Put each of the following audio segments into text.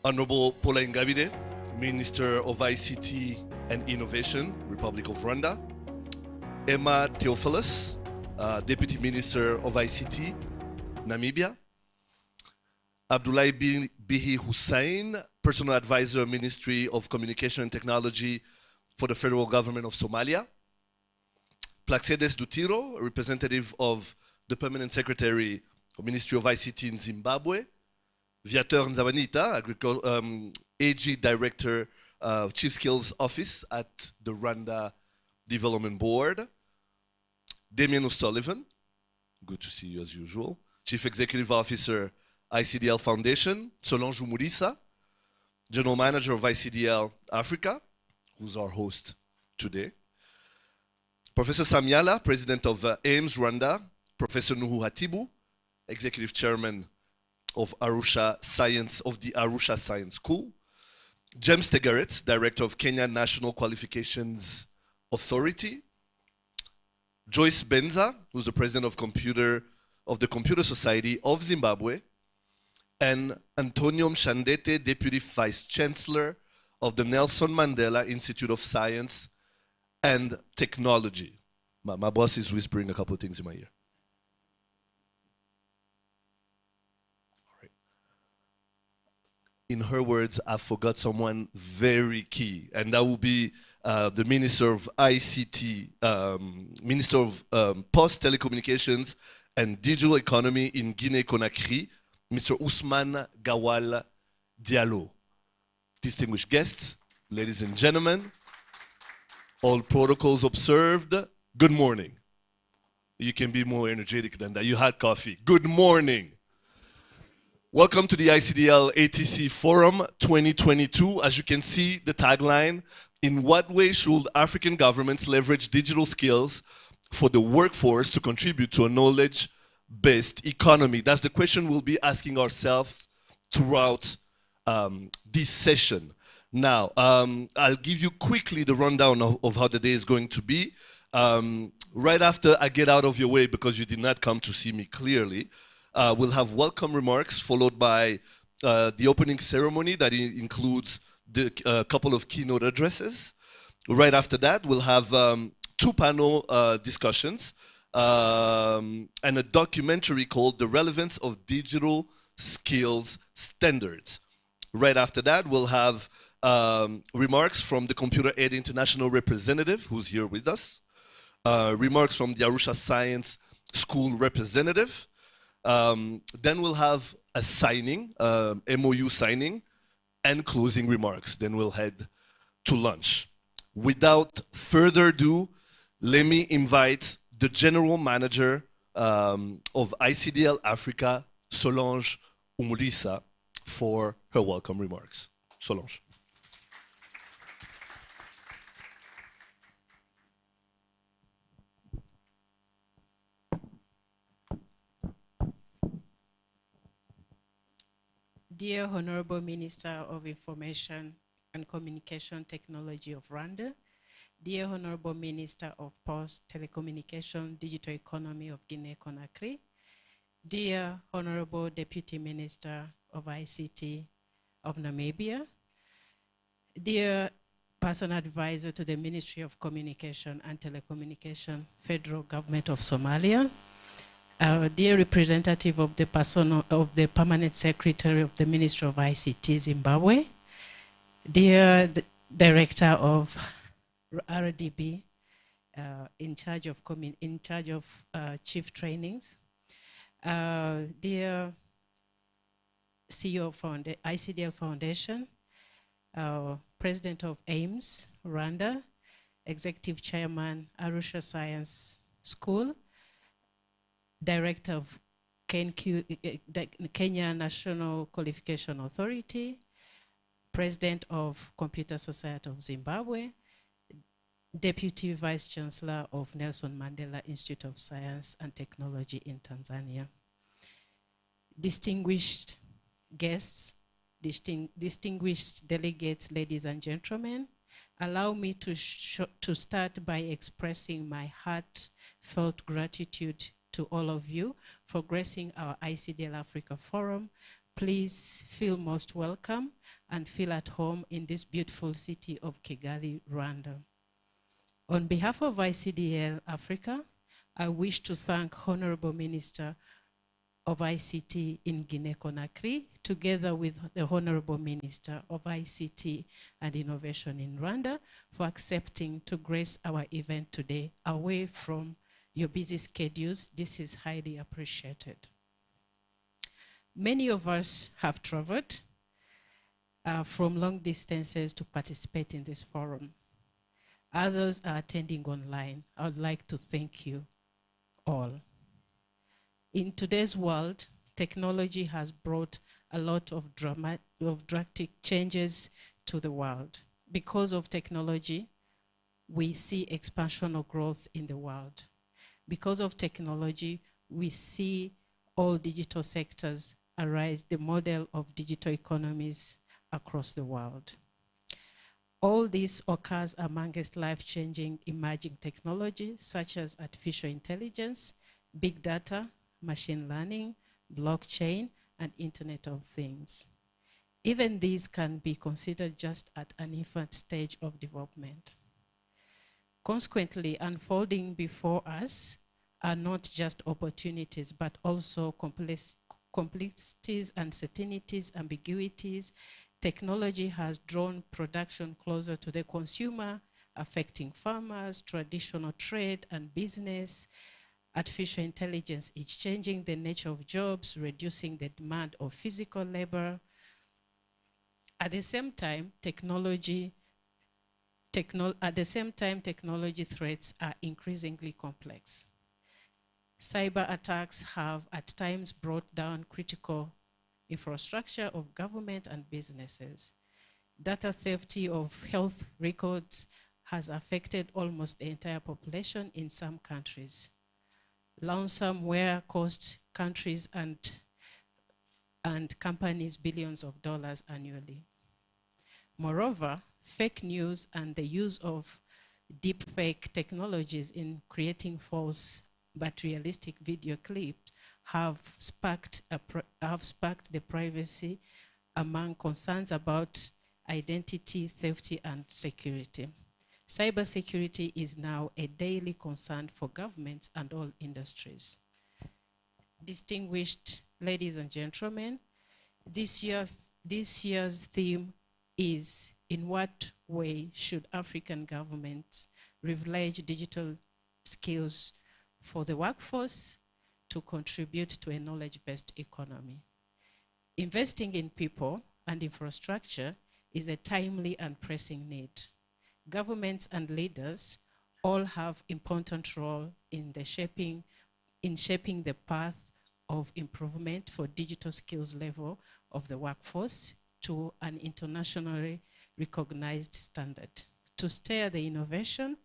Honorable Paula Ingabire, Minister of ICT and Innovation, Republic of Rwanda. Emma Theophilus, Deputy Minister of ICT, Namibia. Abdullahi Bihi Hussein, Personal Advisor, Ministry of Communication and Technology for the Federal Government of Somalia. Plaxedes Dutiro, representative of the Permanent Secretary of Ministry of ICT in Zimbabwe. Viateur Nzabanita, AG Director, Chief Skills Office at the Rwanda Development Board. Damien O'Sullivan, good to see you as usual. Chief Executive Officer, ICDL Foundation. Solange Umulisa, General Manager of ICDL Africa, who's our host today. Professor Samyala, President of AIMS Rwanda. Professor Nuhu Hatibu, Executive Chairman of Arusha Science, of the Arusha Science School. James Tegaret, Director of Kenya National Qualifications Authority. Joyce Benza, who's the President of the Computer Society of Zimbabwe. And Antonio Mshandete, Deputy Vice Chancellor of the Nelson Mandela Institute of Science and Technology. My boss is whispering a couple of things in my ear. In her words, I forgot someone very key, and that will be the Minister of ICT, Minister of Post Telecommunications and Digital Economy in Guinea-Conakry, Mr. Ousmane Gawal Diallo. Distinguished guests, ladies and gentlemen, all protocols observed, good morning. You can be more energetic than that. You had coffee. Good morning. Welcome to the ICDL ATC Forum 2022. As you can see, the tagline, in what way should African governments leverage digital skills for the workforce to contribute to a knowledge-based economy? That's the question we'll be asking ourselves throughout this session. Now, I'll give you quickly the rundown of how the day is going to be. Right after I get out of your way, because you did not come to see me clearly, we'll have welcome remarks followed by the opening ceremony that includes a couple of keynote addresses. Right after that, we'll have two panel discussions and a documentary called The Relevance of Digital Skills Standards. Right after that, we'll have remarks from the Computer Aid International representative, who's here with us, remarks from the Arusha Science School representative. Then we'll have a signing, MOU signing, and closing remarks. Then we'll head to lunch. Without further ado, let me invite the General Manager of ICDL Africa, Solange Umulisa, for her welcome remarks. Solange. Dear Honorable Minister of Information and Communication Technology of Rwanda, dear Honorable Minister of Post, Telecommunication, Digital Economy of Guinea-Conakry, dear Honorable Deputy Minister of ICT of Namibia, dear Personal Advisor to the Ministry of Communication and Telecommunication, Federal Government of Somalia, dear representative of the Permanent Secretary of the Ministry of ICT, Zimbabwe, dear Director of RDB, in charge of chief trainings, dear CEO of ICDL Foundation, President of AIMS, Rwanda, Executive Chairman, Arusha Science School, Director of Kenya National Qualification Authority, President of Computer Society of Zimbabwe, Deputy Vice Chancellor of Nelson Mandela Institute of Science and Technology in Tanzania. Distinguished guests, distinguished delegates, ladies and gentlemen, allow me to start by expressing my heartfelt gratitude to all of you for gracing our ICDL Africa Forum. Please feel most welcome and feel at home in this beautiful city of Kigali, Rwanda. On behalf of ICDL Africa, I wish to thank Honorable Minister of ICT in Guinea-Conakry, together with the Honorable Minister of ICT and Innovation in Rwanda, for accepting to grace our event today away from your busy schedules. This is highly appreciated. Many of us have traveled from long distances to participate in this forum. Others are attending online. I would like to thank you all. In today's world, technology has brought a lot of drastic changes to the world. Because of technology, we see expansion or growth in the world. Because of technology, we see all digital sectors arise, the model of digital economies across the world. All this occurs amongst life-changing emerging technologies such as artificial intelligence, big data, machine learning, blockchain, and Internet of Things. Even these can be considered just at an infant stage of development. Consequently, unfolding before us are not just opportunities, but also complexities, uncertainties, ambiguities. Technology has drawn production closer to the consumer, affecting farmers, traditional trade and business. Artificial intelligence is changing the nature of jobs, reducing the demand of physical labor. At the same time, technology threats are increasingly complex. Cyber attacks have at times brought down critical infrastructure of government and businesses. Data theft of health records has affected almost the entire population in some countries. Ransomware cost countries and companies billions of dollars annually. Moreover, fake news and the use of deepfake technologies in creating false but realistic video clips have sparked the privacy among concerns about identity, theft, and security. Cybersecurity is now a daily concern for governments and all industries. Distinguished ladies and gentlemen, this year's theme is, in what way should African governments leverage digital skills for the workforce to contribute to a knowledge-based economy? Investing in people and infrastructure is a timely and pressing need. Governments and leaders all have important role in shaping the path of improvement for digital skills level of the workforce to an internationally recognized standard, to steer the innovation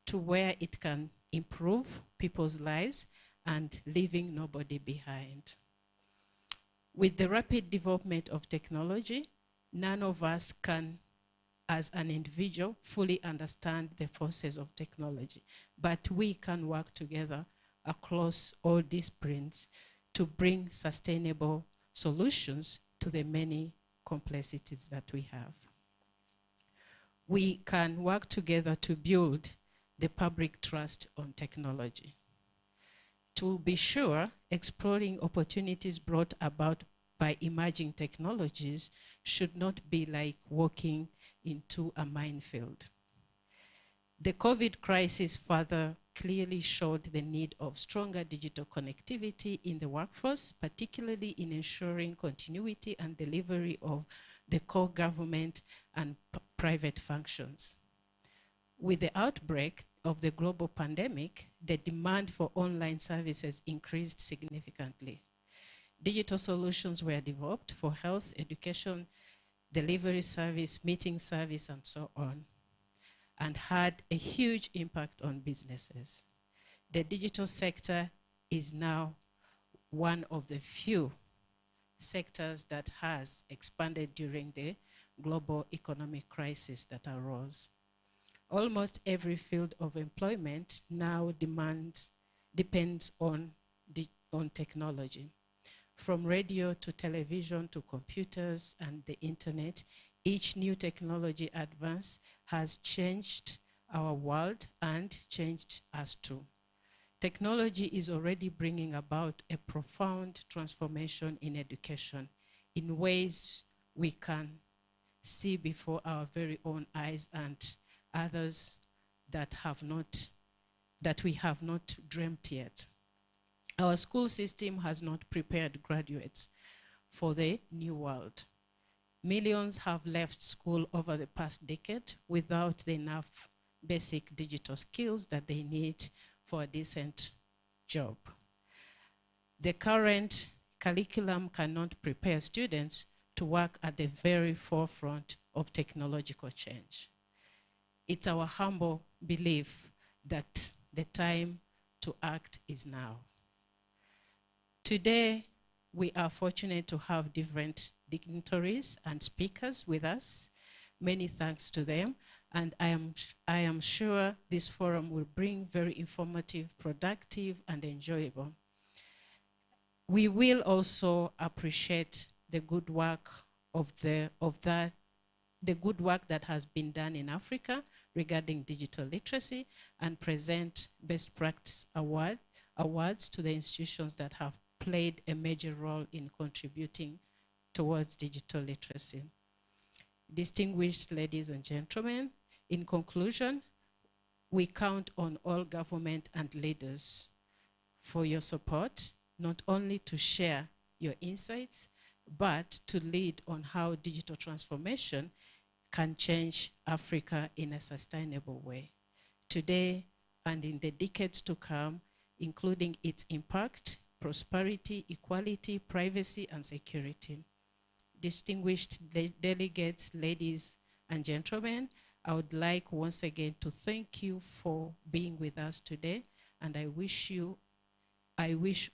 to where it can improve people's lives and leaving nobody behind. With the rapid development of technology, none of us can, as an individual, fully understand the forces of technology, but we can work together across all disciplines to bring sustainable solutions to the many complexities that we have. We can work together to build the public trust on technology. To be sure, exploring opportunities brought about by emerging technologies should not be like walking into a minefield. The COVID crisis further clearly showed the need of stronger digital connectivity in the workforce, particularly in ensuring continuity and delivery of the core government and private functions. With the outbreak of the global pandemic, the demand for online services increased significantly. Digital solutions were developed for health, education, delivery service, meeting service, and so on, and had a huge impact on businesses. The digital sector is now one of the few sectors that has expanded during the global economic crisis that arose. Almost every field of employment now depends on technology. From radio to television to computers and the internet, each new technology advance has changed our world and changed us too. Technology is already bringing about a profound transformation in education in ways we can see before our very own eyes and others that we have not dreamt yet. Our school system has not prepared graduates for the new world. Millions have left school over the past decade without the enough basic digital skills that they need for a decent job. The current curriculum cannot prepare students to work at the very forefront of technological change. It's our humble belief that the time to act is now. Today, we are fortunate to have different dignitaries and speakers with us. Many thanks to them, and I am sure this forum will bring very informative, productive, and enjoyable. We will also appreciate the good work the good work that has been done in Africa regarding digital literacy and present best practice awards to the institutions that have played a major role in contributing towards digital literacy. Distinguished ladies and gentlemen, in conclusion, we count on all government and leaders for your support, not only to share your insights, but to lead on how digital transformation can change Africa in a sustainable way. Today and in the decades to come, including its impact, prosperity, equality, privacy, and security. Distinguished delegates, ladies and gentlemen, I would like once again to thank you for being with us today, and I wish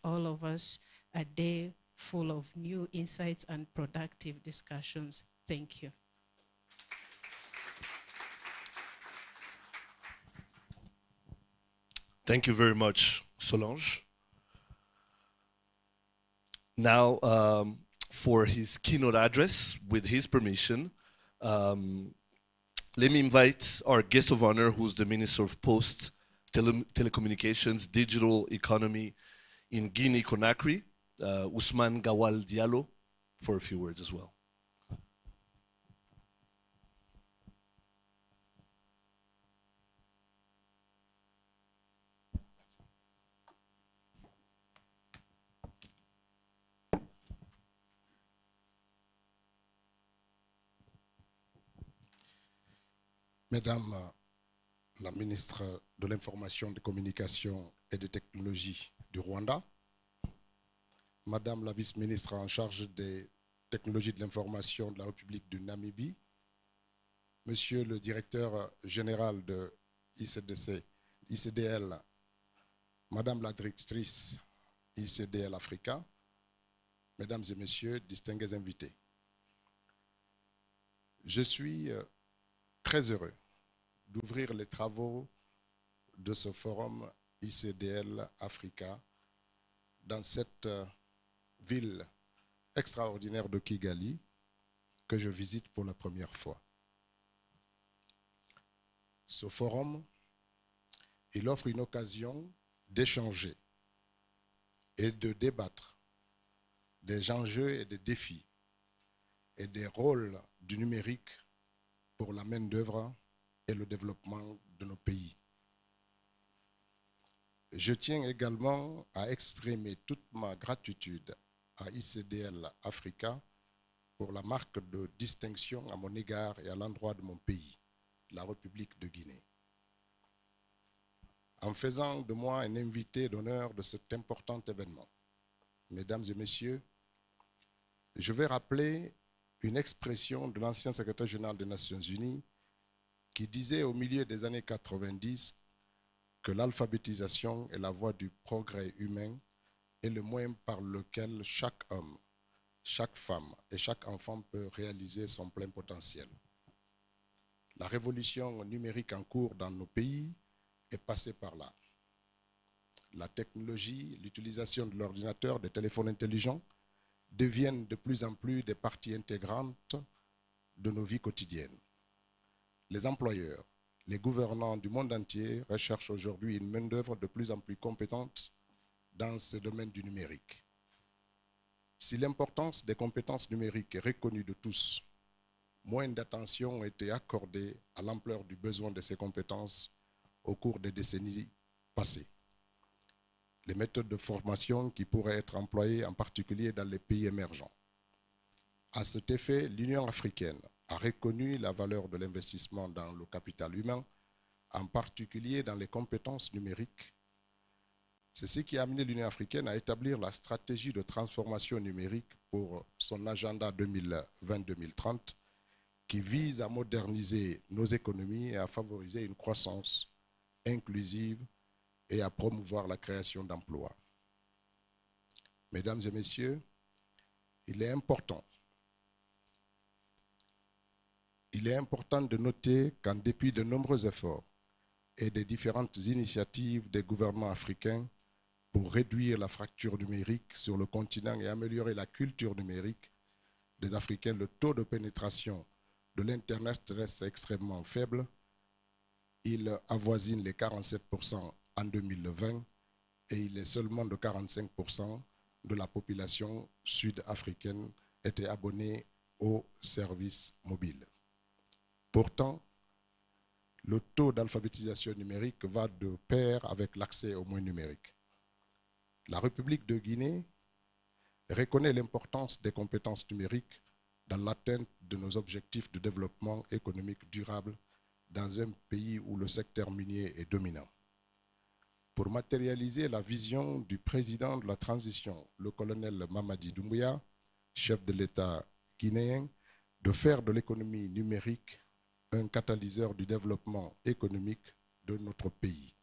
all of us a day full of new insights and productive discussions. Thank you. Thank you very much, Solange. Now, for his keynote address, with his permission, let me invite our guest of honor, who's the Minister of Posts, Telecommunications, Digital Economy in Guinea-Conakry, Ousmane Gawal Diallo, for a few words as well. Mesdames la ministre de l'Information, des Communications et des Technologies du Rwanda, Madame la vice-ministre en charge des technologies de l'information de la République du Namibie, Monsieur le directeur général de ICDL, Madame la directrice ICDL Africa, Mesdames et Messieurs, distingués invités. Je suis très heureux d'ouvrir les travaux de ce forum ICDL Africa dans cette ville extraordinaire de Kigali que je visite pour la première fois. Ce forum, il offre une occasion d'échanger et de débattre des enjeux et des défis et des rôles du numérique pour la main-d'œuvre et le développement de nos pays. Je tiens également à exprimer toute ma gratitude à ICDL Africa pour la marque de distinction à mon égard et à l'endroit de mon pays, la République de Guinée. En faisant de moi un invité d'honneur de cet important événement, Mesdames et Messieurs, je vais rappeler une expression de l'ancien secrétaire général des Nations Unies qui disait au milieu des années 90 que l'alphabétisation est la voie du progrès humain et le moyen par lequel chaque homme, chaque femme et chaque enfant peut réaliser son plein potentiel. La révolution numérique en cours dans nos pays est passée par là. La technologie, l'utilisation de l'ordinateur, des téléphones intelligents deviennent de plus en plus des parties intégrantes de nos vies quotidiennes. Les employeurs, les gouvernants du monde entier recherchent aujourd'hui une main-d'œuvre de plus en plus compétente dans ce domaine du numérique. Si l'importance des compétences numériques est reconnue de tous, moins d'attention a été accordée à l'ampleur du besoin de ces compétences au cours des décennies passées. Les méthodes de formation qui pourraient être employées en particulier dans les pays émergents. À cet effet, l'Union africaine a reconnu la valeur de l'investissement dans le capital humain, en particulier dans les compétences numériques. C'est ce qui a amené l'Union africaine à établir la stratégie de transformation numérique pour son agenda 2020-2030 qui vise à moderniser nos économies et à favoriser une croissance inclusive et à promouvoir la création d'emplois. Mesdames et messieurs, il est important de noter qu'en dépit de nombreux efforts et des différentes initiatives des gouvernements africains pour réduire la fracture numérique sur le continent et améliorer la culture numérique des Africains, le taux de pénétration de l'Internet reste extrêmement faible. Il avoisine les 47% en 2020 et il est seulement de 45% de la population sud-africaine était abonnée aux services mobiles. Pourtant, le taux d'alphabétisation numérique va de pair avec l'accès aux moyens numériques. La République de Guinée reconnaît l'importance des compétences numériques dans l'atteinte de nos objectifs de développement économique durable dans un pays où le secteur minier est dominant. Pour matérialiser la vision du président de la transition, le colonel Mamadi Doumbouya, chef de l'État guinéen, de faire de l'économie numérique un catalyseur du développement économique de notre pays.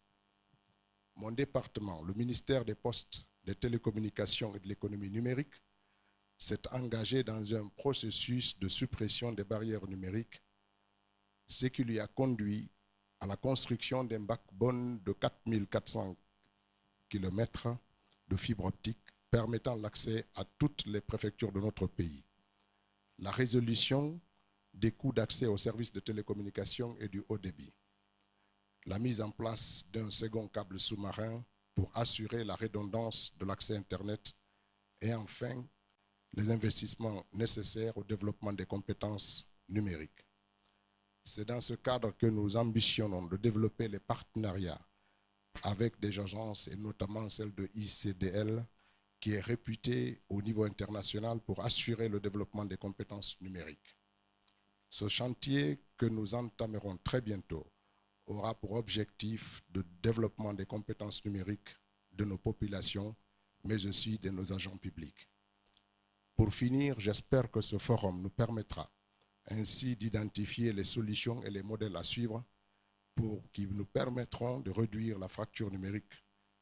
Mon département, le ministère des Postes, des Télécommunications et de l'économie numérique, s'est engagé dans un processus de suppression des barrières numériques, ce qui lui a conduit à la construction d'un backbone de 4400 km de fibre optique permettant l'accès à toutes les préfectures de notre pays. La résolution des coûts d'accès aux services de télécommunication et du haut débit. La mise en place d'un second câble sous-marin pour assurer la redondance de l'accès Internet et enfin les investissements nécessaires au développement des compétences numériques. C'est dans ce cadre que nous ambitionnons de développer les partenariats avec des agences et notamment celle de ICDL qui est réputée au niveau international pour assurer le développement des compétences numériques. Ce chantier que nous entamerons très bientôt aura pour objectif de développement des compétences numériques de nos populations, mais aussi de nos agents publics. Pour finir, j'espère que ce forum nous permettra ainsi d'identifier les solutions et les modèles à suivre qui nous permettront de réduire la fracture numérique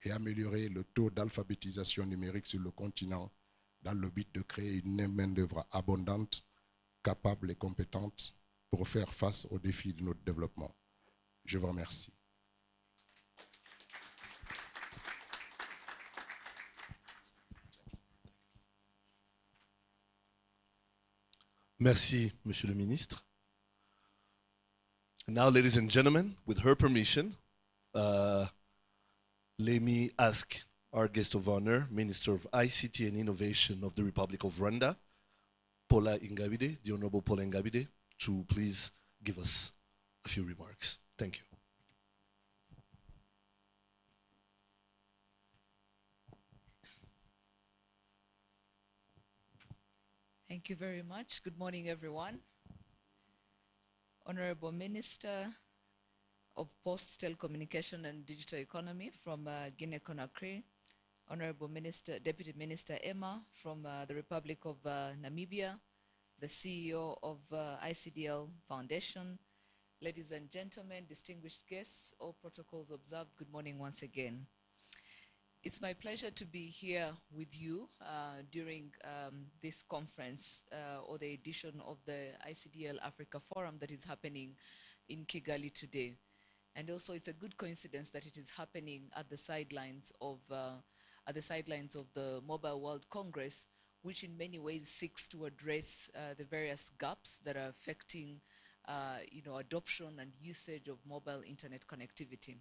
et améliorer le taux d'alphabétisation numérique sur le continent dans le but de créer une main-d'œuvre abondante, capable et compétente pour faire face aux défis de notre développement. Je vous remercie. Merci, Monsieur le Ministre. Now, ladies and gentlemen, with her permission, let me ask our guest of honor, Minister of ICT and Innovation of the Republic of Rwanda, Paula Ingabire, the Honorable Paula Ingabire, to please give us a few remarks. Thank you. Thank you very much. Good morning, everyone. Honorable Minister of Post, Telecommunication and Digital Economy from Guinea-Conakry, Honorable Minister, Deputy Minister Emma from the Republic of Namibia, the CEO of ICDL Foundation, ladies and gentlemen, distinguished guests, all protocols observed, good morning once again. It's my pleasure to be here with you during this conference or the edition of the ICDL Africa Forum that is happening in Kigali today. And also it's a good coincidence that it is happening at the sidelines of the Mobile World Congress, which in many ways seeks to address the various gaps that are affecting adoption and usage of mobile internet connectivity.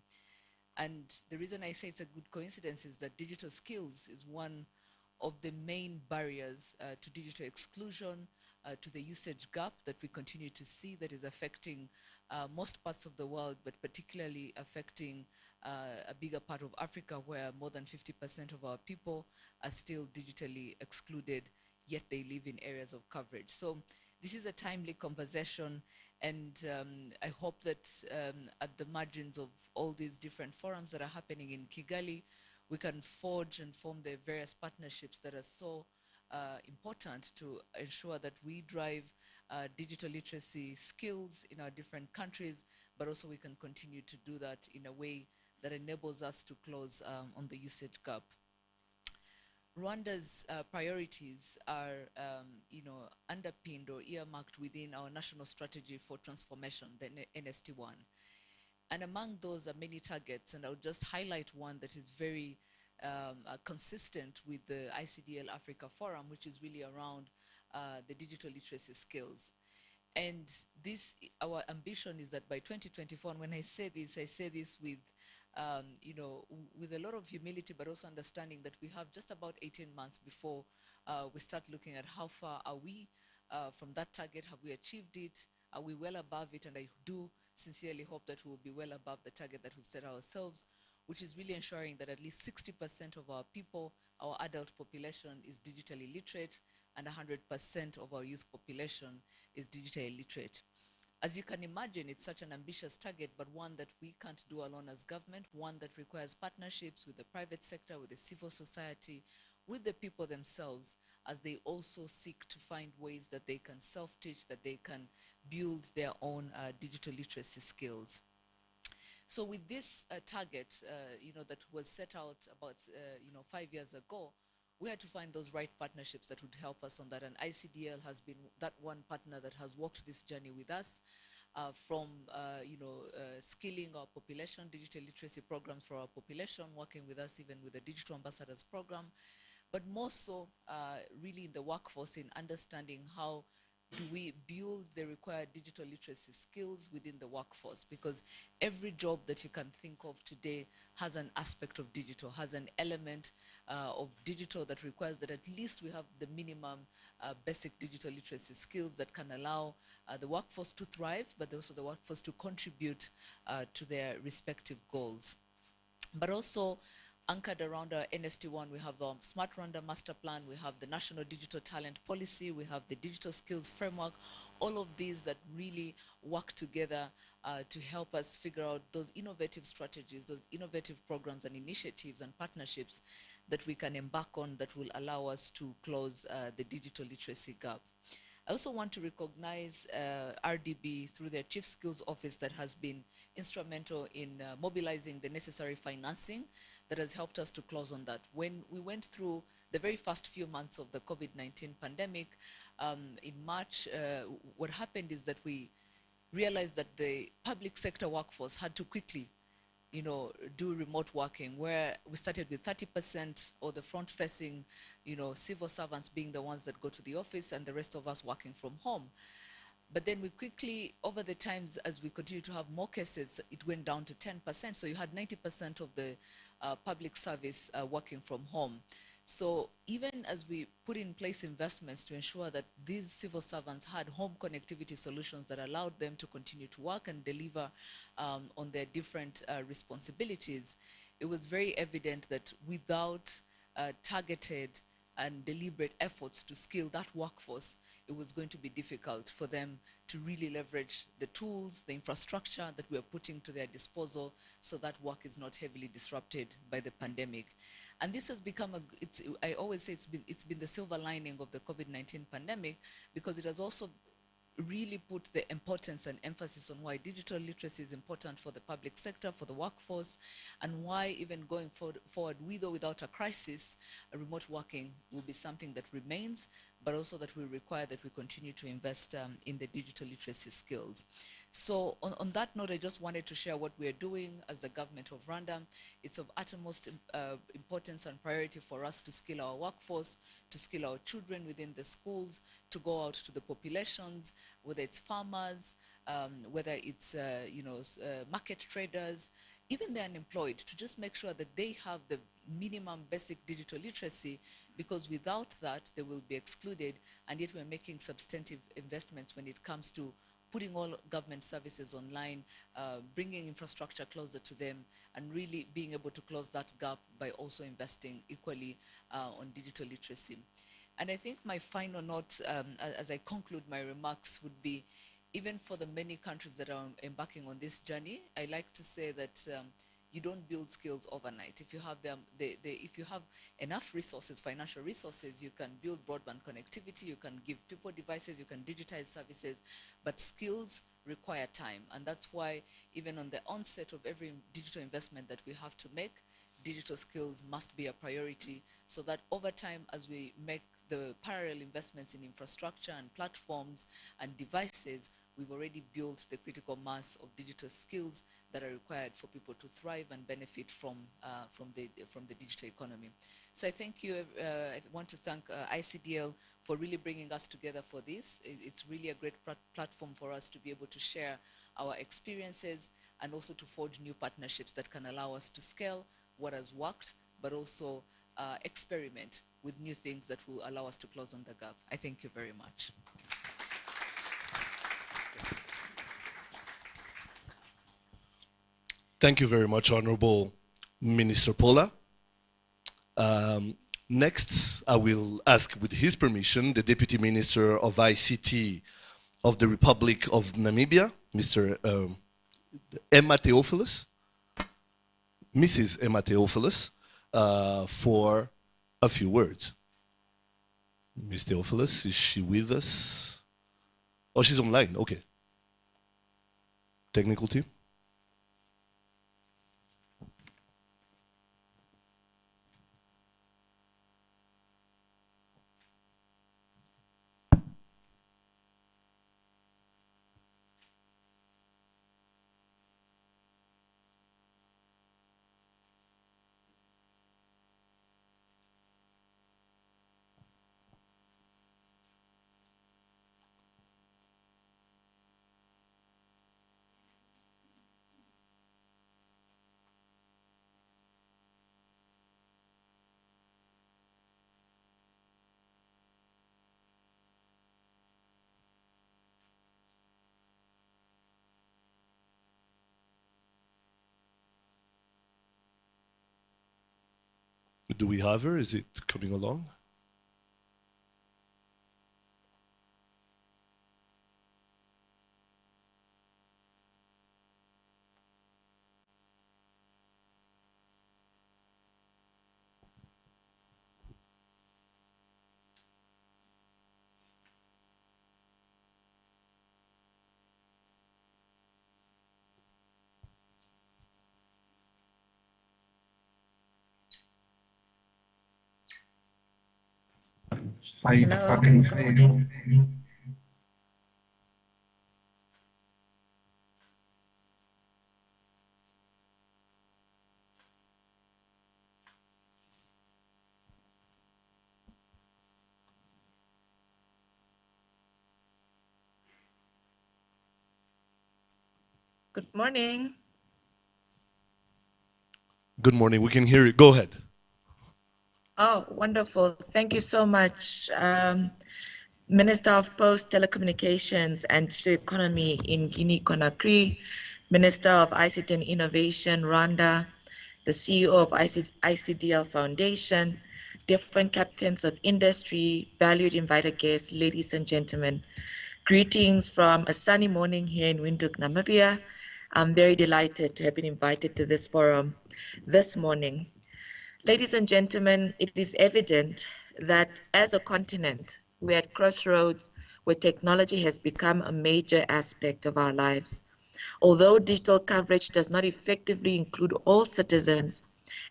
And the reason I say it's a good coincidence is that digital skills is one of the main barriers to digital exclusion, to the usage gap that we continue to see that is affecting most parts of the world, but particularly affecting a bigger part of Africa, where more than 50% of our people are still digitally excluded, yet they live in areas of coverage. So this is a timely conversation, and I hope that at the margins of all these different forums that are happening in Kigali, we can forge and form the various partnerships that are so important to ensure that we drive digital literacy skills in our different countries, but also we can continue to do that in a way that enables us to close on the usage gap. Rwanda's priorities are, underpinned or earmarked within our national strategy for transformation, the NST1. And among those are many targets, and I'll just highlight one that is very consistent with the ICDL Africa Forum, which is really around the digital literacy skills. And this, our ambition is that by 2024, and when I say this with with a lot of humility, but also understanding that we have just about 18 months before we start looking at how far are we from that target. Have we achieved it? Are we well above it? And I do sincerely hope that we will be well above the target that we've set ourselves, which is really ensuring that at least 60% of our people, our adult population, is digitally literate, and 100% of our youth population is digitally literate. As you can imagine, it's such an ambitious target, but one that we can't do alone as government, one that requires partnerships with the private sector, with the civil society, with the people themselves, as they also seek to find ways that they can self-teach, that they can build their own digital literacy skills. So with this target, that was set out about 5 years ago, we had to find those right partnerships that would help us on that. And ICDL has been that one partner that has walked this journey with us, from skilling our population, digital literacy programs for our population, working with us even with the Digital Ambassadors program, but more so really in the workforce, in understanding how do we build the required digital literacy skills within the workforce? Because every job that you can think of today has an aspect of digital, has an element of digital that requires that at least we have the minimum basic digital literacy skills that can allow the workforce to thrive, but also the workforce to contribute to their respective goals. But also, anchored around our NST1, we have the Smart Rwanda Master Plan, we have the National Digital Talent Policy, we have the Digital Skills Framework, all of these that really work together to help us figure out those innovative strategies, those innovative programs and initiatives and partnerships that we can embark on that will allow us to close the digital literacy gap. I also want to recognize RDB through their Chief Skills Office that has been instrumental in mobilizing the necessary financing that has helped us to close on that. When we went through the very first few months of the COVID-19 pandemic, in March, what happened is that we realized that the public sector workforce had to quickly do remote working, where we started with 30% or the front-facing, civil servants being the ones that go to the office and the rest of us working from home. But then we quickly, over the times, as we continue to have more cases, it went down to 10%. So you had 90% of the public service working from home. So even as we put in place investments to ensure that these civil servants had home connectivity solutions that allowed them to continue to work and deliver on their different responsibilities, it was very evident that without targeted and deliberate efforts to skill that workforce, it was going to be difficult for them to really leverage the tools, the infrastructure that we are putting to their disposal so that work is not heavily disrupted by the pandemic. And this has become, I always say it's been the silver lining of the COVID-19 pandemic, because it has also really put the importance and emphasis on why digital literacy is important for the public sector, for the workforce, and why even going forward with or without a crisis, remote working will be something that remains, but also that will require that we continue to invest in the digital literacy skills. So on that note, I just wanted to share what we are doing as the government of Rwanda. It's of utmost importance and priority for us to skill our workforce, to skill our children within the schools, to go out to the populations, whether it's farmers, whether it's market traders, even the unemployed, to just make sure that they have the minimum basic digital literacy, because without that, they will be excluded. And yet we're making substantive investments when it comes to putting all government services online, bringing infrastructure closer to them, and really being able to close that gap by also investing equally on digital literacy. And I think my final note, as I conclude my remarks, would be, even for the many countries that are embarking on this journey, I like to say that you don't build skills overnight. If you have if you have enough resources, financial resources, you can build broadband connectivity, you can give people devices, you can digitize services, but skills require time. And that's why even on the onset of every digital investment that we have to make, digital skills must be a priority, so that over time, as we make the parallel investments in infrastructure and platforms and devices, we've already built the critical mass of digital skills that are required for people to thrive and benefit from the digital economy. So I thank you. I want to thank ICDL for really bringing us together for this. It's really a great platform for us to be able to share our experiences and also to forge new partnerships that can allow us to scale what has worked, but also experiment with new things that will allow us to close on the gap. I thank you very much. Thank you very much, Honorable Minister Paula. Next, I will ask, with his permission, the Deputy Minister of ICT of the Republic of Namibia, Mr. Emma Theophilus, Mrs. Emma Theophilus, for a few words. Ms. Theophilus, is she with us? Oh, she's online, okay. Technical team? Do we have her? Is it coming along? Hello, good morning. Good morning. Good morning. We can hear you. Go ahead. Oh, wonderful. Thank you so much, Minister of Post, Telecommunications and Digital Economy in Guinea-Conakry, Minister of ICT and Innovation, Rwanda, the CEO of ICDL Foundation, different captains of industry, valued invited guests, ladies and gentlemen. Greetings from a sunny morning here in Windhoek, Namibia. I'm very delighted to have been invited to this forum this morning. Ladies and gentlemen, it is evident that as a continent, we're at crossroads where technology has become a major aspect of our lives. Although digital coverage does not effectively include all citizens,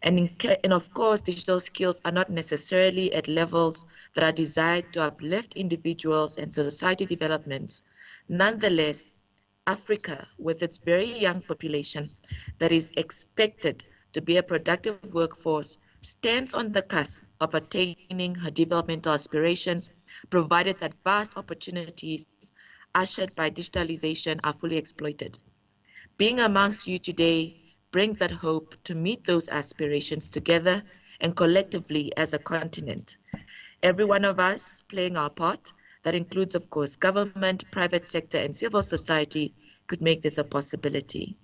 and of course, digital skills are not necessarily at levels that are desired to uplift individuals and society developments. Nonetheless, Africa, with its very young population that is expected to be a productive workforce, stands on the cusp of attaining her developmental aspirations, provided that vast opportunities ushered by digitalization are fully exploited. Being amongst you today brings that hope to meet those aspirations together and collectively as a continent. Every one of us playing our part, that includes, of course, government, private sector, and civil society, could make this a possibility.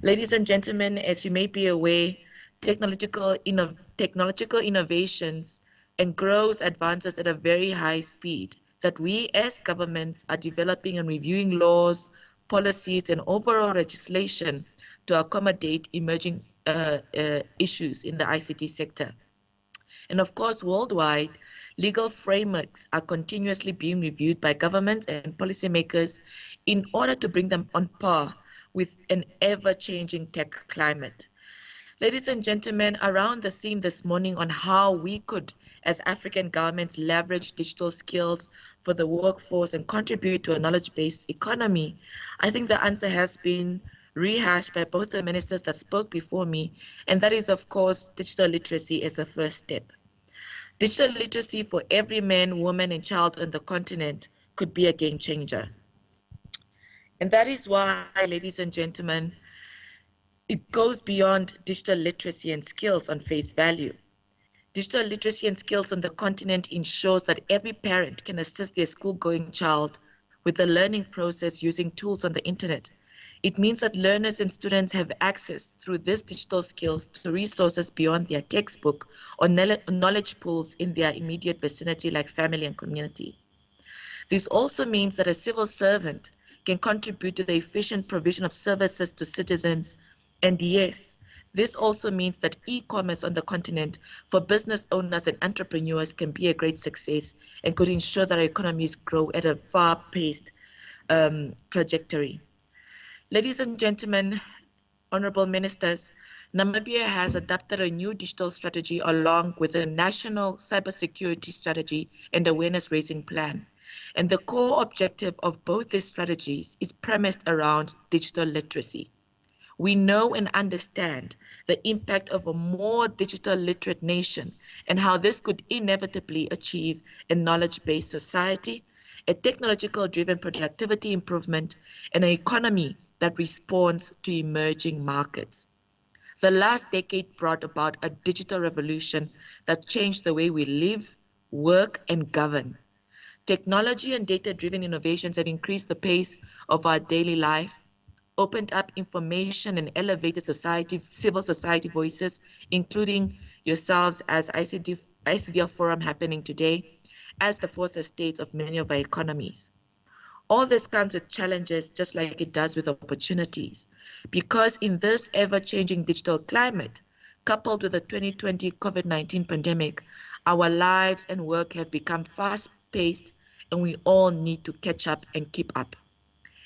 Ladies and gentlemen, as you may be aware, technological innovations and growth advances at a very high speed that we as governments are developing and reviewing laws, policies, and overall legislation to accommodate emerging issues in the ICT sector. And of course, worldwide, legal frameworks are continuously being reviewed by governments and policymakers in order to bring them on par with an ever-changing tech climate. Ladies and gentlemen, around the theme this morning on how we could, as African governments, leverage digital skills for the workforce and contribute to a knowledge-based economy, I think the answer has been rehashed by both the ministers that spoke before me, and that is, of course, digital literacy as a first step. Digital literacy for every man, woman, and child on the continent could be a game changer. And that is why, ladies and gentlemen, it goes beyond digital literacy and skills on face value. Digital literacy and skills on the continent ensures that every parent can assist their school-going child with the learning process using tools on the internet. It means that learners and students have access through these digital skills to resources beyond their textbook or knowledge pools in their immediate vicinity like family and community. This also means that a civil servant can contribute to the efficient provision of services to citizens. And yes, this also means that e-commerce on the continent for business owners and entrepreneurs can be a great success and could ensure that our economies grow at a far-paced trajectory. Ladies and gentlemen, honorable ministers, Namibia has adopted a new digital strategy along with a national cybersecurity strategy and awareness-raising plan. And the core objective of both these strategies is premised around digital literacy. We know and understand the impact of a more digital literate nation and how this could inevitably achieve a knowledge-based society, a technological-driven productivity improvement, and an economy that responds to emerging markets. The last decade brought about a digital revolution that changed the way we live, work, and govern. Technology and data-driven innovations have increased the pace of our daily life, opened up information and elevated civil society voices, including yourselves as ICDL Forum happening today, as the fourth estate of many of our economies. All this comes with challenges just like it does with opportunities, because in this ever-changing digital climate, coupled with the 2020 COVID-19 pandemic, our lives and work have become fast-paced and we all need to catch up and keep up.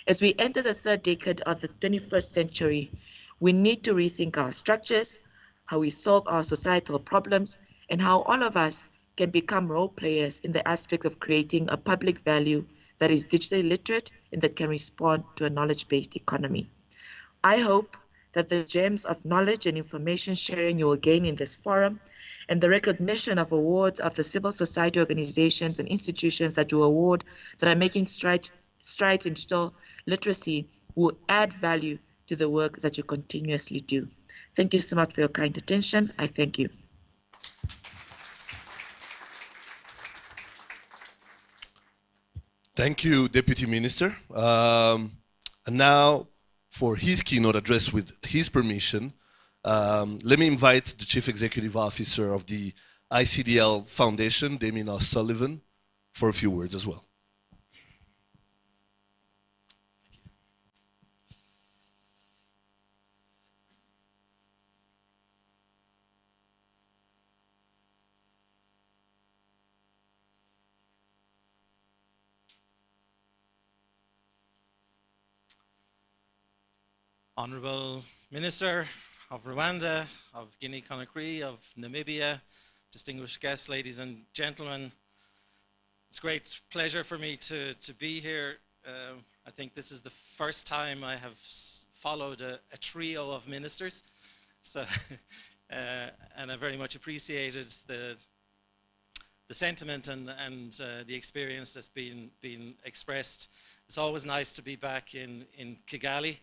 As we enter the third decade of the 21st century, we need to rethink our structures, how we solve our societal problems, and how all of us can become role players in the aspect of creating a public value that is digitally literate and that can respond to a knowledge-based economy. I hope that the gems of knowledge and information sharing you will gain in this forum and the recognition of awards of the civil society organizations and institutions that you award that are making strides in digital literacy will add value to the work that you continuously do. Thank you so much for your kind attention. I thank you. Thank you, Deputy Minister. And now, for his keynote address, with his permission, let me invite the Chief Executive Officer of the ICDL Foundation, Damien O'Sullivan, for a few words as well. Honourable Minister of Rwanda, of Guinea-Conakry, of Namibia, distinguished guests, ladies and gentlemen, it's a great pleasure for me to be here. I think this is the first time I have followed a trio of ministers, so and I very much appreciated the sentiment and the experience that's been expressed. It's always nice to be back in Kigali.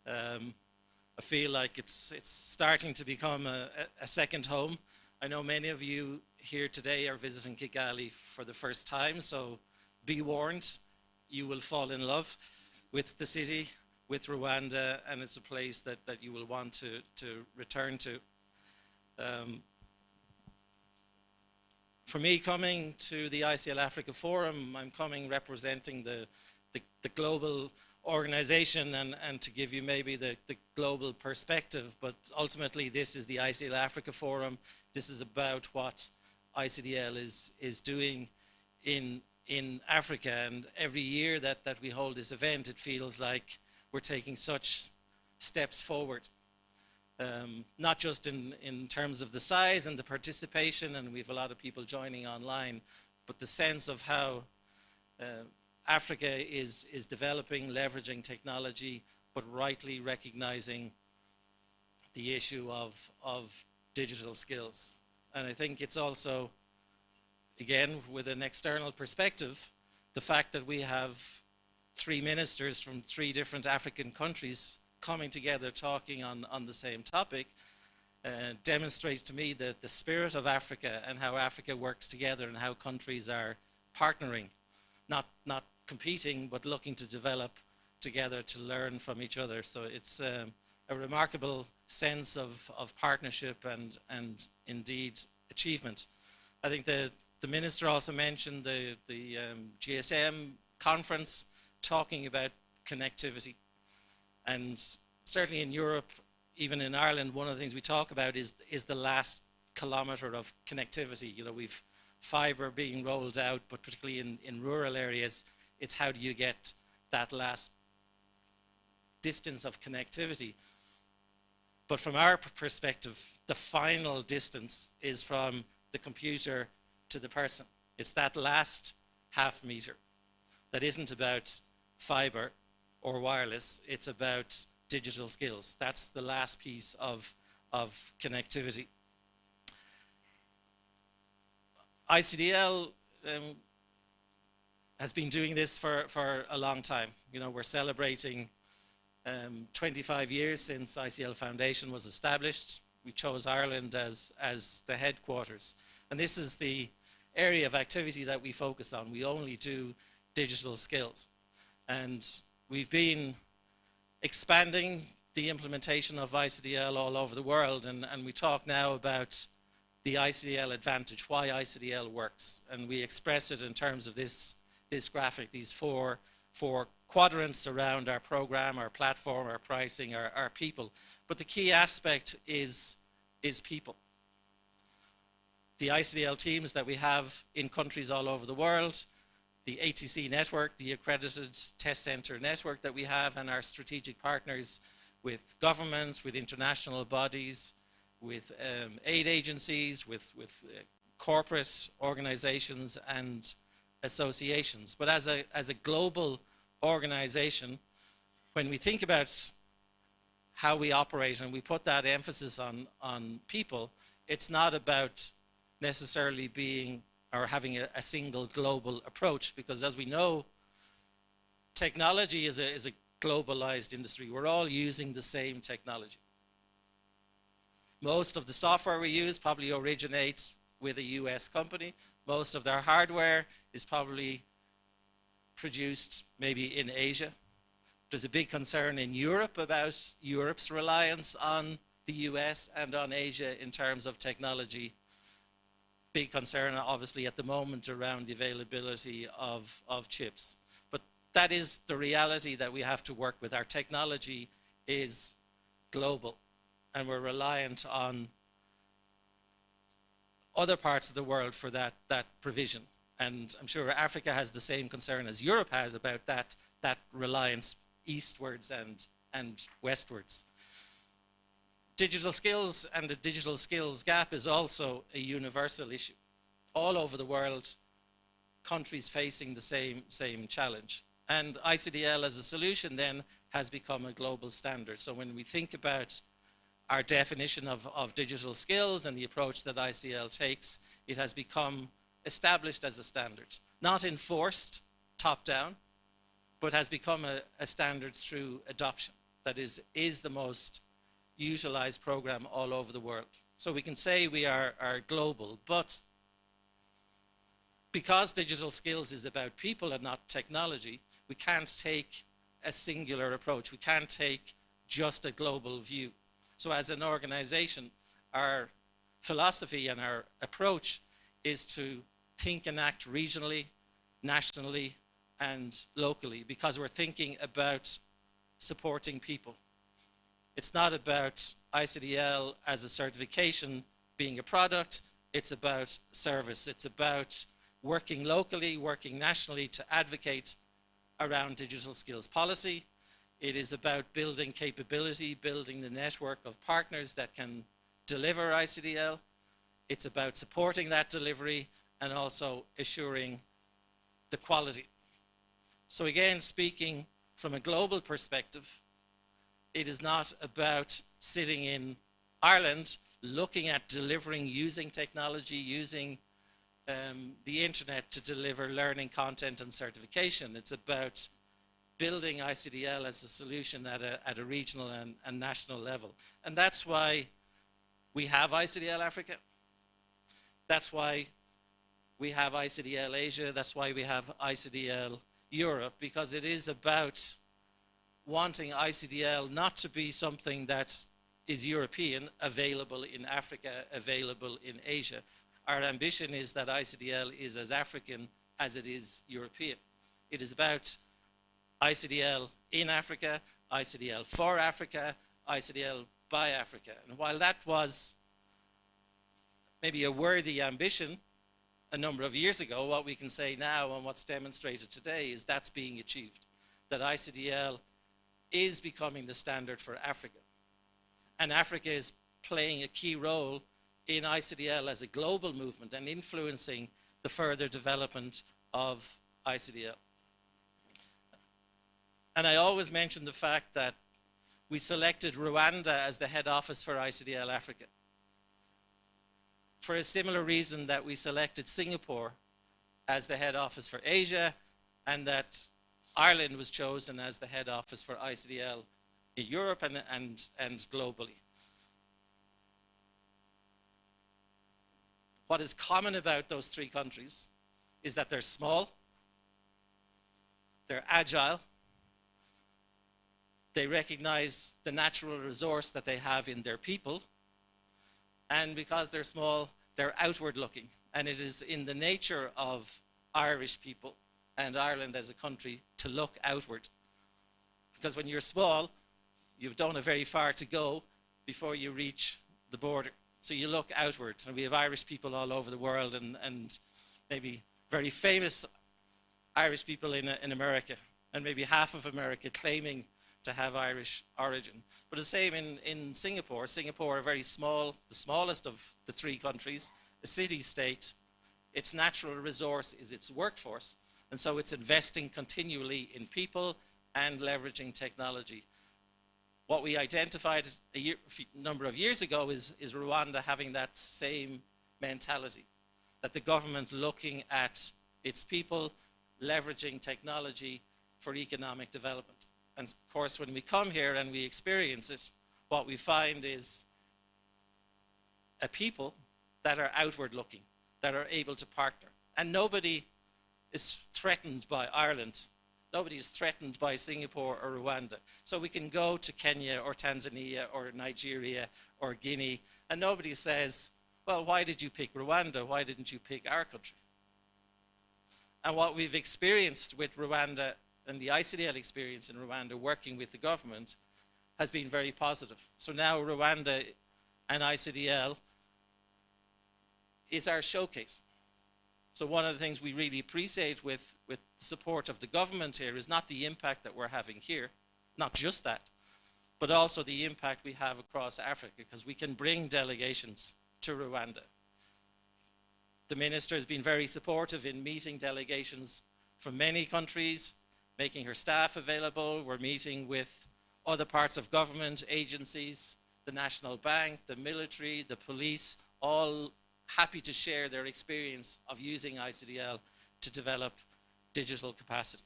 I feel like it's starting to become a second home. I know many of you here today are visiting Kigali for the first time, so be warned, you will fall in love with the city, with Rwanda, and it's a place that you will want to return to. For me, coming to the ICDL Africa Forum, I'm coming representing the global organization and to give you maybe the global perspective, but ultimately this is the ICDL Africa Forum. This is about what ICDL is doing in Africa, and every year that we hold this event, it feels like we're taking such steps forward. Not just in terms of the size and the participation, and we have a lot of people joining online, but the sense of how Africa is developing, leveraging technology, but rightly recognizing the issue of digital skills. And I think it's also, again, with an external perspective, the fact that we have 3 ministers from 3 different African countries coming together talking on the same topic demonstrates to me the spirit of Africa and how Africa works together and how countries are partnering, not competing, but looking to develop together to learn from each other. So it's a remarkable sense of partnership and indeed achievement. I think the minister also mentioned the GSM conference talking about connectivity. And certainly in Europe, even in Ireland, one of the things we talk about is the last kilometre of connectivity. You know, we've fibre being rolled out, but particularly in rural areas, it's how do you get that last distance of connectivity. But from our perspective, the final distance is from the computer to the person. It's that last half metre that isn't about fibre or wireless, it's about digital skills. That's the last piece of connectivity. ICDL has been doing this for a long time. You know, we're celebrating 25 years since ICDL Foundation was established. We chose Ireland as the headquarters. And this is the area of activity that we focus on. We only do digital skills. And we've been expanding the implementation of ICDL all over the world, and we talk now about the ICDL advantage, why ICDL works, and we express it in terms of this graphic, these four quadrants around our program, our platform, our pricing, our people. But the key aspect is people. The ICDL teams that we have in countries all over the world, the ATC network, the Accredited Test Center network that we have, and our strategic partners with governments, with international bodies, with aid agencies, with corporate organizations and associations. But as a global organization, when we think about how we operate and we put that emphasis on people, it's not about necessarily being or having a single global approach, because as we know, technology is a globalized industry. We're all using the same technology. Most of the software we use probably originates with a US company. Most of their hardware is probably produced maybe in Asia. There's a big concern in Europe about Europe's reliance on the US and on Asia in terms of technology. Big concern, obviously, at the moment around the availability of chips. But that is the reality that we have to work with. Our technology is global, and we're reliant on other parts of the world for that provision. And I'm sure Africa has the same concern as Europe has about that reliance eastwards and westwards. Digital skills and the digital skills gap is also a universal issue. All over the world, countries facing the same challenge. And ICDL as a solution then has become a global standard. So when we think about our definition of digital skills and the approach that ICDL takes, it has become established as a standard. Not enforced top-down, but has become a standard through adoption. That is the most utilized program all over the world. So we can say we are global, but because digital skills is about people and not technology, we can't take a singular approach. We can't take just a global view. So as an organization, our philosophy and our approach is to think and act regionally, nationally, and locally, because we're thinking about supporting people. It's not about ICDL as a certification being a product. It's about service. It's about working locally, working nationally to advocate around digital skills policy. It is about building capability, building the network of partners that can deliver ICDL. It's about supporting that delivery and also assuring the quality. So again, speaking from a global perspective, it is not about sitting in Ireland looking at delivering using technology, using the internet to deliver learning content and certification. It's about building ICDL as a solution at a regional and national level. And that's why we have ICDL Africa. That's why we have ICDL Asia. That's why we have ICDL Europe, because it is about wanting ICDL not to be something that is European, available in Africa, available in Asia. Our ambition is that ICDL is as African as it is European. It is about ICDL in Africa, ICDL for Africa, ICDL by Africa. And while that was maybe a worthy ambition a number of years ago, what we can say now and what's demonstrated today is that's being achieved, that ICDL is becoming the standard for Africa. And Africa is playing a key role in ICDL as a global movement and influencing the further development of ICDL. And I always mention the fact that we selected Rwanda as the head office for ICDL Africa, for a similar reason that we selected Singapore as the head office for Asia, and that Ireland was chosen as the head office for ICDL in Europe and globally. What is common about those three countries is that they're small, they're agile, they recognize the natural resource that they have in their people, and because they're small, they're outward looking. And it is in the nature of Irish people and Ireland as a country to look outward. Because when you're small, you don't have very far to go before you reach the border. So you look outward. And we have Irish people all over the world and maybe very famous Irish people in America, and maybe half of America claiming to have Irish origin. But the same in Singapore. Singapore are very small, the smallest of the three countries, a city-state, its natural resource is its workforce, and so it's investing continually in people and leveraging technology. What we identified a number of years ago is Rwanda having that same mentality, that the government looking at its people, leveraging technology for economic development. And of course, when we come here and we experience it, what we find is a people that are outward looking, that are able to partner. And nobody is threatened by Ireland. Nobody is threatened by Singapore or Rwanda. So we can go to Kenya or Tanzania or Nigeria or Guinea, and nobody says, well, why did you pick Rwanda? Why didn't you pick our country? And what we've experienced with Rwanda and the ICDL experience in Rwanda working with the government has been very positive. So now Rwanda and ICDL is our showcase. So one of the things we really appreciate with support of the government here is not the impact that we're having here, not just that, but also the impact we have across Africa, because we can bring delegations to Rwanda. The minister has been very supportive in meeting delegations from many countries, making her staff available. We're meeting with other parts of government, agencies, the National Bank, the military, the police, all happy to share their experience of using ICDL to develop digital capacity.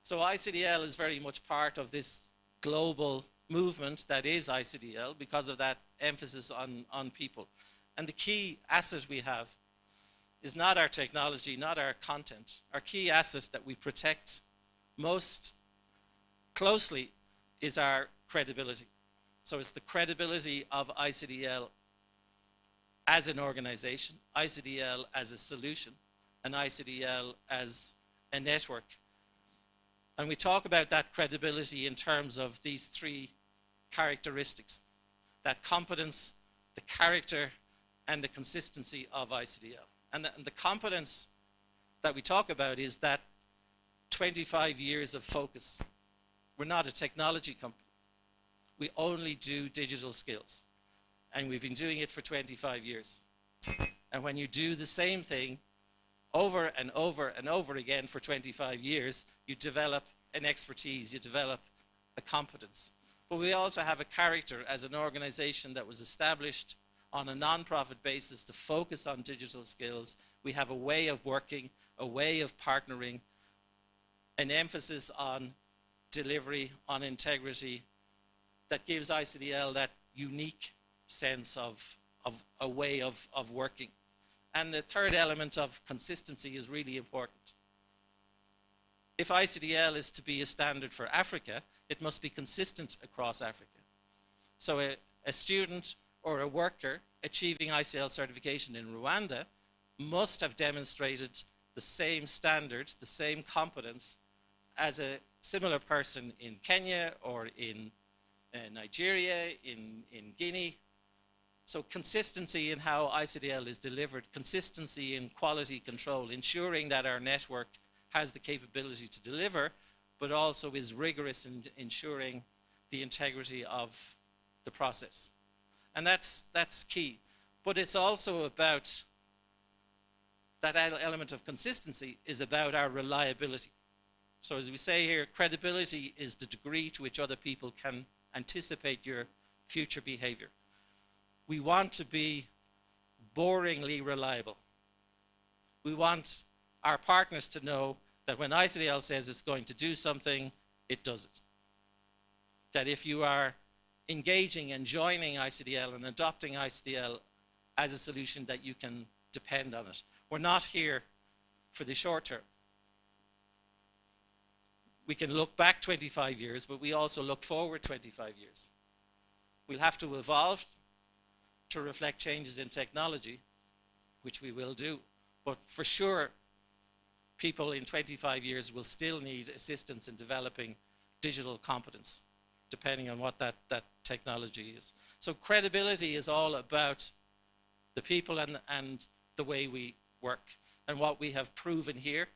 So ICDL is very much part of this global movement that is ICDL because of that emphasis on people. And the key asset we have is not our technology, not our content. Our key asset that we protect most closely is our credibility. So it's the credibility of ICDL as an organization, ICDL as a solution, and ICDL as a network. And we talk about that credibility in terms of these three characteristics: that competence, the character, and the consistency of ICDL. And the competence that we talk about is that 25 years of focus. We're not a technology company. We only do digital skills. And we've been doing it for 25 years. And when you do the same thing over and over and over again for 25 years, you develop an expertise, you develop a competence. But we also have a character as an organization that was established on a non-profit basis to focus on digital skills. We have a way of working, a way of partnering, an emphasis on delivery, on integrity, that gives ICDL that unique sense of a way of working. And the third element of consistency is really important. If ICDL is to be a standard for Africa, it must be consistent across Africa. So a student or a worker achieving ICDL certification in Rwanda must have demonstrated the same standard, the same competence as a similar person in Kenya or in Nigeria, in Guinea. So consistency in how ICDL is delivered, consistency in quality control, ensuring that our network has the capability to deliver, but also is rigorous in ensuring the integrity of the process. And that's key. But it's also about, that element of consistency is about our reliability. So as we say here, credibility is the degree to which other people can anticipate your future behavior. We want to be boringly reliable. We want our partners to know that when ICDL says it's going to do something, it does it. That if you are engaging and joining ICDL and adopting ICDL as a solution, that you can depend on it. We're not here for the short term. We can look back 25 years, but we also look forward 25 years. We'll have to evolve to reflect changes in technology, which we will do. But for sure, people in 25 years will still need assistance in developing digital competence, depending on what that technology is. So credibility is all about the people and the way we work. And what we have proven here,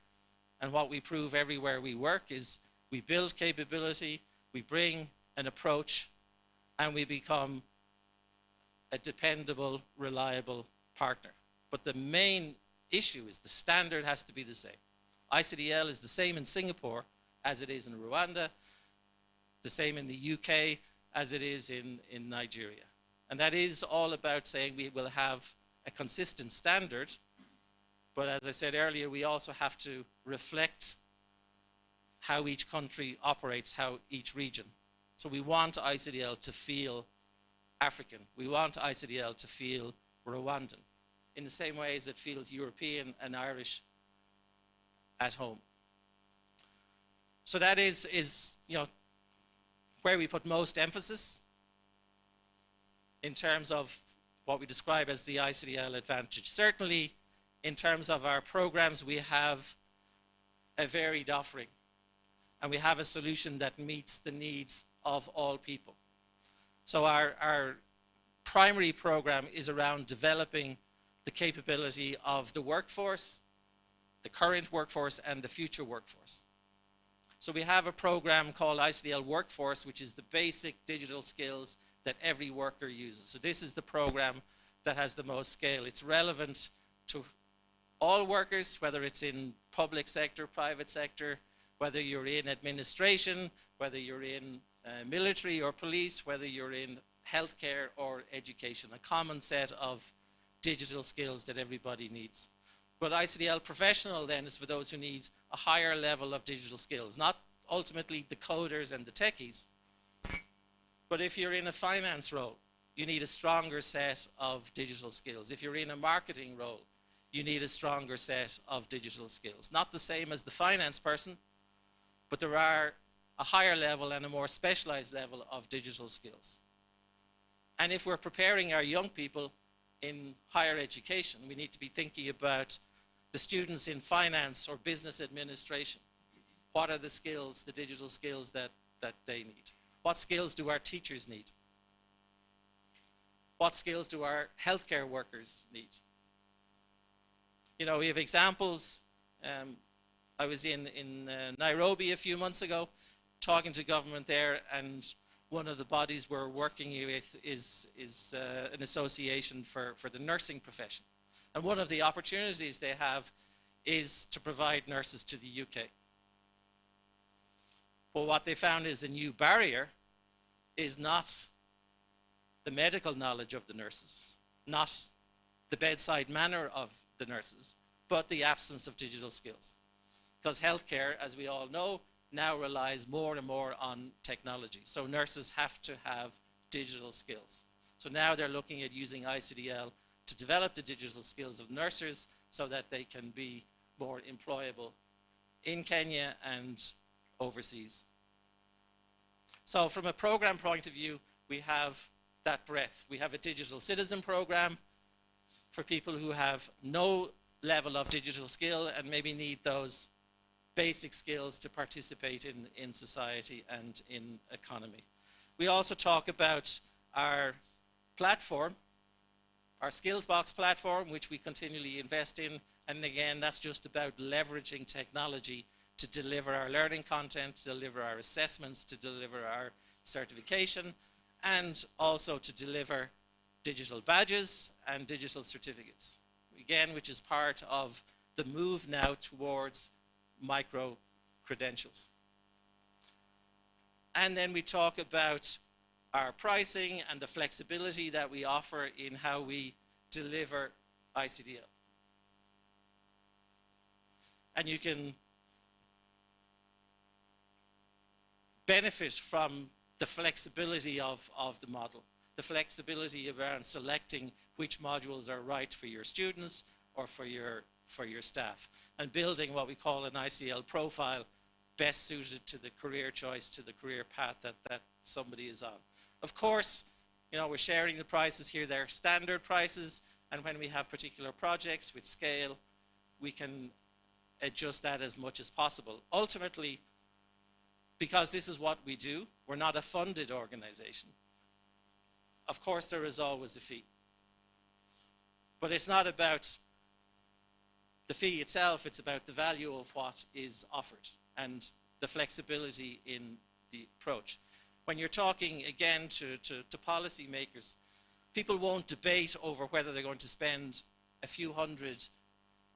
and what we prove everywhere we work, is we build capability, we bring an approach, and we become a dependable, reliable partner. But the main issue is the standard has to be the same. ICDL is the same in Singapore as it is in Rwanda, the same in the UK as it is in Nigeria. And that is all about saying we will have a consistent standard, but as I said earlier, we also have to reflect how each country operates, how each region. So we want ICDL to feel African. We want ICDL to feel Rwandan, in the same way as it feels European and Irish at home. So that is where we put most emphasis in terms of what we describe as the ICDL advantage. Certainly, in terms of our programs, we have a varied offering, and we have a solution that meets the needs of all people. So our primary program is around developing the capability of the workforce, the current workforce, and the future workforce. So we have a program called ICDL Workforce, which is the basic digital skills that every worker uses. So this is the program that has the most scale. It's relevant to all workers, whether it's in public sector, private sector, whether you're in administration, whether you're in military or police, whether you're in healthcare or education, a common set of digital skills that everybody needs. But ICDL Professional then is for those who need a higher level of digital skills, not ultimately the coders and the techies, but if you're in a finance role, you need a stronger set of digital skills. If you're in a marketing role, you need a stronger set of digital skills. Not the same as the finance person, but there are a higher level and a more specialized level of digital skills. And if we're preparing our young people in higher education, we need to be thinking about the students in finance or business administration. What are the skills, the digital skills that they need? What skills do our teachers need? What skills do our healthcare workers need? You know, we have examples. I was in Nairobi a few months ago talking to government there, and one of the bodies we're working with is an association for the nursing profession. And one of the opportunities they have is to provide nurses to the UK. But what they found is a new barrier is not the medical knowledge of the nurses, not the bedside manner of the nurses, but the absence of digital skills. Because healthcare, as we all know, now relies more and more on technology. So nurses have to have digital skills. So now they're looking at using ICDL to develop the digital skills of nurses so that they can be more employable in Kenya and overseas. So from a program point of view, we have that breadth. We have a digital citizen program for people who have no level of digital skill and maybe need those basic skills to participate in society and in economy. We also talk about our platform, our Skillsbox platform, which we continually invest in. And again, that's just about leveraging technology to deliver our learning content, to deliver our assessments, to deliver our certification, and also to deliver digital badges and digital certificates. Again, which is part of the move now towards micro-credentials. And then we talk about our pricing and the flexibility that we offer in how we deliver ICDL. And you can benefit from the flexibility of the model, the flexibility around selecting which modules are right for your students or for your staff, and building what we call an ICDL profile best suited to the career choice, to the career path that somebody is on. Of course, you know, we're sharing the prices here. They're standard prices, and when we have particular projects with scale, we can adjust that as much as possible. Ultimately, because this is what we do, we're not a funded organization. Of course, there is always a fee. But it's not about the fee itself, it's about the value of what is offered and the flexibility in the approach. When you're talking, again, to policymakers, People won't debate over whether they're going to spend a few $100s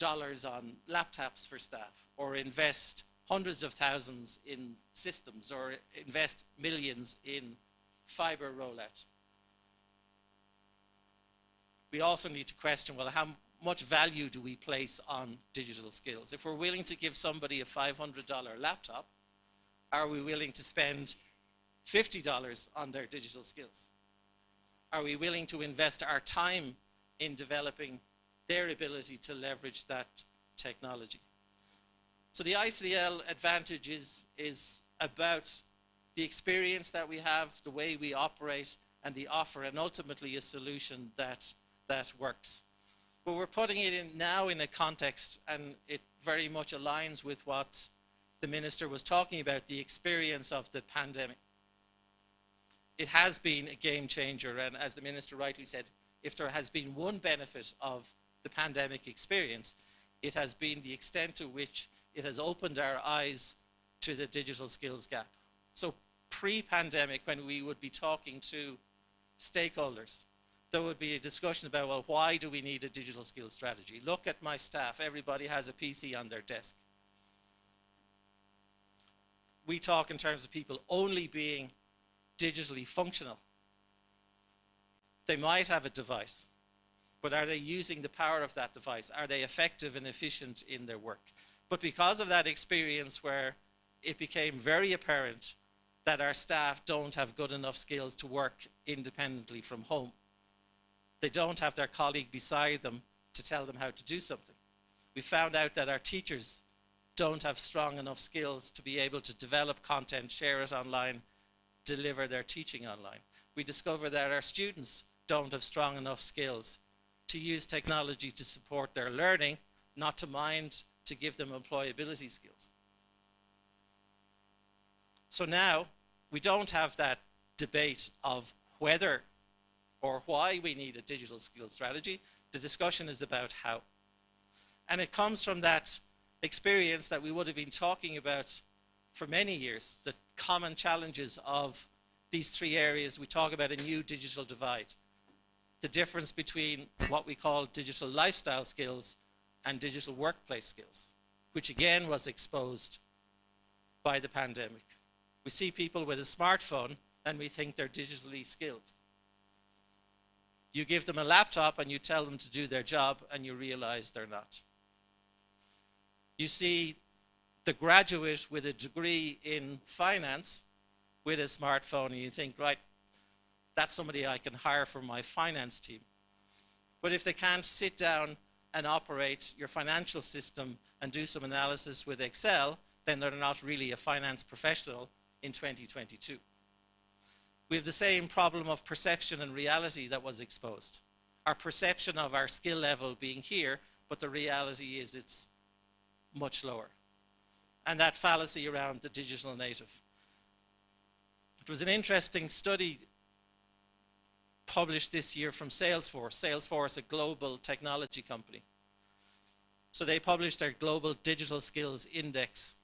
on laptops for staff, or invest hundreds of thousands in systems, or invest millions in fiber rollout. We also need to question, well, how much value do we place on digital skills? If we're willing to give somebody a $500 laptop, are we willing to spend $50 on their digital skills? Are we willing to invest our time in developing their ability to leverage that technology? So the ICDL advantage is about the experience that we have, the way we operate, and the offer, and ultimately a solution that works. But we're putting it in now in a context, and it very much aligns with what the minister was talking about, the experience of the pandemic. It has been a game changer, and as the minister rightly said, if there has been one benefit of the pandemic experience, it has been the extent to which it has opened our eyes to the digital skills gap. So pre-pandemic, when we would be talking to stakeholders, there would be a discussion about, well, why do we need a digital skills strategy? Look at my staff, everybody has a PC on their desk. We talk in terms of people only being digitally functional. They might have a device, but are they using the power of that device? Are they effective and efficient in their work? But because of that experience where it became very apparent that our staff don't have good enough skills to work independently from home, they don't have their colleague beside them to tell them how to do something. We found out that our teachers don't have strong enough skills to be able to develop content, share it online, deliver their teaching online. We discovered that our students don't have strong enough skills to use technology to support their learning, not to mind to give them employability skills. So now we don't have that debate of whether or why we need a digital skills strategy. The discussion is about how. And it comes from that experience that we would have been talking about for many years, the common challenges of these three areas. We talk about a new digital divide, the difference between what we call digital lifestyle skills and digital workplace skills, which again was exposed by the pandemic. We see people with a smartphone and we think they're digitally skilled. You give them a laptop and you tell them to do their job and you realize they're not. You see the graduate with a degree in finance with a smartphone and you think, right, that's somebody I can hire for my finance team. But if they can't sit down and operate your financial system and do some analysis with Excel, then they're not really a finance professional in 2022. We have the same problem of perception and reality that was exposed. Our perception of our skill level being here, but the reality is it's much lower. And that fallacy around the digital native. It was an interesting study published this year from Salesforce. Salesforce, a global technology company. So they published their Global Digital Skills Index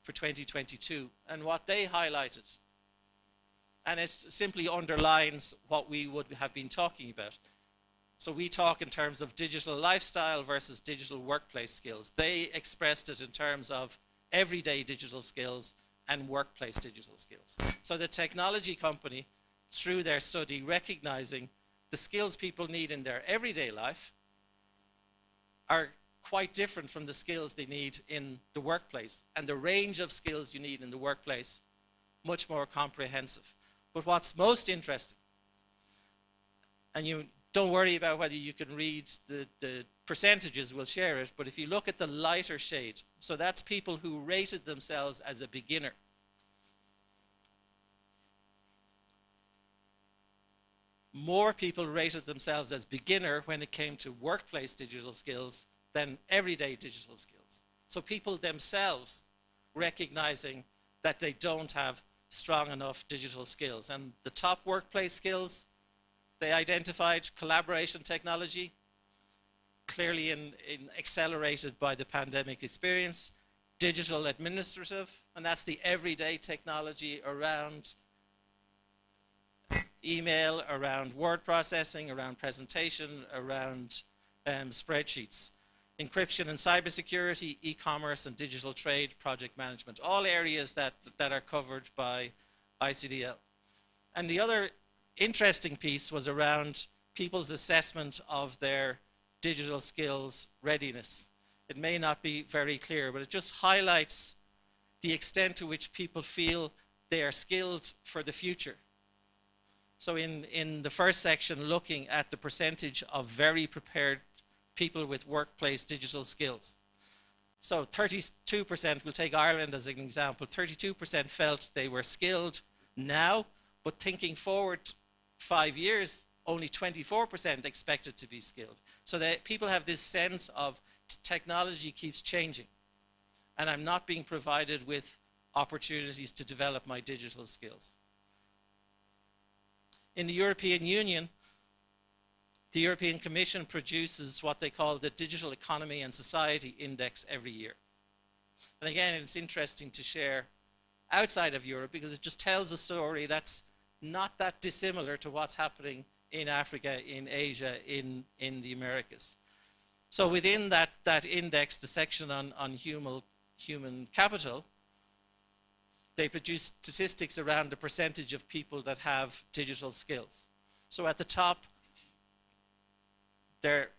for 2022. And what they highlighted, and it simply underlines what we would have been talking about. So we talk in terms of digital lifestyle versus digital workplace skills. They expressed it in terms of everyday digital skills and workplace digital skills. So the technology company, through their study, recognizing the skills people need in their everyday life are quite different from the skills they need in the workplace. And the range of skills you need in the workplace, much more comprehensive. But what's most interesting, and you don't worry about whether you can read the percentages, we'll share it, but if you look at the lighter shade, so that's people who rated themselves as a beginner. More people rated themselves as beginner when it came to workplace digital skills than everyday digital skills. So people themselves recognizing that they don't have strong enough digital skills. And the top workplace skills, they identified collaboration technology, clearly accelerated by the pandemic experience, digital administrative, and that's the everyday technology around email, around word processing, around presentation, around spreadsheets. Encryption and cybersecurity, e-commerce and digital trade, project management, all areas that are covered by ICDL. And the other interesting piece was around people's assessment of their digital skills readiness. It may not be very clear, but it just highlights the extent to which people feel they are skilled for the future. So in the first section, looking at the percentage of very prepared people with workplace digital skills. So 32%, we'll take Ireland as an example, 32% felt they were skilled now, but thinking forward 5 years, only 24% expected to be skilled. So that people have this sense of technology keeps changing, and I'm not being provided with opportunities to develop my digital skills. In the European Union, the European Commission produces what they call the Digital Economy and Society Index every year. And again, it's interesting to share outside of Europe because it just tells a story that's not that dissimilar to what's happening in Africa, in Asia, in the Americas. So within that index, the section on human capital, they produce statistics around the percentage of people that have digital skills. So at the top, they're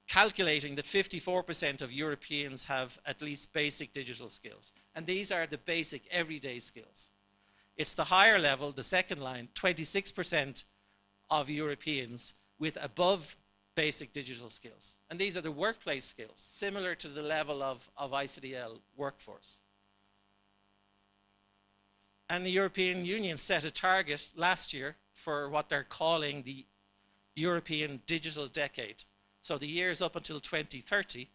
calculating that 54% of Europeans have at least basic digital skills. And these are the basic everyday skills. It's the higher level, the second line, 26% of Europeans with above basic digital skills. And these are the workplace skills, similar to the level of ICDL workforce. And the European Union set a target last year for what they're calling the European Digital Decade. So the years up until 2030,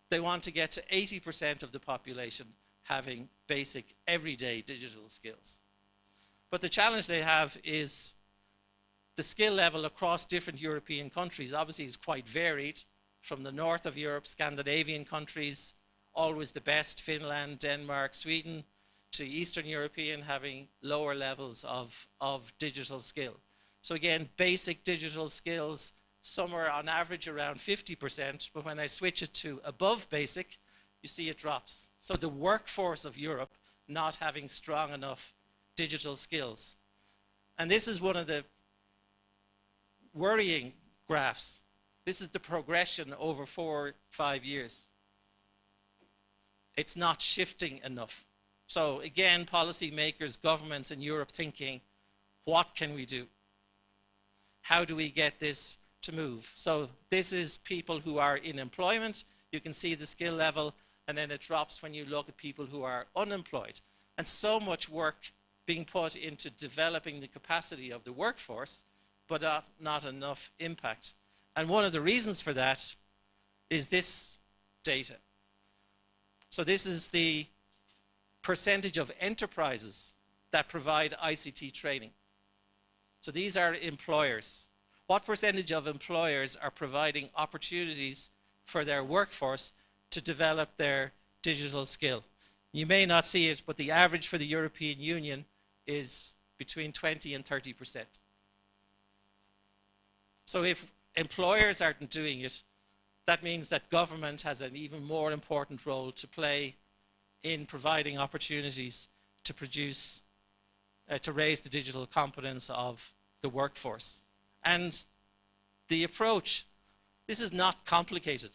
they want to get to 80% of the population having basic everyday digital skills. But the challenge they have is the skill level across different European countries obviously is quite varied. From the north of Europe, Scandinavian countries, always the best, Finland, Denmark, Sweden, to Eastern European having lower levels of digital skill. So again, basic digital skills, somewhere on average around 50%, but when I switch it to above basic, you see it drops. So the workforce of Europe not having strong enough digital skills. And this is one of the worrying graphs. This is the progression over 4 or 5 years. It's not shifting enough. So again, policymakers, governments in Europe thinking, what can we do? How do we get this to move? So this is people who are in employment. You can see the skill level, and then it drops when you look at people who are unemployed. And so much work being put into developing the capacity of the workforce, but not enough impact. And one of the reasons for that is this data. So this is the percentage of enterprises that provide ICT training. So these are employers. What percentage of employers are providing opportunities for their workforce to develop their digital skill? You may not see it, but the average for the European Union is between 20 and 30%. So if employers aren't doing it, that means that government has an even more important role to play in providing opportunities to produce, to raise the digital competence of the workforce. And the approach, this is not complicated.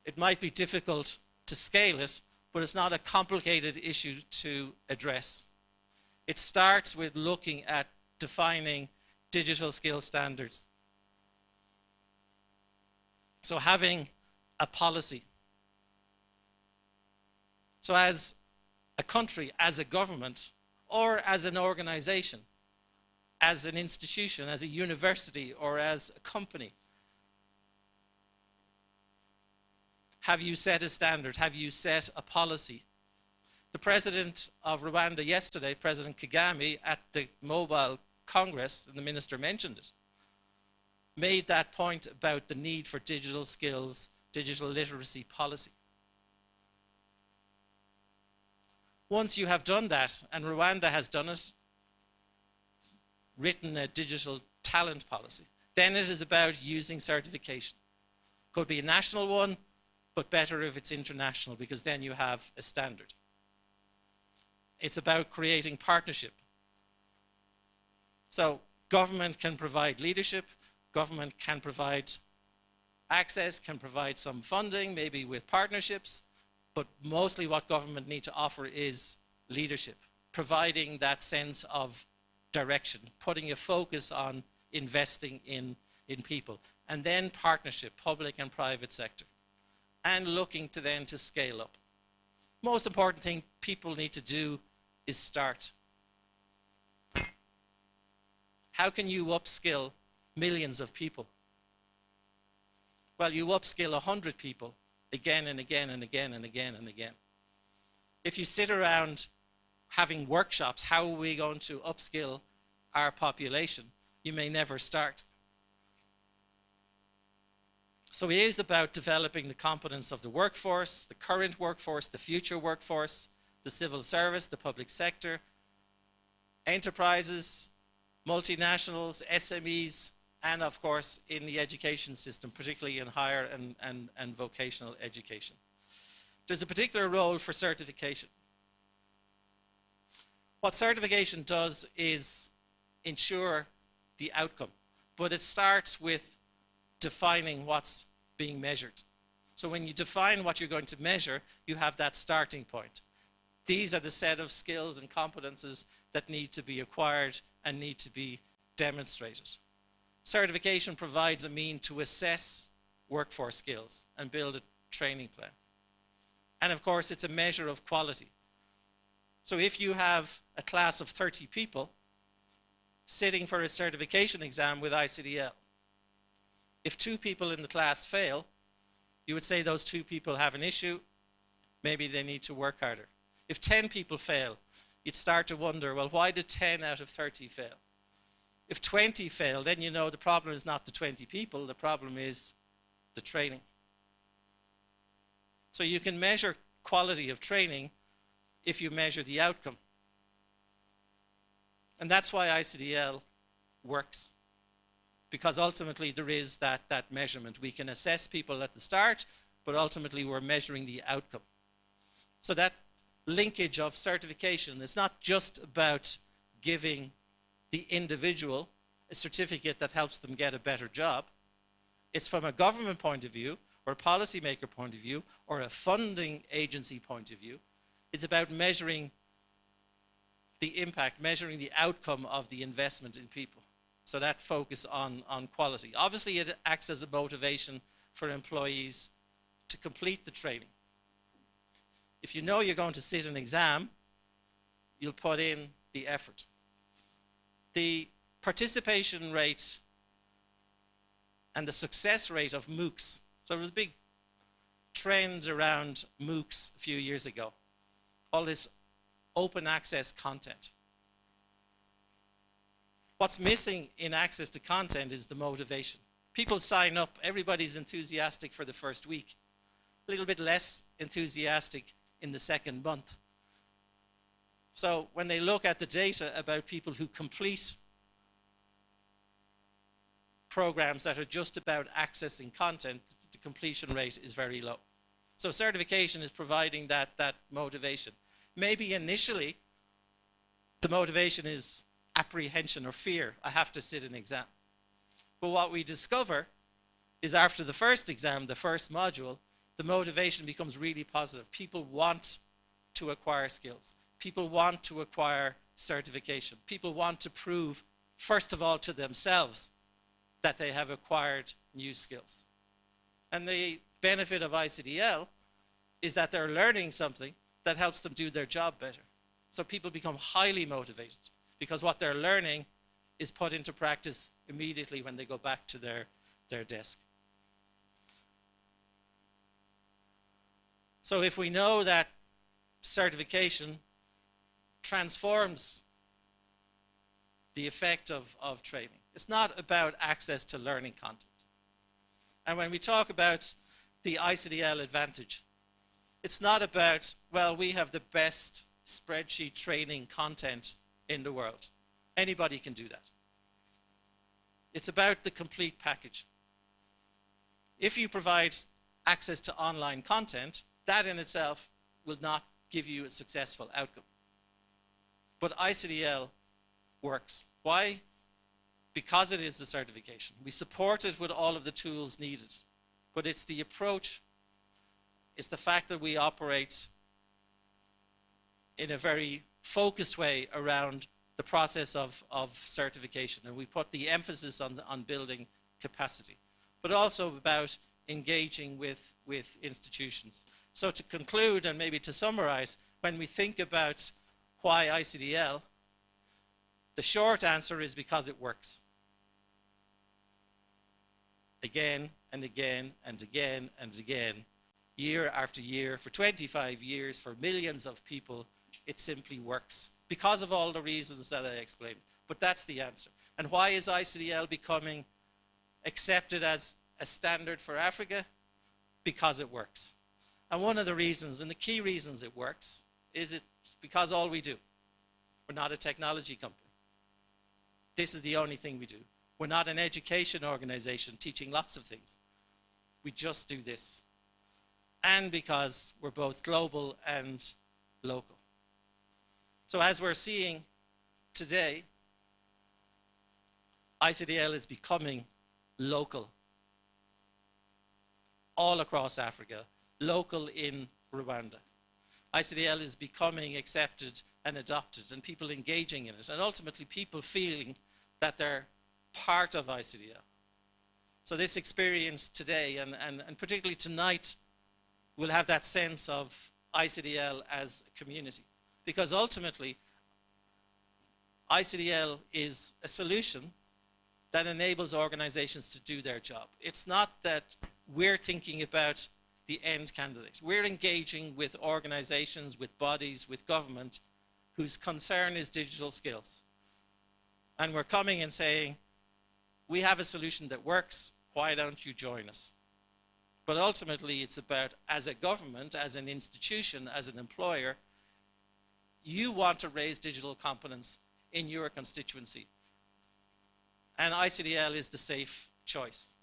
It might be difficult to scale it, but it's not a complicated issue to address. It starts with looking at defining digital skill standards. So having a policy. So as a country, as a government, or as an organization, as an institution, as a university, or as a company, have you set a standard? Have you set a policy? The president of Rwanda yesterday, President Kagame, at the Mobile Congress, and the minister mentioned it, made that point about the need for digital skills, digital literacy policy. Once you have done that, and Rwanda has done it, written a digital talent policy. Then it is about using certification. Could be a national one, but better if it's international, because then you have a standard. It's about creating partnership. So government can provide leadership, government can provide access, can provide some funding, maybe with partnerships, but mostly what government need to offer is leadership, providing that sense of direction, putting a focus on investing in people, and then partnership, public and private sector, and looking to then to scale up. Most important thing people need to do is start. How can you upskill millions of people? Well, you upskill 100 people again and again and again and again and again. If you sit around having workshops, how are we going to upskill our population? You may never start. So it is about developing the competence of the workforce, the current workforce, the future workforce, the civil service, the public sector, enterprises, multinationals, SMEs, and of course in the education system, particularly in higher and vocational education. There's a particular role for certification. What certification does is ensure the outcome, but it starts with defining what's being measured. So when you define what you're going to measure, you have that starting point. These are the set of skills and competences that need to be acquired and need to be demonstrated. Certification provides a means to assess workforce skills and build a training plan. And of course, it's a measure of quality. So if you have a class of 30 people sitting for a certification exam with ICDL, if 2 people in the class fail, you would say those 2 people have an issue, maybe they need to work harder. If 10 people fail, you'd start to wonder, well, why did 10 out of 30 fail? If 20 fail, then you know the problem is not the 20 people, the problem is the training. So you can measure quality of training if you measure the outcome. And that's why ICDL works. Because ultimately there is that measurement. We can assess people at the start, but ultimately we're measuring the outcome. So that linkage of certification is not just about giving the individual a certificate that helps them get a better job. It's from a government point of view, or a policymaker point of view, or a funding agency point of view. It's about measuring the impact, measuring the outcome of the investment in people. So that focus on quality. Obviously, it acts as a motivation for employees to complete the training. If you know you're going to sit an exam, you'll put in the effort. The participation rate and the success rate of MOOCs. So there was a big trend around MOOCs a few years ago. All this open access content. What's missing in access to content is the motivation. People sign up, everybody's enthusiastic for the first week, a little bit less enthusiastic in the second month. So when they look at the data about people who complete programs that are just about accessing content, the completion rate is very low. So certification is providing that motivation. Maybe initially the motivation is apprehension or fear. I have to sit an exam. But what we discover is after the first exam, the first module, the motivation becomes really positive. People want to acquire skills. People want to acquire certification. People want to prove, first of all, to themselves that they have acquired new skills. And the benefit of ICDL is that they're learning something that helps them do their job better. So people become highly motivated because what they're learning is put into practice immediately when they go back to their desk. So if we know that certification transforms the effect of training, it's not about access to learning content. And when we talk about the ICDL advantage, it's not about, well, we have the best spreadsheet training content in the world. Anybody can do that. It's about the complete package. If you provide access to online content, that in itself will not give you a successful outcome. But ICDL works. Why? Because it is the certification. We support it with all of the tools needed. But it's the approach, it's the fact that we operate in a very focused way around the process of certification. And we put the emphasis on building capacity, but also about engaging with institutions. So to conclude, and maybe to summarize, when we think about why ICDL, the short answer is because it works. Again and again and again and again, year after year, for 25 years, for millions of people, it simply works because of all the reasons that I explained. But that's the answer. And why is ICDL becoming accepted as a standard for Africa? Because it works. And one of the reasons, and the key reasons it works, is it's because all we do. We're not a technology company. This is the only thing we do. We're not an education organization teaching lots of things. We just do this. And because we're both global and local. So as we're seeing today, ICDL is becoming local all across Africa, local in Rwanda. ICDL is becoming accepted and adopted, and people engaging in it, and ultimately people feeling that they're part of ICDL. So this experience today, and particularly tonight, will have that sense of ICDL as a community. Because ultimately, ICDL is a solution that enables organizations to do their job. It's not that we're thinking about the end candidate. We're engaging with organizations, with bodies, with government, whose concern is digital skills. And we're coming and saying, we have a solution that works, why don't you join us? But ultimately, it's about, as a government, as an institution, as an employer, you want to raise digital competence in your constituency. And ICDL is the safe choice.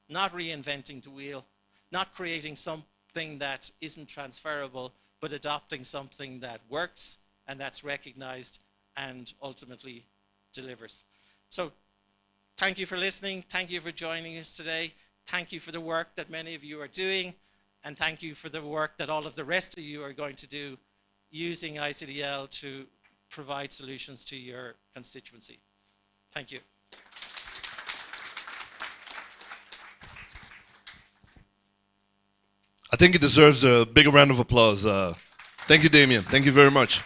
Not reinventing the wheel, not creating something that isn't transferable, but adopting something that works and that's recognized and ultimately delivers. So thank you for listening. Thank you for joining us today. Thank you for the work that many of you are doing. And thank you for the work that all of the rest of you are going to do using ICDL to provide solutions to your constituency. Thank you. I think it deserves a big round of applause. Thank you, Damien. Thank you very much.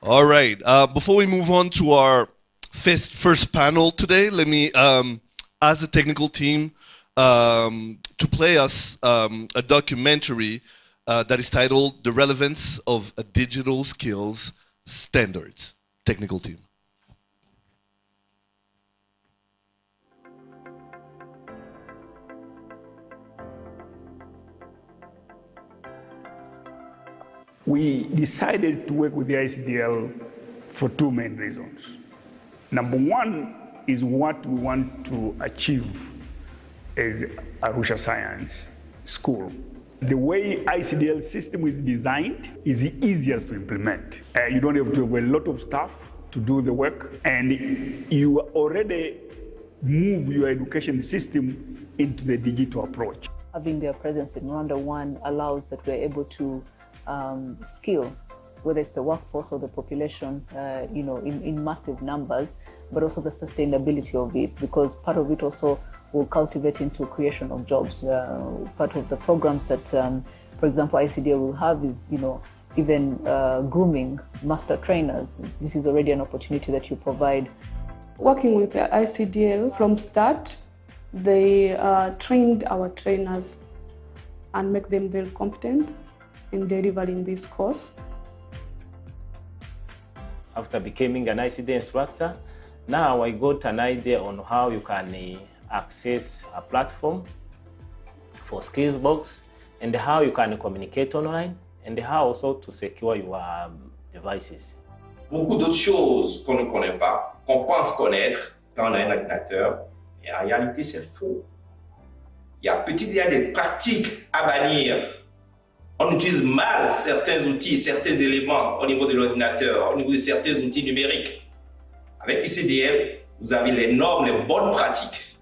All right. Before we move on to our first panel today, let me ask the technical team to play us a documentary that is titled "The Relevance of Digital Skills Standards." Technical team. We decided to work with the ICDL for two main reasons. Number one is what we want to achieve as Arusha Science School. The way ICDL system is designed is the easiest to implement. You don't have to have a lot of staff to do the work, and you already move your education system into the digital approach. Having their presence in Rwanda, one, allows that we're able to skill, whether it's the workforce or the population, in massive numbers, but also the sustainability of it, because part of it also will cultivate into creation of jobs. Part of the programs that, for example, ICDL will have is, even grooming master trainers. This is already an opportunity that you provide. Working with the ICDL from start, they trained our trainers and make them very competent in delivering this course. After becoming an ICD instructor, now I got an idea on how you can access a platform for skills box, and how you can communicate online, and how also to secure your devices. beaucoup d'autres choses qu'on ne connaît pas, qu'on pense connaître quand on a un ordinateur. Et en réalité, c'est faux. Il y a des pratiques à bannir. On utilise mal certains outils, certains éléments au niveau de l'ordinateur, au niveau de certains outils numériques. Avec ICDL, vous avez les normes, les bonnes pratiques.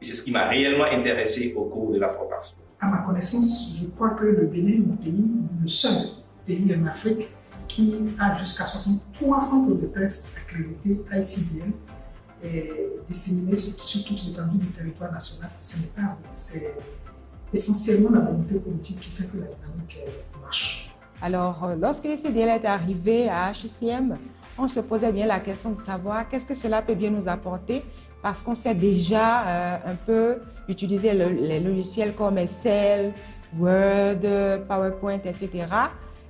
Et c'est ce qui m'a réellement intéressé au cours de la formation. À ma connaissance, je crois que le Bénin est le seul pays en Afrique qui a jusqu'à 63 centres de tests accrédités ICDL et disséminés sur toute l'étendue du territoire national. C'est essentiellement la volonté politique qui fait que la dynamique marche. Alors, lorsque ICDL est arrivé à HECM, on se posait bien la question de savoir qu'est-ce que cela peut bien nous apporter, parce qu'on sait déjà un peu utiliser les logiciels comme Excel, Word, PowerPoint, etc.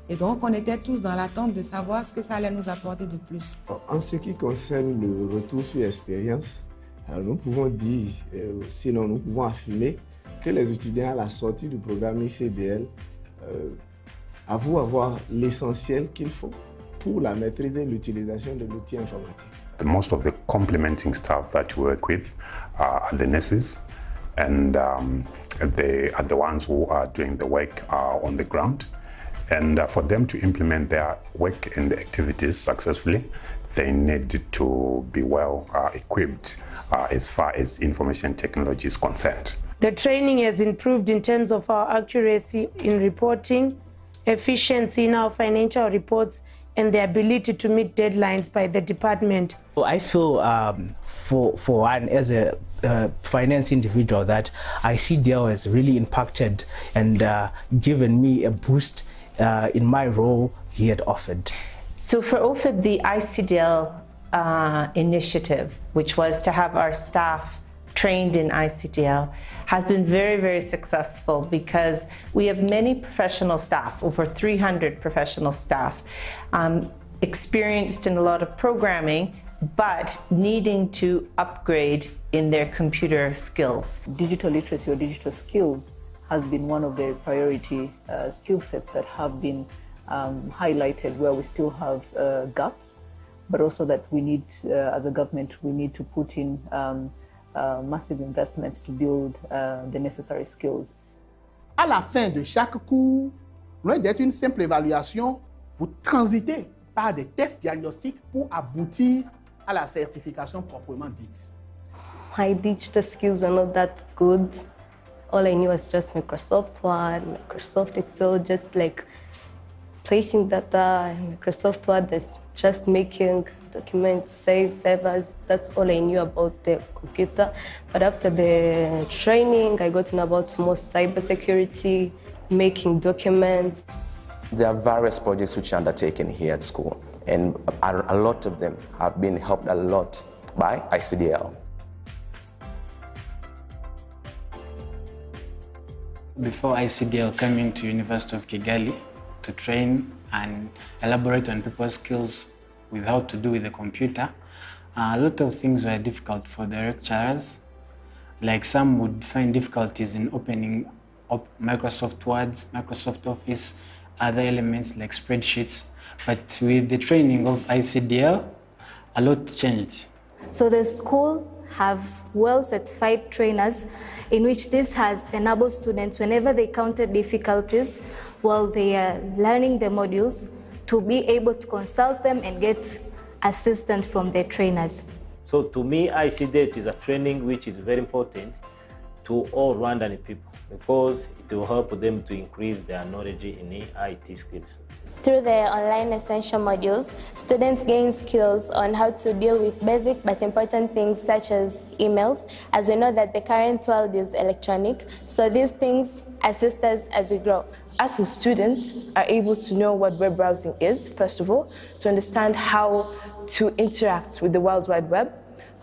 Et donc, on était tous dans l'attente de savoir ce que ça allait nous apporter de plus. En ce qui concerne le retour sur expérience, nous pouvons dire, sinon nous pouvons affirmer que les étudiants à la sortie du programme ICDL avouent avoir l'essentiel qu'il faut pour la maîtrise et l'utilisation de l'outil informatique. Most of the complementing staff that we work with are the nurses, and they are the ones who are doing the work on the ground. And for them to implement their work and activities successfully, they need to be well equipped as far as information technology is concerned. The training has improved in terms of our accuracy in reporting, efficiency in our financial reports, and the ability to meet deadlines by the department. Well, I feel for one, as a finance individual, that ICDL has really impacted and given me a boost in my role here at Offered. So for Offered, the ICDL initiative, which was to have our staff trained in ICDL, has been very, very successful because we have many professional staff, over 300 professional staff, experienced in a lot of programming, but needing to upgrade in their computer skills. Digital literacy or digital skills has been one of the priority skill sets that have been highlighted where we still have gaps, but also that we need, as a government, we need to put in massive investments to build the necessary skills. À la fin de chaque cours, loin d'être une simple évaluation, vous transitez par des tests diagnostiques pour aboutir à la certification proprement dite. My digital skills were not that good. All I knew was just Microsoft Word, Microsoft Excel, just like placing data in Microsoft Word, just making documents, savers. That's all I knew about the computer. But after the training, I got to know about more cybersecurity, making documents. There are various projects which are undertaken here at school, and a lot of them have been helped a lot by ICDL. Before ICDL coming to University of Kigali to train and elaborate on people's skills with how to do with the computer, a lot of things were difficult for the lecturers. Like some would find difficulties in opening up Microsoft Words, Microsoft Office, other elements like spreadsheets. But with the training of ICDL, a lot changed. So the school have well-certified trainers in which this has enabled students, whenever they encounter difficulties while they are learning the modules, to be able to consult them and get assistance from their trainers. So to me, ICDL is a training which is very important to all Rwandan people because it will help them to increase their knowledge in IT skills. Through the online essential modules, students gain skills on how to deal with basic but important things such as emails, as we know that the current world is electronic, so these things assist us as we grow. As the students are able to know what web browsing is, first of all, to understand how to interact with the World Wide Web,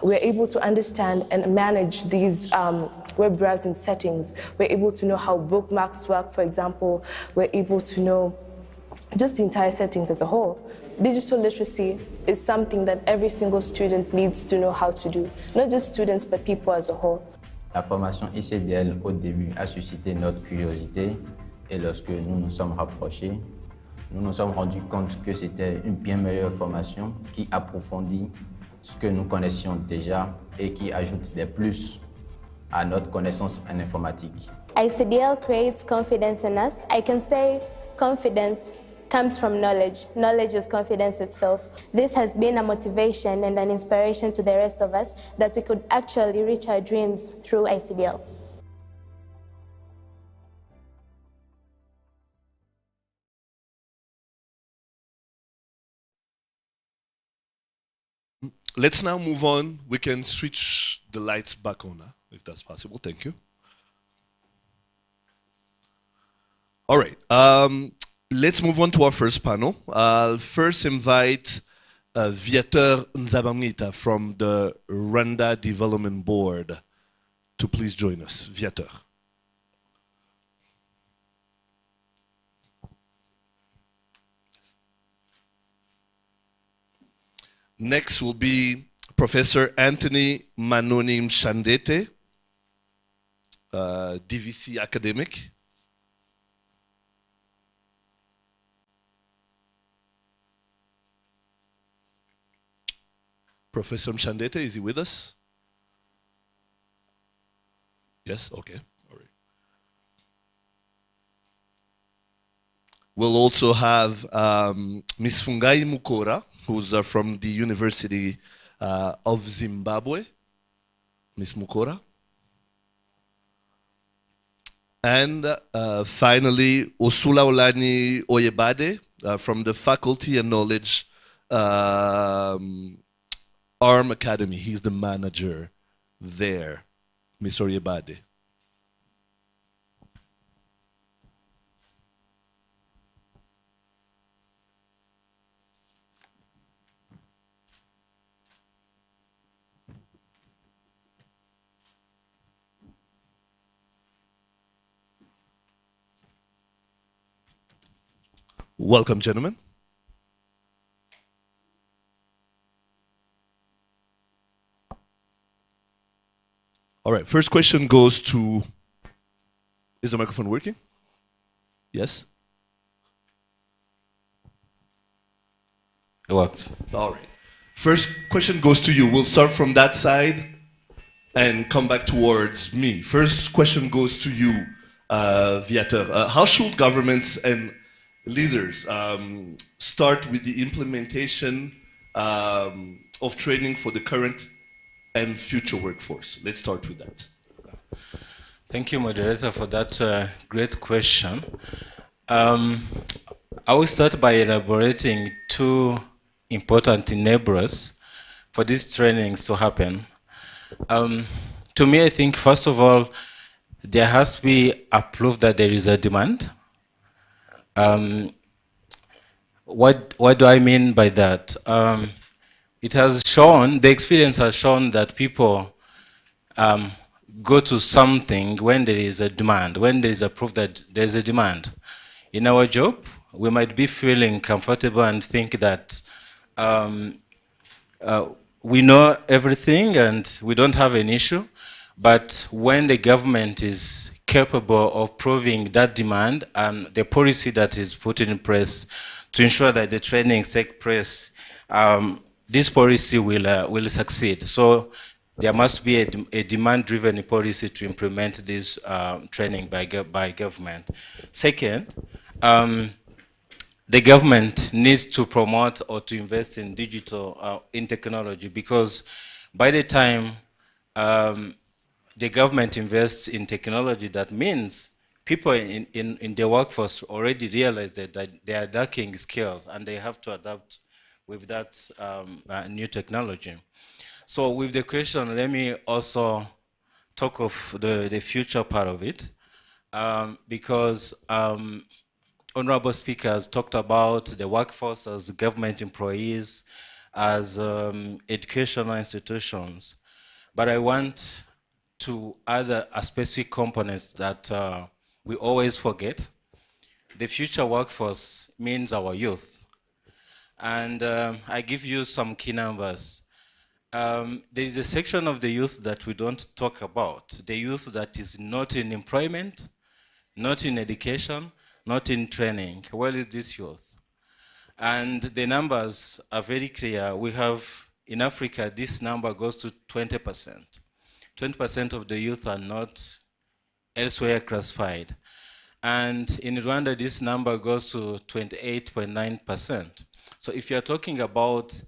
we're able to understand and manage these web browsing settings. We're able to know how bookmarks work, for example. We're able to know just the entire settings as a whole. Digital literacy is something that every single student needs to know how to do. Not just students, but people as a whole. La formation ICDL au début a suscité notre curiosité et lorsque nous nous sommes rapprochés, nous nous sommes rendus compte que c'était une bien meilleure formation qui approfondit ce que nous connaissions déjà et qui ajoute des plus à notre connaissance en informatique. ICDL creates confidence in us. I can say confidence comes from knowledge. Knowledge is confidence itself. This has been a motivation and an inspiration to the rest of us that we could actually reach our dreams through ICDL. Let's now move on. We can switch the lights back on, if that's possible. Thank you. All right. Let's move on to our first panel. I'll first invite Viateur Nzabamwita from the Rwanda Development Board to please join us. Viateur. Next will be Professor Anthony Manonim Shandete, DVC academic. Professor Mshandete, is he with us? Yes, okay, all right. We'll also have Ms. Fungai Mukora, who's from the University of Zimbabwe. Ms. Mukora. And finally, Osula Olani Oyebade from the Faculty and Knowledge Arm Academy. He's the manager there, Ms. Oyebade. Welcome, gentlemen. All right, first question goes to, is the microphone working? Yes? It works. All right. First question goes to you. We'll start from that side and come back towards me. First question goes to you, Viateur. How should governments and leaders start with the implementation of training for the current and future workforce? Let's start with that. Thank you, moderator, for that great question. I will start by elaborating two important enablers for these trainings to happen. To me, I think, first of all, there has to be a proof that there is a demand. What do I mean by that? It has shown, the experience has shown that people go to something when there is a demand, when there is a proof that there is a demand. In our job, we might be feeling comfortable and think that we know everything and we don't have an issue, but when the government is capable of proving that demand and the policy that is put in place to ensure that the trainings take place, this policy will succeed. So there must be a demand-driven policy to implement this training by government. Second, the government needs to promote or to invest in digital, in technology, because by the time the government invests in technology, that means people in the workforce already realize that they are lacking skills and they have to adapt with that new technology. So with the question, let me also talk of the future part of it, because honorable speakers talked about the workforce as government employees, as educational institutions. But I want to add a specific component that we always forget. The future workforce means our youth. And I give you some key numbers. There is a section of the youth that we don't talk about. The youth that is not in employment, not in education, not in training. Where is this youth? And the numbers are very clear. We have, in Africa, this number goes to 20%. 20% of the youth are not elsewhere classified. And in Rwanda, this number goes to 28.9%. So if you're talking about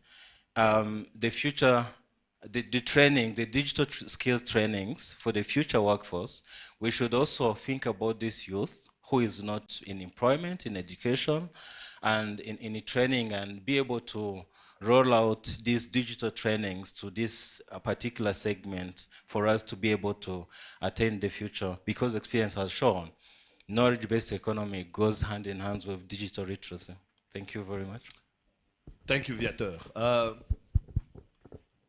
the future, the training, the digital skills trainings for the future workforce, we should also think about this youth who is not in employment, in education, and in training, and be able to roll out these digital trainings to this particular segment for us to be able to attain the future, because experience has shown knowledge-based economy goes hand in hand with digital literacy. Thank you very much. Thank you, Viateur.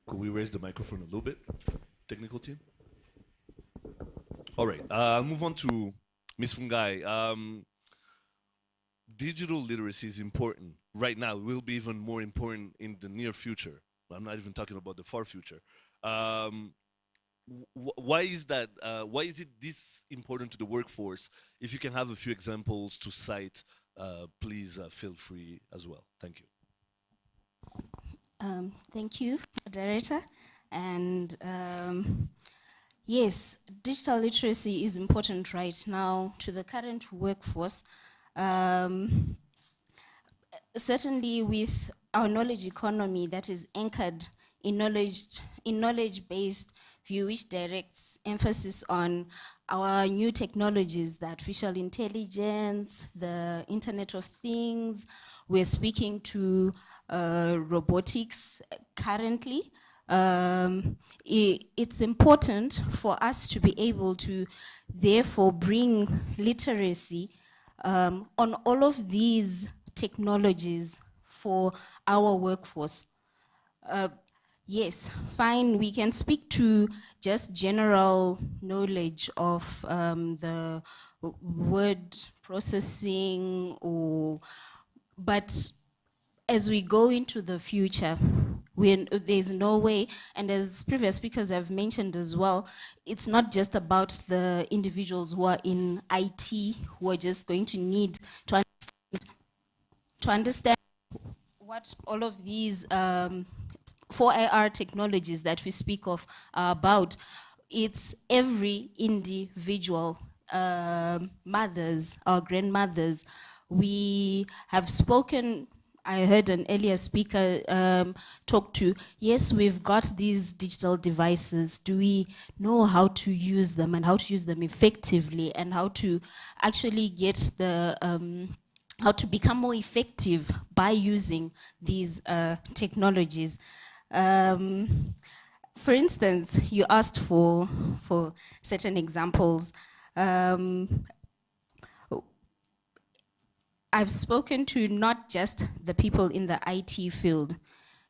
Could we raise the microphone a little bit, technical team? All right, I'll move on to Ms. Fungai. Digital literacy is important right now. It will be even more important in the near future. I'm not even talking about the far future. Why is that? Why is it this important to the workforce? If you can have a few examples to cite, please feel free as well. Thank you. Thank you, Director. And yes, digital literacy is important right now to the current workforce. Certainly with our knowledge economy that is anchored in knowledge-based view, which directs emphasis on our new technologies, the artificial intelligence, the Internet of Things. We're speaking to robotics currently. It's important for us to be able to therefore bring literacy on all of these technologies for our workforce. Yes, fine, we can speak to just general knowledge of the word processing, but as we go into the future, there's no way, and as previous speakers have mentioned as well, it's not just about the individuals who are in IT who are just going to need to understand what all of these 4AR technologies that we speak of are about. It's every individual, mothers, our grandmothers. We have spoken, I heard an earlier speaker talk to, yes, we've got these digital devices. Do we know how to use them and how to use them effectively, and how to actually get the, how to become more effective by using these technologies? For instance, you asked for certain examples. I've spoken to not just the people in the IT field,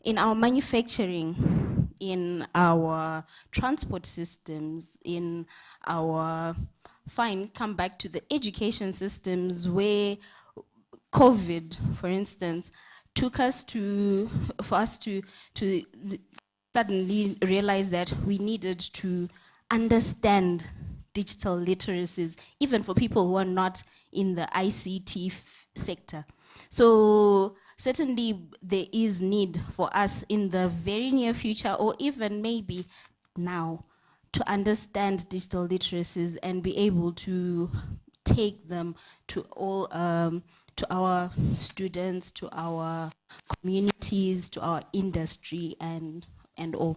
in our manufacturing, in our transport systems, in our, fine, come back to the education systems where COVID, for instance, took us for us to suddenly realize that we needed to understand digital literacies, even for people who are not in the ICT sector. So certainly there is need for us in the very near future, or even maybe now, to understand digital literacies and be able to take them to all, to our students, to our communities, to our industry, and all.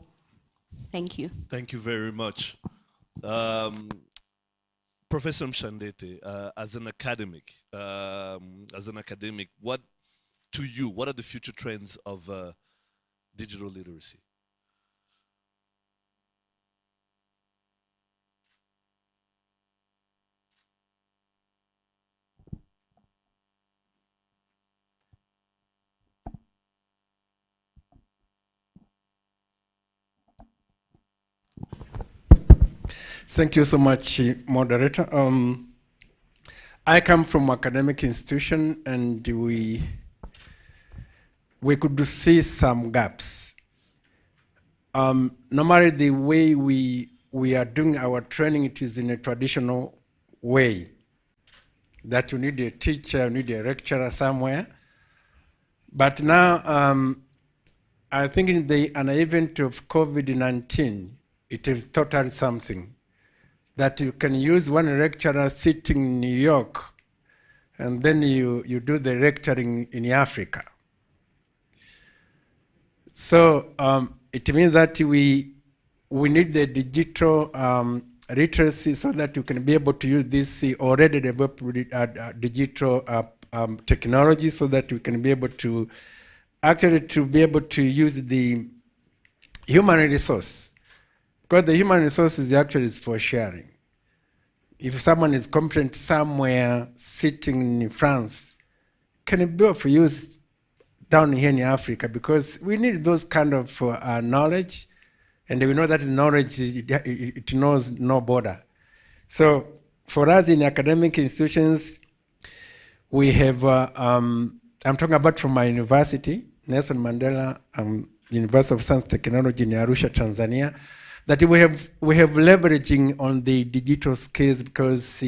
Thank you. Thank you very much. Professor Mshandete, as an academic, what to you, what are the future trends of digital literacy? Thank you so much, moderator. I come from academic institution, and we could see some gaps. Normally, the way we are doing our training, it is in a traditional way, that you need a teacher, you need a lecturer somewhere. But now, I think in an event of COVID-19, it has taught us something, that you can use one lecturer sitting in New York, and then you do the lecturing in Africa. So it means that we need the digital literacy so that you can be able to use this already developed digital technology, so that you can be able to use the human resource. Because the human resource is actually for sharing. If someone is competent somewhere sitting in France, can it be of use down here in Africa? Because we need those kind of knowledge, and we know that knowledge, it knows no border. So for us in academic institutions, we have, I'm talking about from my university, Nelson Mandela University of Science and Technology in Arusha, Tanzania, that we have leveraging on the digital skills, because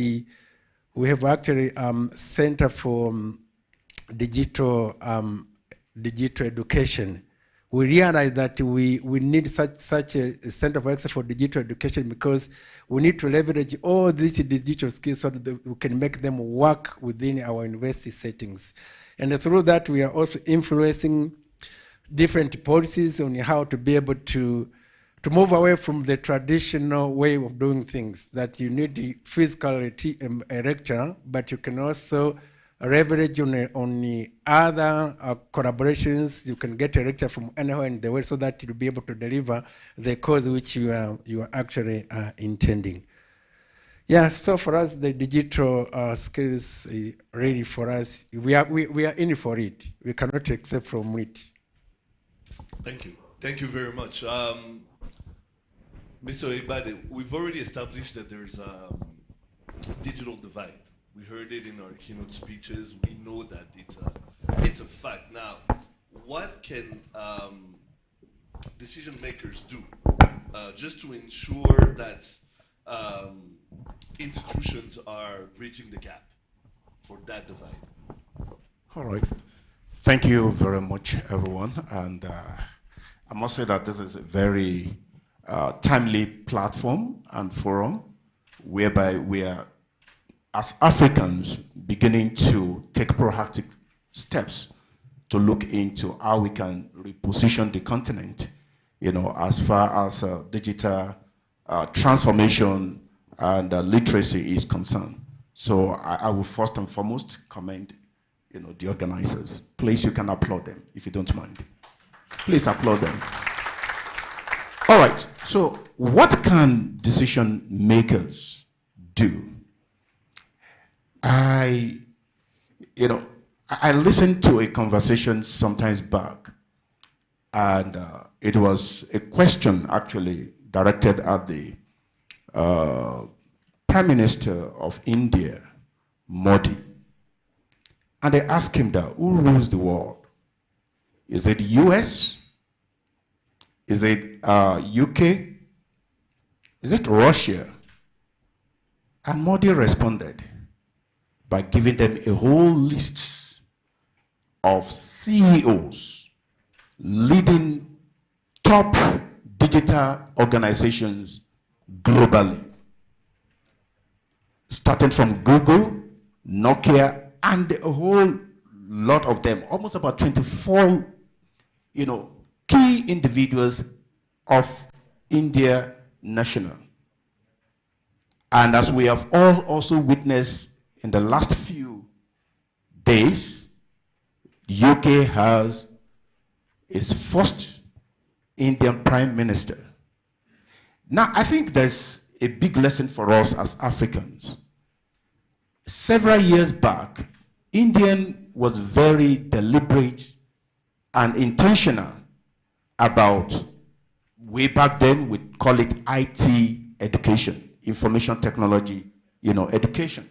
we have actually Center for digital education. We realize that we need such a center of excellence for digital education, because we need to leverage all these digital skills so that we can make them work within our university settings. And through that, we are also influencing different policies on how to be able to move away from the traditional way of doing things, that you need the physical lecture, but you can also leverage on the other collaborations. You can get a lecture from anywhere in the world, so that you'll be able to deliver the course which you are actually intending. Yeah, so for us, the digital skills really for us, we are in for it. We cannot accept from it. Thank you. Thank you very much. Mr. Ibade, we've already established that there's a digital divide. We heard it in our keynote speeches. We know that it's a fact. Now, what can decision makers do just to ensure that institutions are bridging the gap for that divide? All right. Thank you very much, everyone. And I must say that this is a very timely platform and forum whereby we are, as Africans, beginning to take proactive steps to look into how we can reposition the continent, as far as digital transformation and literacy is concerned. So I will first and foremost commend, the organizers. Please, you can applaud them if you don't mind. Please applaud them. All right. So what can decision makers do? I listened to a conversation sometimes back, and it was a question actually directed at the Prime Minister of India, Modi. And they asked him that, who rules the world? Is it US? Is it UK? Is it Russia? And Modi responded by giving them a whole list of CEOs leading top digital organizations globally, starting from Google, Nokia, and a whole lot of them, almost about 24, key individuals of India national. And as we have all also witnessed in the last few days, UK has its first Indian Prime Minister. Now, I think there's a big lesson for us as Africans. Several years back, India was very deliberate and intentional about, way back then, we call it IT education, information technology, education.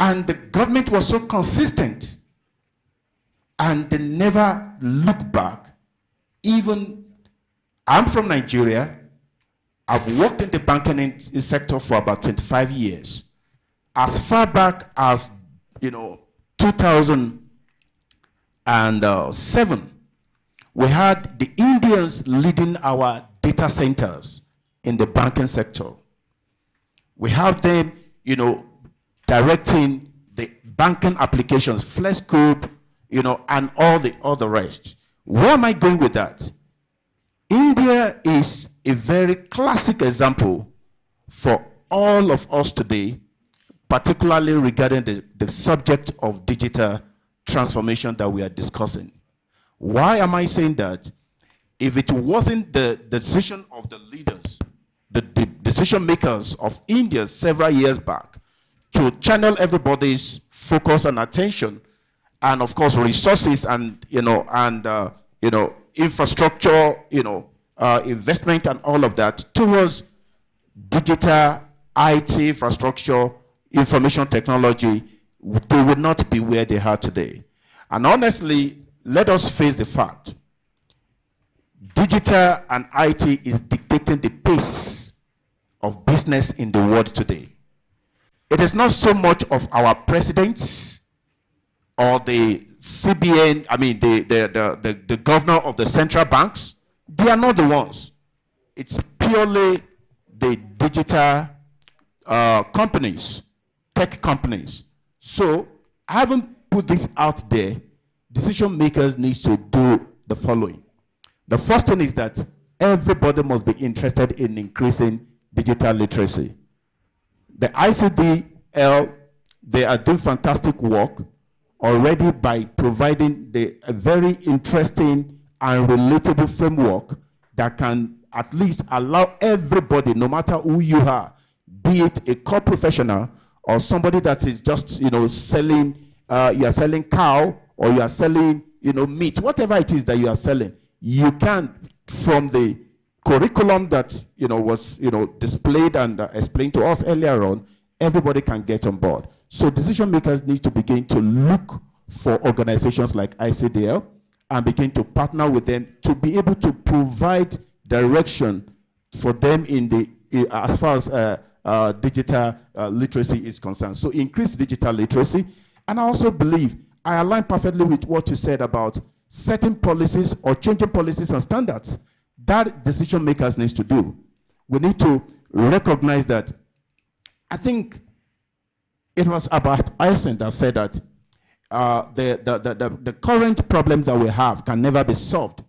And the government was so consistent, and they never looked back. Even, I'm from Nigeria. I've worked in the banking sector for about 25 years. As far back as 2000, and 7, we had the Indians leading our data centers in the banking sector. We have them, directing the banking applications, FlexCube, and all the rest. Where am I going with that? India is a very classic example for all of us today, particularly regarding the subject of digital transformation that we are discussing. Why am I saying that? If it wasn't the decision of the leaders, the decision makers of India several years back to channel everybody's focus and attention, and of course resources and infrastructure, investment and all of that towards digital IT infrastructure, information technology, they would not be where they are today. And honestly, let us face the fact. Digital and IT is dictating the pace of business in the world today. It is not so much of our presidents or the CBN, the governor of the central banks. They are not the ones. It's purely the digital companies, tech companies. So, having put this out there, decision makers need to do the following. The first one is that everybody must be interested in increasing digital literacy. The ICDL, they are doing fantastic work already by providing a very interesting and relatable framework that can at least allow everybody, no matter who you are, be it a core professional or somebody that is just, selling, you are selling cow or you are selling, meat, whatever it is that you are selling, you can, from the curriculum that, was, displayed and explained to us earlier on, everybody can get on board. So decision makers need to begin to look for organizations like ICDL and begin to partner with them to be able to provide direction for them in the as far as digital literacy is concerned. So increase digital literacy. And I also believe I align perfectly with what you said about setting policies or changing policies and standards. That decision makers need to do. We need to recognize that. I think it was about Einstein that said that the current problems that we have can never be solved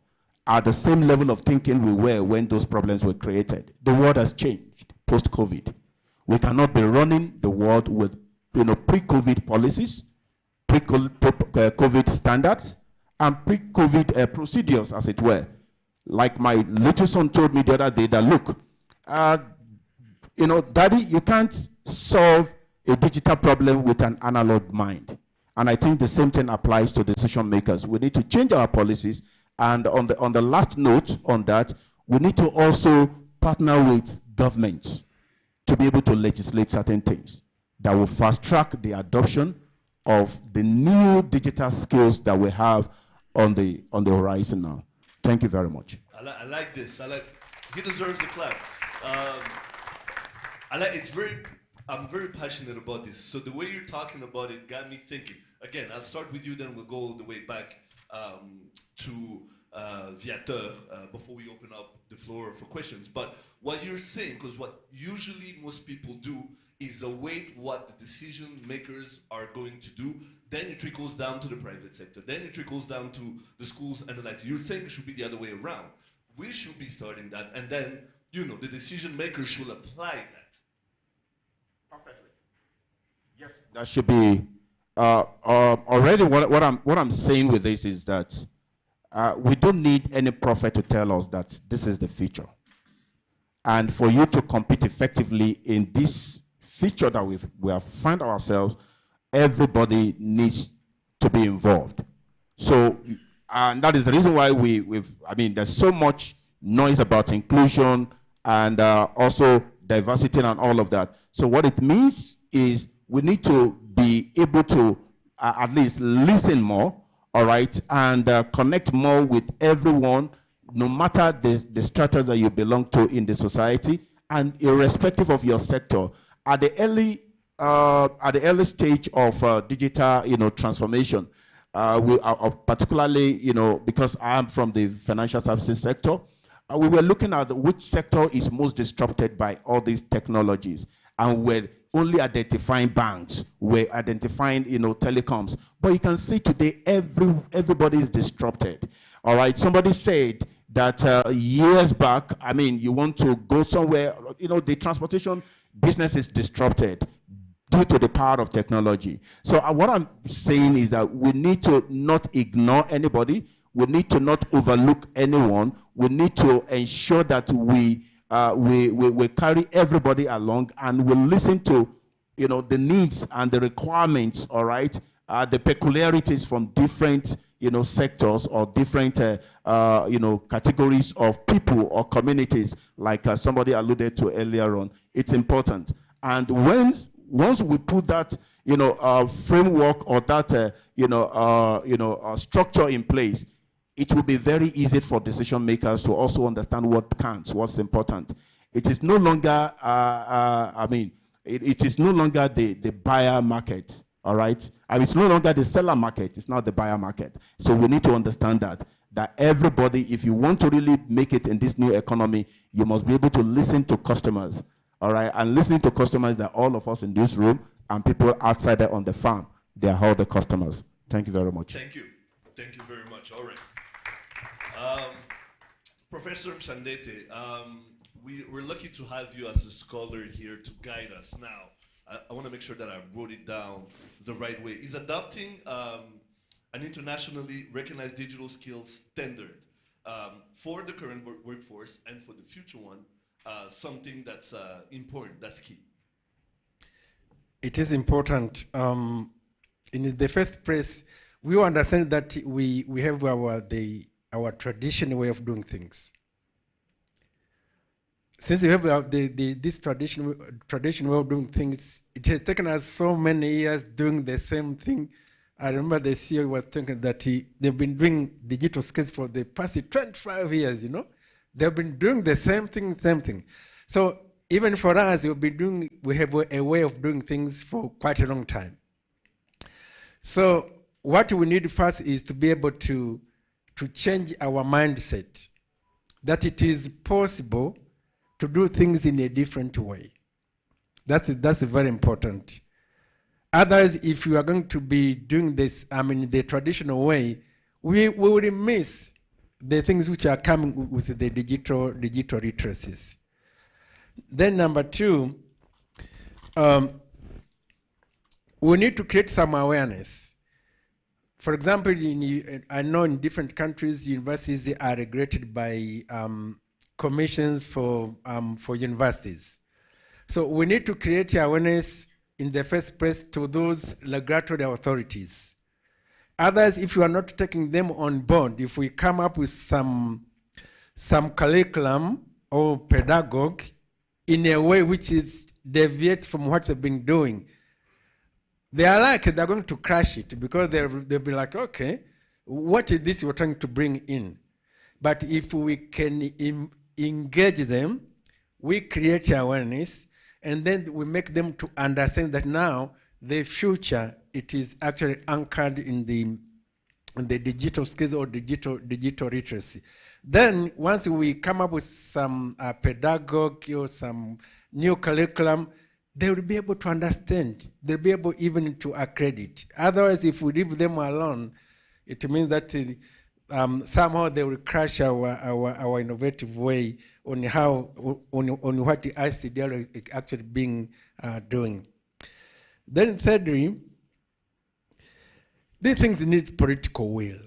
at the same level of thinking we were when those problems were created. The world has changed post-COVID. We cannot be running the world with pre-COVID policies, pre-COVID standards, and pre-COVID procedures, as it were. Like my little son told me the other day that, look, Daddy, you can't solve a digital problem with an analog mind. And I think the same thing applies to decision makers. We need to change our policies. And on the last note on that, we need to also partner with governments to be able to legislate certain things that will fast track the adoption of the new digital skills that we have on the horizon now. Thank you very much. I like this. He deserves a clap. I'm very passionate about this. So the way you're talking about it got me thinking. Again, I'll start with you, then we'll go all the way back to Viateur before we open up the floor for questions. But what you're saying, because what usually most people do is await what the decision makers are going to do, then it trickles down to the private sector, then it trickles down to the schools and the like. You're saying it should be the other way around. We should be starting that, and then, the decision makers should apply that. Perfectly. Yes, that should be, already what I'm saying with this is that we don't need any prophet to tell us that this is the future. And for you to compete effectively in this feature that we have found ourselves, everybody needs to be involved. So, and that is the reason why there's so much noise about inclusion and also diversity and all of that. So what it means is we need to be able to at least listen more, all right, and connect more with everyone, no matter the strata that you belong to in the society, and irrespective of your sector. At the early stage of digital, transformation, particularly, because I'm from the financial services sector, we were looking at which sector is most disrupted by all these technologies, and we're only identifying banks, we're identifying, telecoms. But you can see today everybody is disrupted. All right, somebody said that years back, you want to go somewhere, the transportation business is disrupted due to the power of technology. So what I'm saying is that we need to not ignore anybody. We need to not overlook anyone. We need to ensure that we carry everybody along, and we listen to, the needs and the requirements, all right, the peculiarities from different, sectors or different, categories of people or communities, like somebody alluded to earlier on. It's important. And once we put that, framework or that, structure in place, it will be very easy for decision makers to also understand what counts, what's important. It is no longer, it is no longer the buyer market, all right? It's no longer the seller market, it's not the buyer market. So we need to understand that everybody, if you want to really make it in this new economy, you must be able to listen to customers, all right? And listening to customers, that all of us in this room and people outside there on the farm, they are all the customers. Thank you very much. Thank you. Thank you very much. All right. Professor Mshandete, we're lucky to have you as a scholar here to guide us. Now, I want to make sure that I wrote it down the right way. Is adopting an internationally recognized digital skills standard for the current workforce and for the future one something that's important, that's key? It is important. In the first place, we understand that we have our traditional way of doing things. Since we have this traditional way of doing things, it has taken us so many years doing the same thing. I remember the CEO was thinking that they've been doing digital skills for the past 25 years, They've been doing the same thing. So even for us, we have a way of doing things for quite a long time. So what we need first is to be able to change our mindset, that it is possible to do things in a different way. That's very important. Otherwise, if you are going to be doing this, the traditional way, we will miss the things which are coming with the digital literacies. Then number two, we need to create some awareness. For example, I know in different countries, universities are regulated by commissions for universities. So we need to create awareness in the first place to those regulatory authorities. Others, if you are not taking them on board, if we come up with some curriculum or pedagogue in a way which deviates from what they've been doing, they're going to crash it, because they'll be like, okay, what is this you're trying to bring in? But if we can engage them, we create awareness, and then we make them to understand that now the future, it is actually anchored in the digital skills or digital literacy. Then once we come up with some pedagogy or some new curriculum, they will be able to understand. They'll be able even to accredit. Otherwise, if we leave them alone, it means that somehow they will crash our innovative way on what the ICDL is actually being doing. Then thirdly, these things need political will.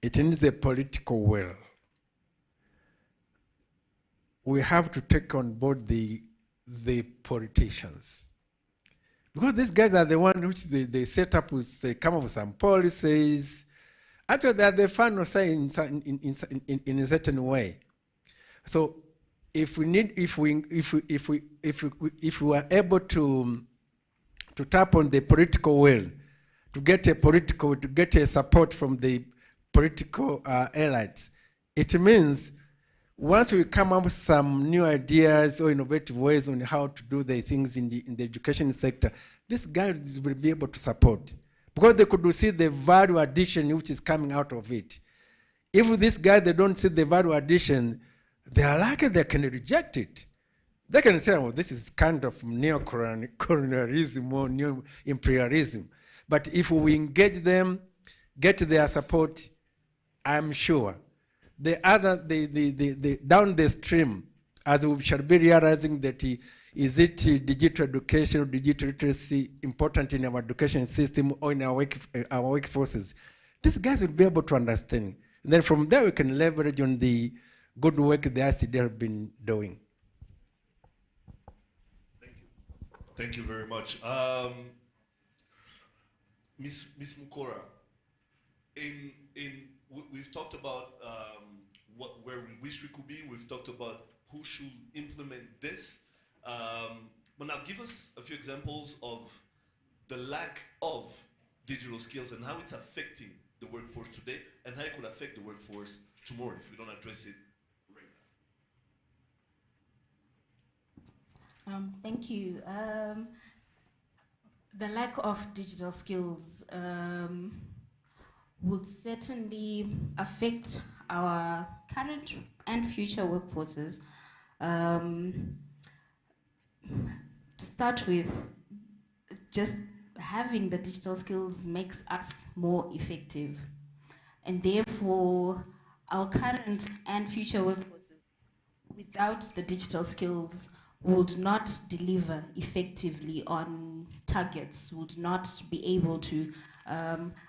It needs a political will. We have to take on board the politicians, because these guys are the ones which they set up with, they come up with some policies. Actually, they are the final say in a certain way. So if we are able to tap on the political will, to get a support from the political elites, it means once we come up with some new ideas or innovative ways on how to do the things in the education sector, these guys will be able to support. because they could see the value addition which is coming out of it. If these guys, they don't see the value addition, they are likely they can reject it. They can say, well, this is kind of neo-colonialism or neo-imperialism. But if we engage them, get their support, I'm sure the down the stream, as we shall be realizing that is it digital education or digital literacy important in our education system or in our workforces, these guys will be able to understand. And then from there we can leverage on the good work the ICDL have been doing. Thank you very much. Ms. Mukora, we've talked about where we wish we could be. We've talked about who should implement this. But now give us a few examples of the lack of digital skills and how it's affecting the workforce today and how it could affect the workforce tomorrow if we don't address it right now. Thank you. The lack of digital skills would certainly affect our current and future workforces. To start with, just having the digital skills makes us more effective. And therefore, our current and future workforces without the digital skills would not deliver effectively on targets, would not be able to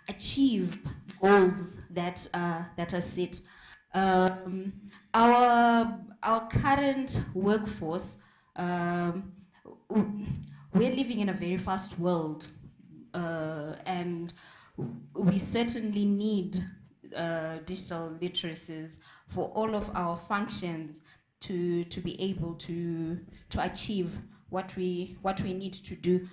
achieve goals that are set. Our current workforce, we're living in a very fast world, and we certainly need digital literacies for all of our functions to be able to achieve what we need to do.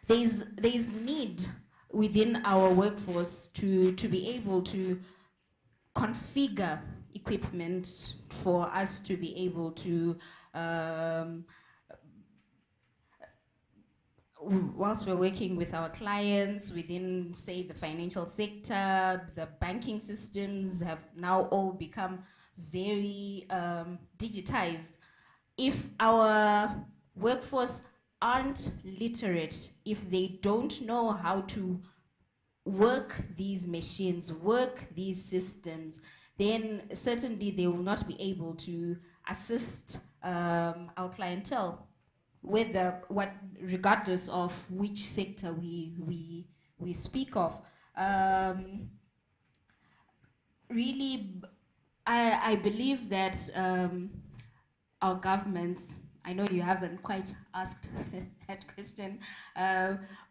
There's need within our workforce to be able to configure equipment for us to be able to whilst we're working with our clients within, say, the financial sector, the banking systems have now all become very digitized. If our workforce aren't literate, if they don't know how to work these machines, work these systems, then certainly they will not be able to assist our clientele, regardless of which sector we speak of. Really, I believe that our governments, I know you haven't quite asked that question,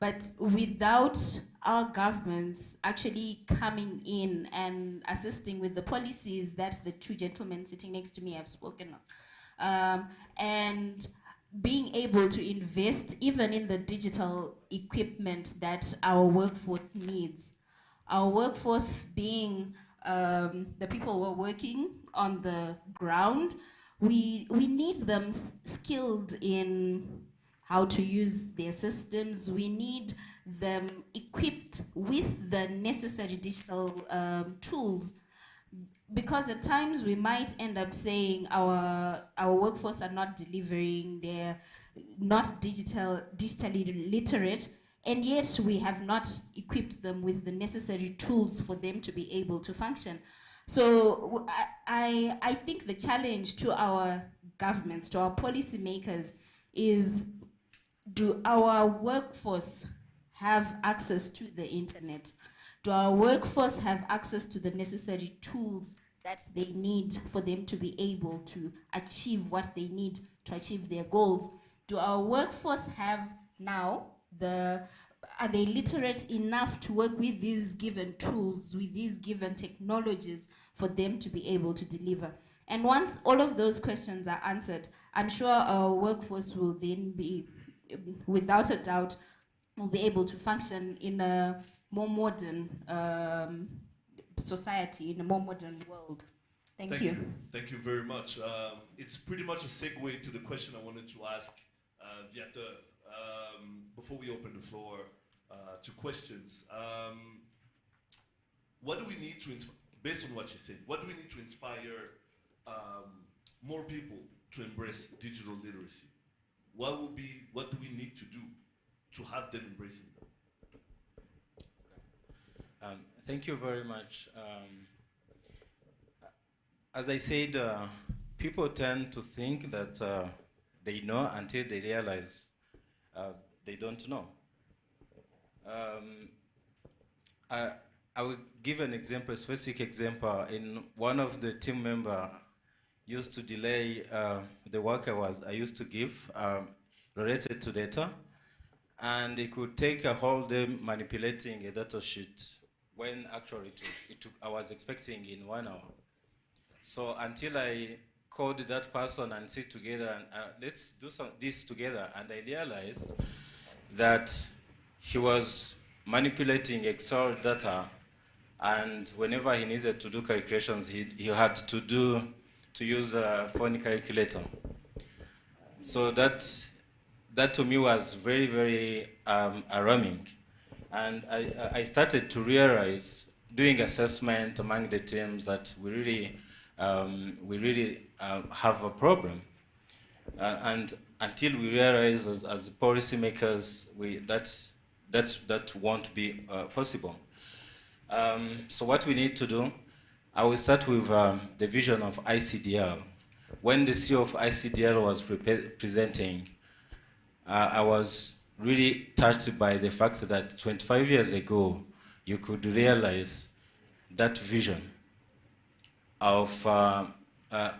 but without our governments actually coming in and assisting with the policies that the two gentlemen sitting next to me have spoken of, and being able to invest even in the digital equipment that our workforce needs. Our workforce being the people who are working on the ground, we need them skilled in how to use their systems. We need them equipped with the necessary digital tools, because at times we might end up saying our workforce are not delivering, they're not digitally literate, and yet we have not equipped them with the necessary tools for them to be able to function. So I think the challenge to our governments, to our policymakers, is, do our workforce have access to the internet? Do our workforce have access to the necessary tools that they need for them to be able to achieve what they need to achieve their goals? Do our workforce have now are they literate enough to work with these given tools, with these given technologies for them to be able to deliver? And once all of those questions are answered, I'm sure our workforce will then be, without a doubt, will be able to function in a more modern society, in a more modern world. Thank you. Thank you very much. It's pretty much a segue to the question I wanted to ask Viateur. Before we open the floor to questions. What do we need to, based on what you said, what do we need to inspire more people to embrace digital literacy? What do we need to do to have them embracing it? Thank you very much. As I said, people tend to think that they know until they realize they don't know. I will give an example, a specific example. In one of the team member used to delay the work I used to give related to data, and it could take a whole day manipulating a data sheet when actually I was expecting in 1 hour. So until I called that person and sit together and let's do this together, and I realized that he was manipulating Excel data, and whenever he needed to do calculations, he had to use a phone calculator. So that to me was very, very alarming. And I started to realize, doing assessment among the teams, that we really have a problem. And until we realize as policymakers, that won't be possible. So what we need to do, I will start with the vision of ICDL. When the CEO of ICDL was presenting, I was really touched by the fact that 25 years ago, you could realize that vision of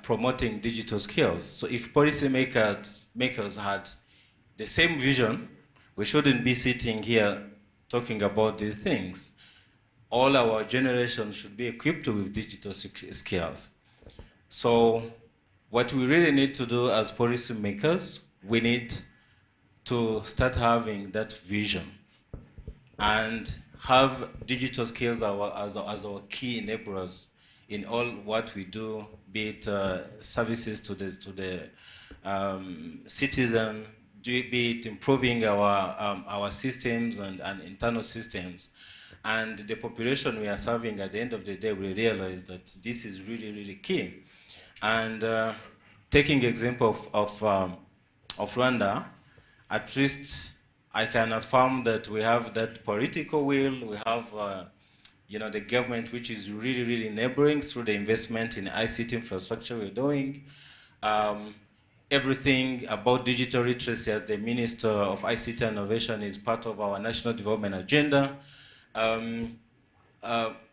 promoting digital skills. So if policymakers had the same vision, we shouldn't be sitting here talking about these things. All our generation should be equipped with digital skills. So what we really need to do as policymakers, we need to start having that vision and have digital skills as our key enablers in all what we do, be it services to the citizen, be it improving our systems and internal systems. And the population we are serving, at the end of the day, we realize that this is really, really key. And taking example of Rwanda, at least I can affirm that we have that political will. We have the government, which is really, really enabling through the investment in ICT infrastructure we're doing. Everything about digital literacy as the Minister of ICT Innovation is part of our national development agenda.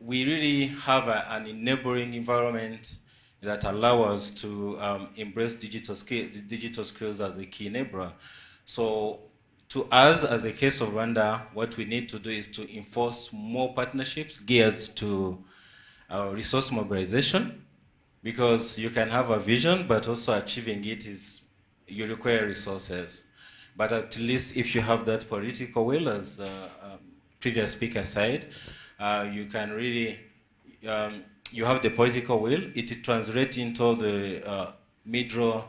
We really have an enabling environment that allows us to embrace digital skills as a key enabler. So to us, as a case of Rwanda, what we need to do is to enforce more partnerships geared to resource mobilization, because you can have a vision, but also achieving it you require resources. But at least if you have that political will, as previous speaker said, you can really, you have the political will, it translates into the middle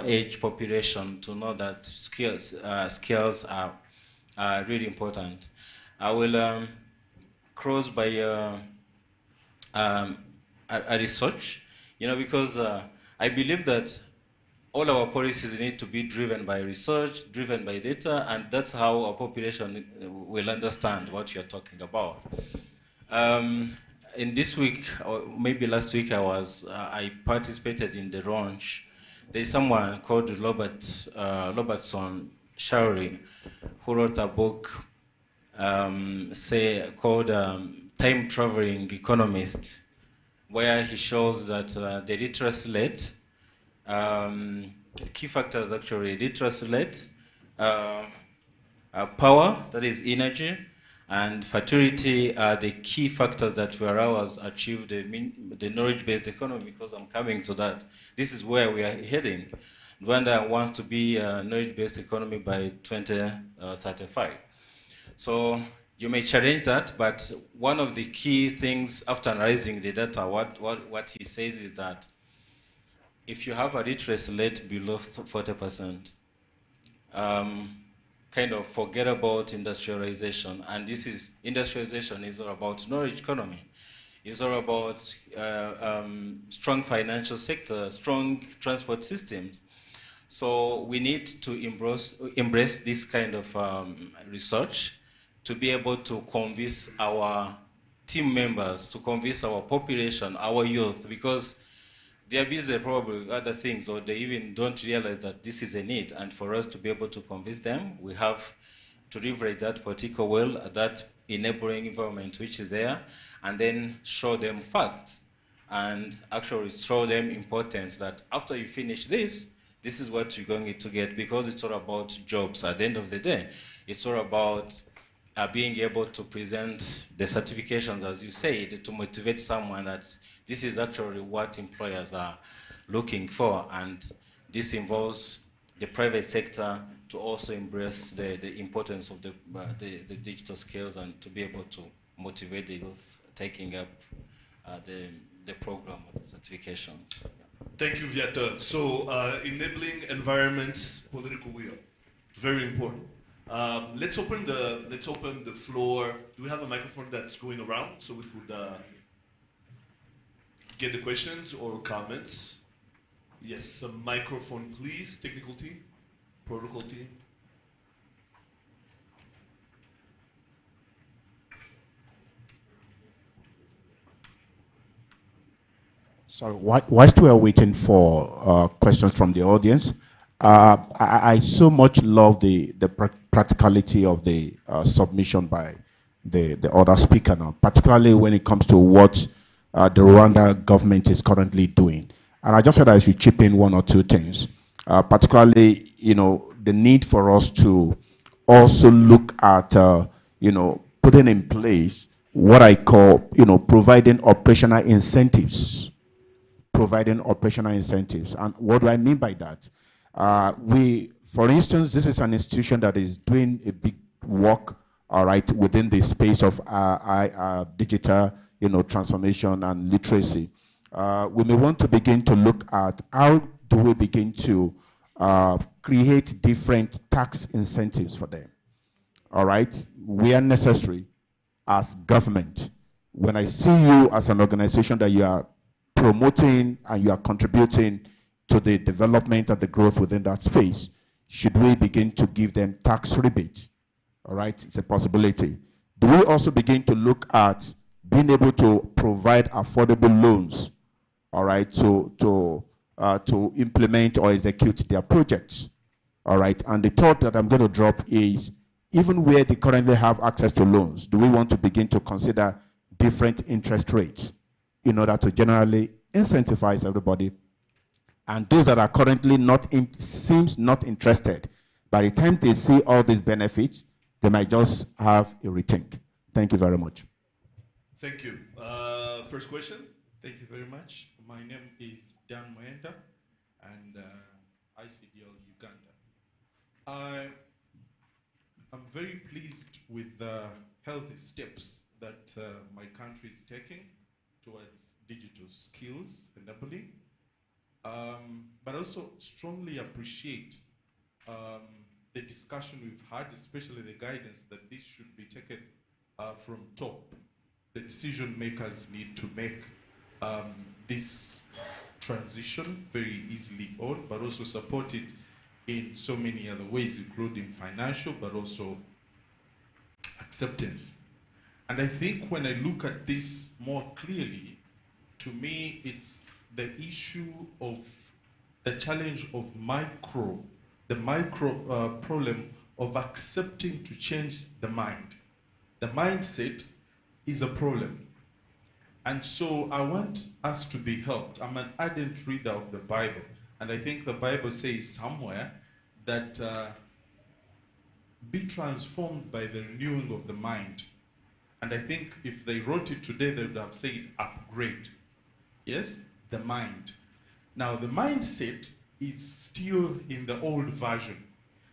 age population to know that skills are really important. I will close by a research, because I believe that all our policies need to be driven by research, driven by data, and that's how our population will understand what you're talking about. In this week, or maybe last week, I participated in the launch. There's someone called Robertson Shari, who wrote a book called Time Traveling Economist, where he shows that the literacy rate, key factors actually, literacy rate, power, that is energy, and fertility are the key factors that will allow us to achieve the knowledge-based economy, because I'm coming to that. This is where we are heading. Rwanda wants to be a knowledge-based economy by 2035. So you may challenge that, but one of the key things after analyzing the data, what he says is that if you have a literacy rate below 40%, kind of forget about industrialization. And industrialization is all about knowledge economy. It's all about strong financial sector, strong transport systems. So we need to embrace this kind of research to be able to convince our team members, to convince our population, our youth, because they are busy probably with other things, or they even don't realize that this is a need. And for us to be able to convince them, we have to leverage that particular will, that enabling environment which is there, and then show them facts, and actually show them importance that after you finish this is what you're going to get, because it's all about jobs at the end of the day. It's all about being able to present the certifications, as you said, to motivate someone that this is actually what employers are looking for. And this involves the private sector to also embrace the importance of the digital skills, and to be able to motivate the youth taking up the program or the certifications. Thank you, Viator. So enabling environments, political will, very important. Let's open the floor. Do we have a microphone that's going around so we could get the questions or comments? Yes, a microphone, please. Technical team, protocol team. Sorry, whilst we are waiting for questions from the audience, I so much love the practicality of the submission by the other speaker now, particularly when it comes to what the Rwanda government is currently doing. And I just feel that I should chip in one or two things, particularly, the need for us to also look at, putting in place what I call, providing operational incentives. Providing operational incentives. And what do I mean by that? For instance, this is an institution that is doing a big work, all right, within the space of digital, transformation and literacy. We may want to begin to look at how do we begin to create different tax incentives for them, all right, where necessary as government. When I see you as an organization that you are promoting and you are contributing to the development and the growth within that space, should we begin to give them tax rebates? All right, it's a possibility. Do we also begin to look at being able to provide affordable loans, all right, to implement or execute their projects? All right, and the thought that I'm going to drop is, even where they currently have access to loans, do we want to begin to consider different interest rates in order to generally incentivize everybody? And those that are currently not interested, by the time they see all these benefits, they might just have a rethink. Thank you very much. Thank you. First question. Thank you very much. My name is Dan Moenda, and ICDL Uganda. I'm very pleased with the healthy steps that my country is taking towards digital skills enabling, but also strongly appreciate the discussion we've had, especially the guidance that this should be taken from top. The decision makers need to make this transition very easily on, but also support it in so many other ways, including financial, but also acceptance. And I think when I look at this more clearly, to me, it's the issue of the challenge of the micro problem of accepting to change the mind. The mindset is a problem. And so I want us to be helped. I'm an ardent reader of the Bible, and I think the Bible says somewhere that be transformed by the renewing of the mind. And I think if they wrote it today, they would have said upgrade. Yes, the mind. Now the mindset is still in the old version.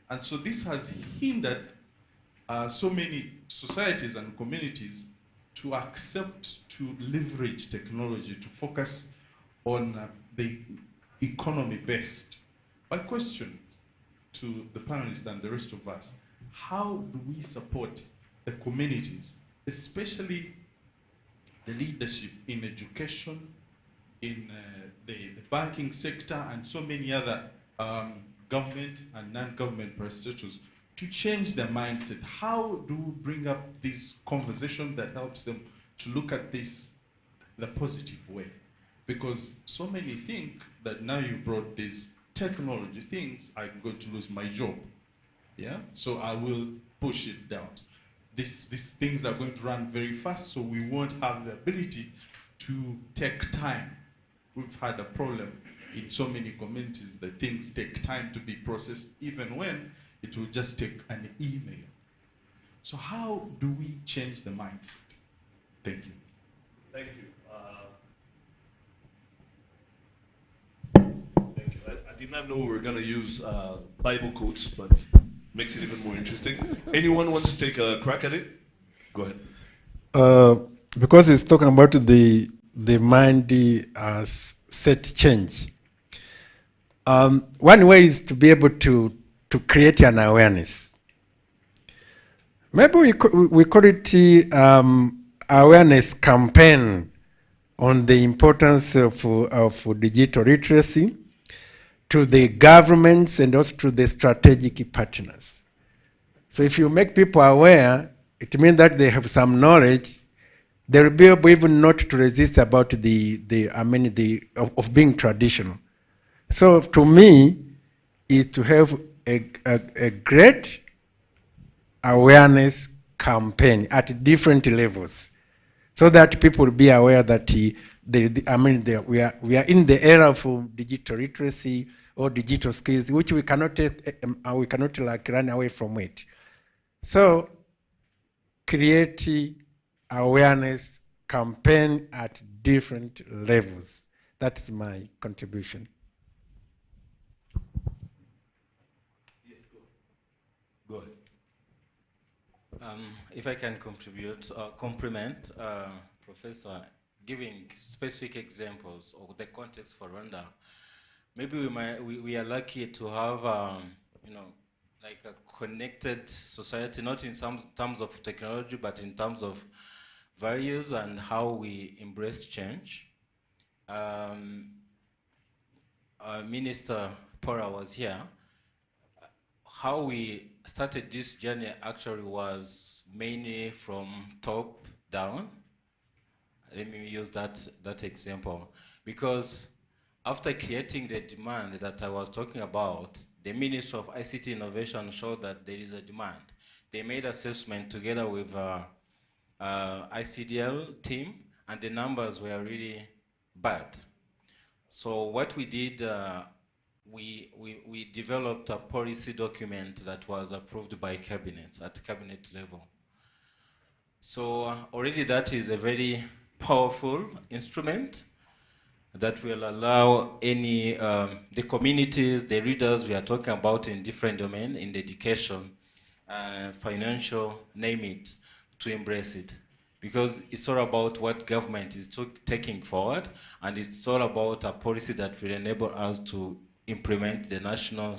And so this has hindered so many societies and communities to accept, to leverage technology, to focus on the economy best. My question to the panelists and the rest of us, how do we support the communities, especially the leadership in education, in the banking sector, and so many other government and non-government prestataries, to change their mindset? How do we bring up this conversation that helps them to look at this the positive way? Because so many think that now you brought these technology things, I'm going to lose my job. Yeah, so I will push it down. These things are going to run very fast, so we won't have the ability to take time. We've had a problem in so many communities that things take time to be processed, even when it will just take an email. So how do we change the mindset? Thank you. Thank you. I did not know we were going to use Bible quotes, but makes it even more interesting. Anyone wants to take a crack at it? Go ahead. Because it's talking about the mind set change. One way is to be able to create an awareness. Maybe we call it awareness campaign on the importance of digital literacy to the governments and also to the strategic partners. So if you make people aware, it means that they have some knowledge. They will be able even not to resist about of being traditional. So to me, is to have a great awareness campaign at different levels, so that people will be aware that we are in the era of digital literacy or digital skills, which we cannot like run away from it. So create awareness campaign at different levels. That's my contribution. Yes, go ahead. If I can contribute, complement Professor, giving specific examples of the context for Rwanda. Maybe we are lucky to have like a connected society, not in some terms of technology, but in terms of values and how we embrace change. Minister Pora was here. How we started this journey actually was mainly from top down. Let me use that example, because after creating the demand that I was talking about, the Ministry of ICT Innovation showed that there is a demand. They made assessment together with ICDL team, and the numbers were really bad. So what we did, we developed a policy document that was approved by cabinet at cabinet level. So already that is a very powerful instrument that will allow any, the communities, the readers we are talking about in different domains, in the education, financial, name it, to embrace it. Because it's all about what government is taking forward, and it's all about a policy that will enable us to implement the national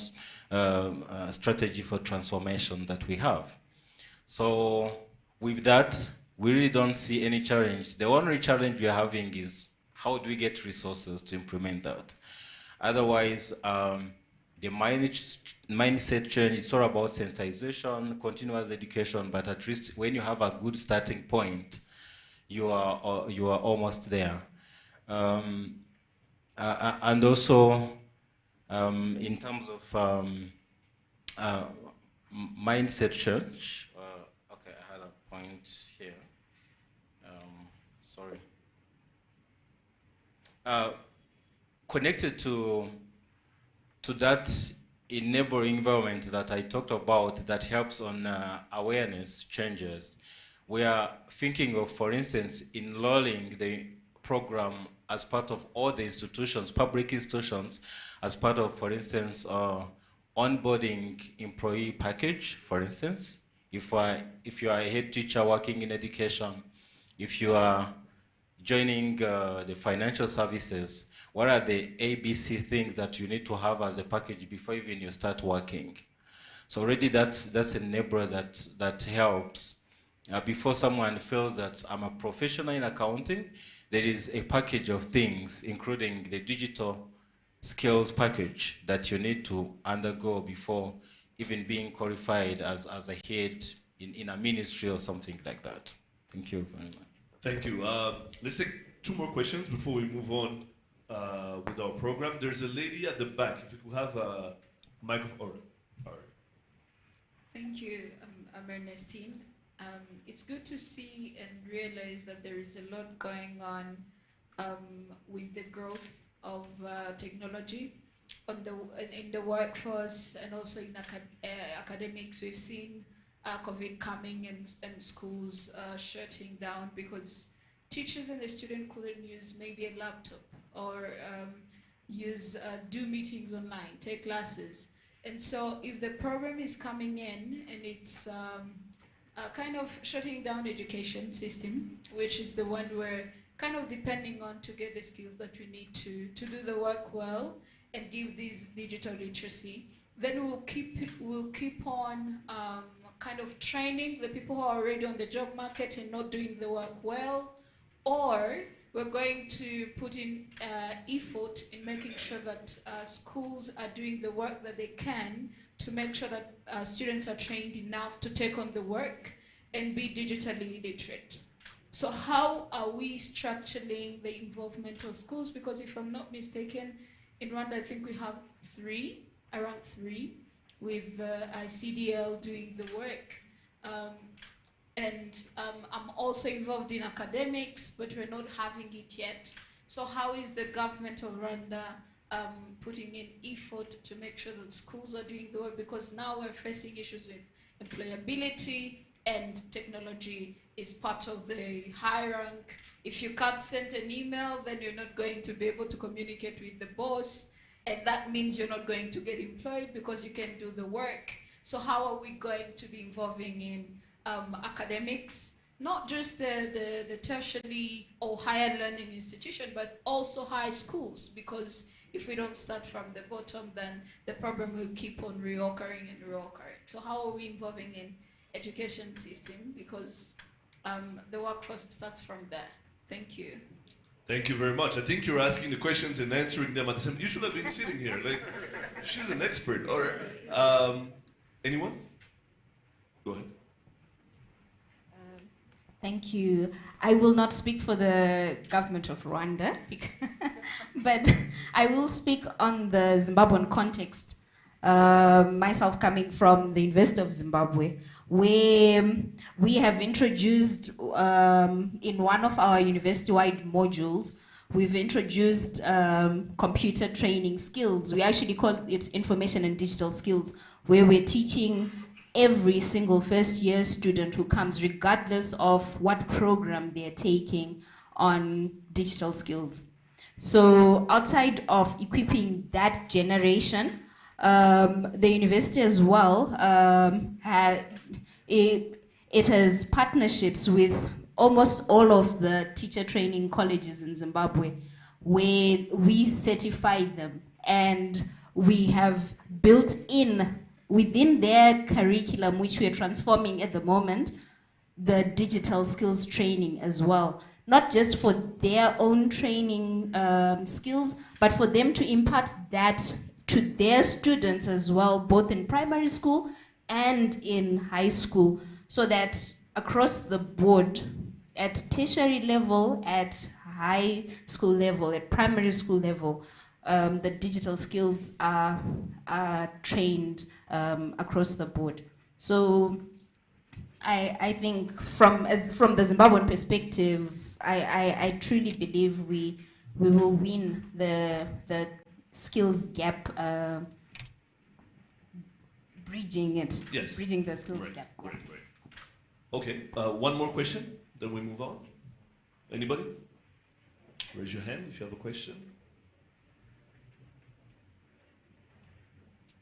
strategy for transformation that we have. So with that, we really don't see any challenge. The only challenge we are having is how do we get resources to implement that? Otherwise, the mindset change is all about sensitization, continuous education, but at least when you have a good starting point, you are almost there. And also, in terms of mindset change, okay, I had a point here. Sorry. Connected to that enabling environment that I talked about that helps on awareness changes, we are thinking of, for instance, enrolling the program as part of all the institutions, public institutions, as part of, for instance, onboarding employee package, for instance. If you are a head teacher working in education, if you are joining the financial services, what are the ABC things that you need to have as a package before even you start working? So already that's a enabler that helps. Before someone feels that I'm a professional in accounting, there is a package of things, including the digital skills package that you need to undergo before even being qualified as a head in a ministry or something like that. Thank you very much. Thank you. Let's take two more questions before we move on with our program. There's a lady at the back. If you could have a microphone. All right. Thank you. I'm Ernestine. It's good to see and realize that there is a lot going on with the growth of technology in the workforce and also in academics. We've seen COVID coming and schools shutting down because teachers and the student couldn't use maybe a laptop or do meetings online, take classes. And so if the program is coming in and it's kind of shutting down education system, which is the one we're kind of depending on to get the skills that we need to do the work well and give this digital literacy, then we'll keep on kind of training the people who are already on the job market and not doing the work well, or we're going to put in effort in making sure that schools are doing the work that they can to make sure that students are trained enough to take on the work and be digitally literate. So how are we structuring the involvement of schools? Because if I'm not mistaken, in Rwanda, I think we have around three, with ICDL doing the work. I'm also involved in academics, but we're not having it yet. So how is the government of Rwanda putting in effort to make sure that schools are doing the work? Because now we're facing issues with employability, and technology is part of the high rank. If you can't send an email, then you're not going to be able to communicate with the boss, and that means you're not going to get employed because you can't do the work. So how are we going to be involving in academics, not just the tertiary or higher learning institution, but also high schools? Because if we don't start from the bottom, then the problem will keep on reoccurring and reoccurring. So how are we involving in education system? Because the workforce starts from there. Thank you. Thank you very much. I think you're asking the questions and answering them at the same. You should have been sitting here. Like, she's an expert. All right. Anyone? Go ahead. Thank you. I will not speak for the government of Rwanda, but I will speak on the Zimbabwean context. Myself coming from the University of Zimbabwe, where we have introduced in one of our university-wide modules, we've introduced computer training skills. We actually call it information and digital skills, where we're teaching every single first-year student who comes, regardless of what program they're taking, on digital skills. So outside of equipping that generation, the university as well, it has partnerships with almost all of the teacher training colleges in Zimbabwe, where we certify them, and we have built in within their curriculum, which we are transforming at the moment, the digital skills training as well. Not just for their own training skills, but for them to impart that to their students as well, both in primary school and in high school, so that across the board, at tertiary level, at high school level, at primary school level, the digital skills are trained across the board. So I think from the Zimbabwean perspective, I truly believe we will win the skills gap, bridging the skills gap. Right. Okay, one more question, then we move on. Anybody? Raise your hand if you have a question.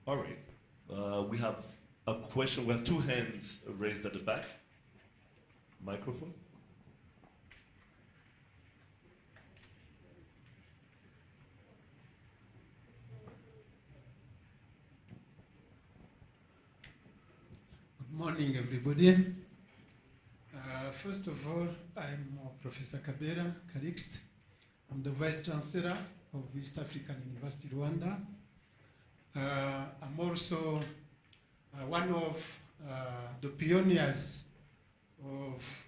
All right, we have a question. We have two hands raised at the back. Microphone. morning, everybody. First of all, I'm Professor Kabera Karikst. I'm the Vice Chancellor of East African University, Rwanda. I'm also one of the pioneers of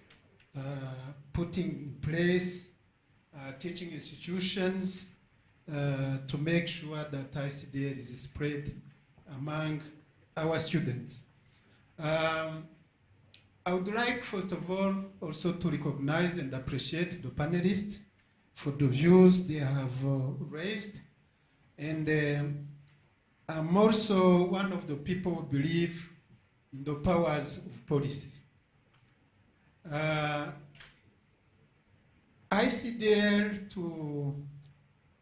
putting in place teaching institutions to make sure that ICDL is spread among our students. I would like, first of all, also to recognize and appreciate the panelists for the views they have raised. And I'm also one of the people who believe in the powers of policy. ICDL, to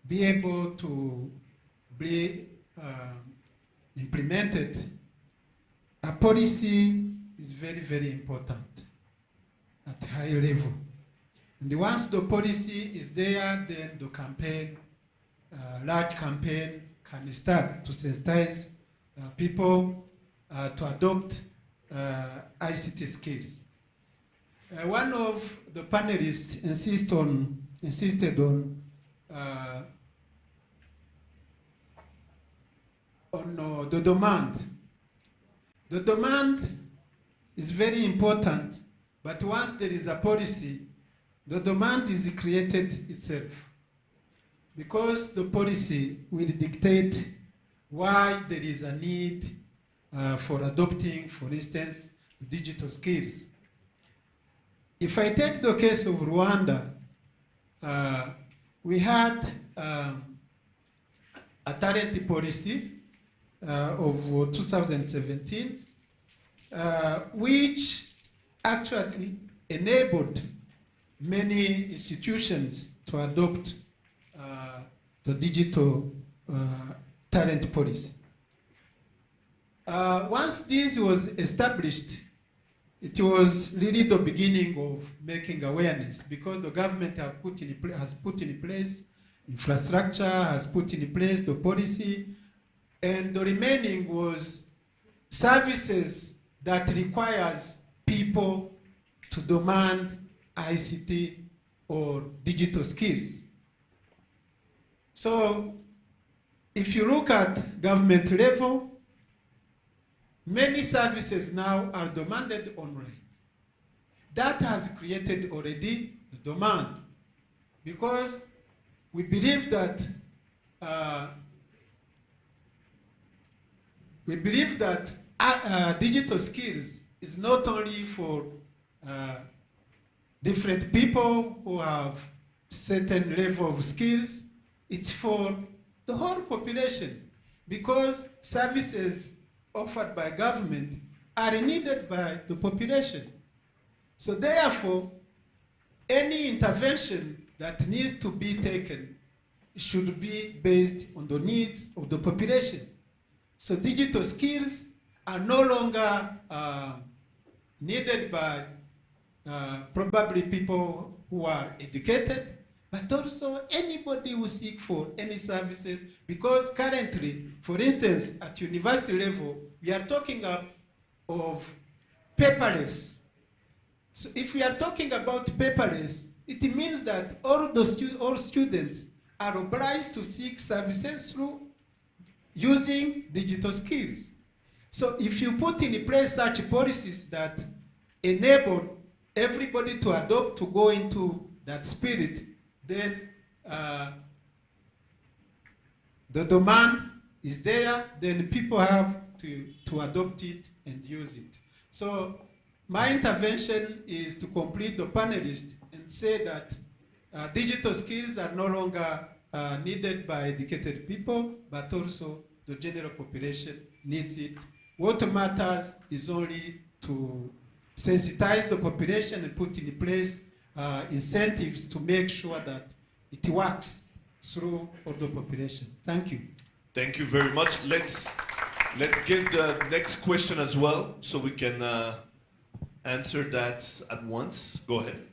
be able to be implemented, a policy is very, very important at high level. And once the policy is there, then the campaign, large campaign, can start to sensitize people to adopt ICT skills. One of the panelists insisted on the demand. The demand is very important, but once there is a policy, the demand is created itself, because the policy will dictate why there is a need for adopting, for instance, digital skills. If I take the case of Rwanda, we had a talent policy of 2017, which actually enabled many institutions to adopt the digital talent policy. Once this was established, it was really the beginning of making awareness, because the government has put in place infrastructure, has put in place the policy, and the remaining was services that requires people to demand ICT or digital skills. So if you look at government level, many services now are demanded online. That has created already the demand, because we believe that digital skills is not only for different people who have certain level of skills, it's for the whole population, because services offered by government are needed by the population. So therefore, any intervention that needs to be taken should be based on the needs of the population. So digital skills are no longer needed by probably people who are educated, but also anybody who seek for any services, because currently, for instance, at university level, we are talking of paperless. So if we are talking about paperless, it means that all students are obliged to seek services through using digital skills. So if you put in place such policies that enable everybody to adopt, to go into that spirit, then the demand is there, then people have to adopt it and use it. So my intervention is to complete the panelists and say that digital skills are no longer needed by educated people, but also the general population needs it. What matters is only to sensitize the population and put in place incentives to make sure that it works through all the population. Thank you. Thank you very much. Let's get the next question as well, so we can answer that at once. Go ahead.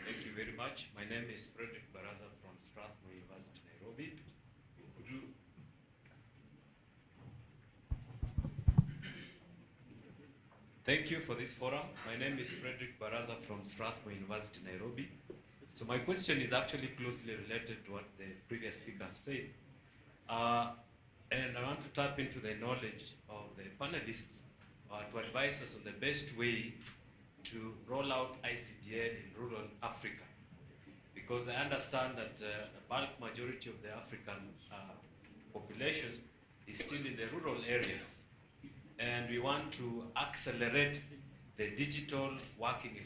Thank you very much. My name is Frederick Baraza from Strathmore University, Nairobi. Thank you for this forum. My name is Frederick Baraza from Strathmore University, Nairobi. So my question is actually closely related to what the previous speaker said. And I want to tap into the knowledge of the panelists to advise us on the best way to roll out ICDL in rural Africa. Because I understand that the bulk majority of the African population is still in the rural areas. And we want to accelerate the digital working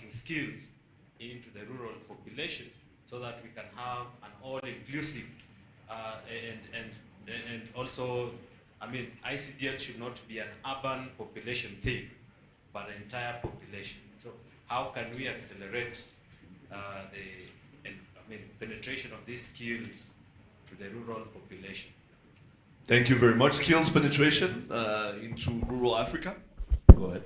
skills into the rural population so that we can have an all-inclusive and also, I mean, ICDL should not be an urban population thing, but the entire population. So how can we accelerate penetration of these skills to the rural population? Thank you very much. Skills penetration into rural Africa. Go ahead.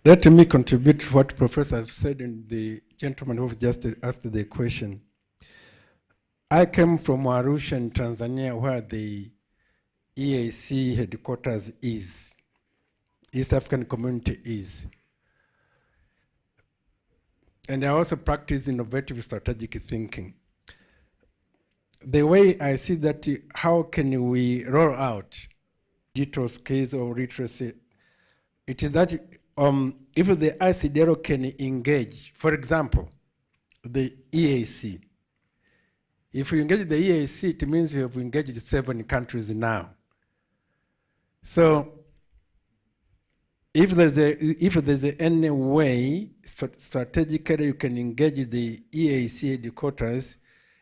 Let me contribute to what Professor said and the gentleman who just asked the question. I came from Arusha in Tanzania, where the EAC headquarters is, East African Community is. And I also practice innovative strategic thinking. The way I see that, how can we roll out digital skills or literacy, it is that if the ICDL can engage, for example, the EAC. If you engage the EAC, it means you have engaged 7 countries now. So if there's any way strategically you can engage the EAC headquarters,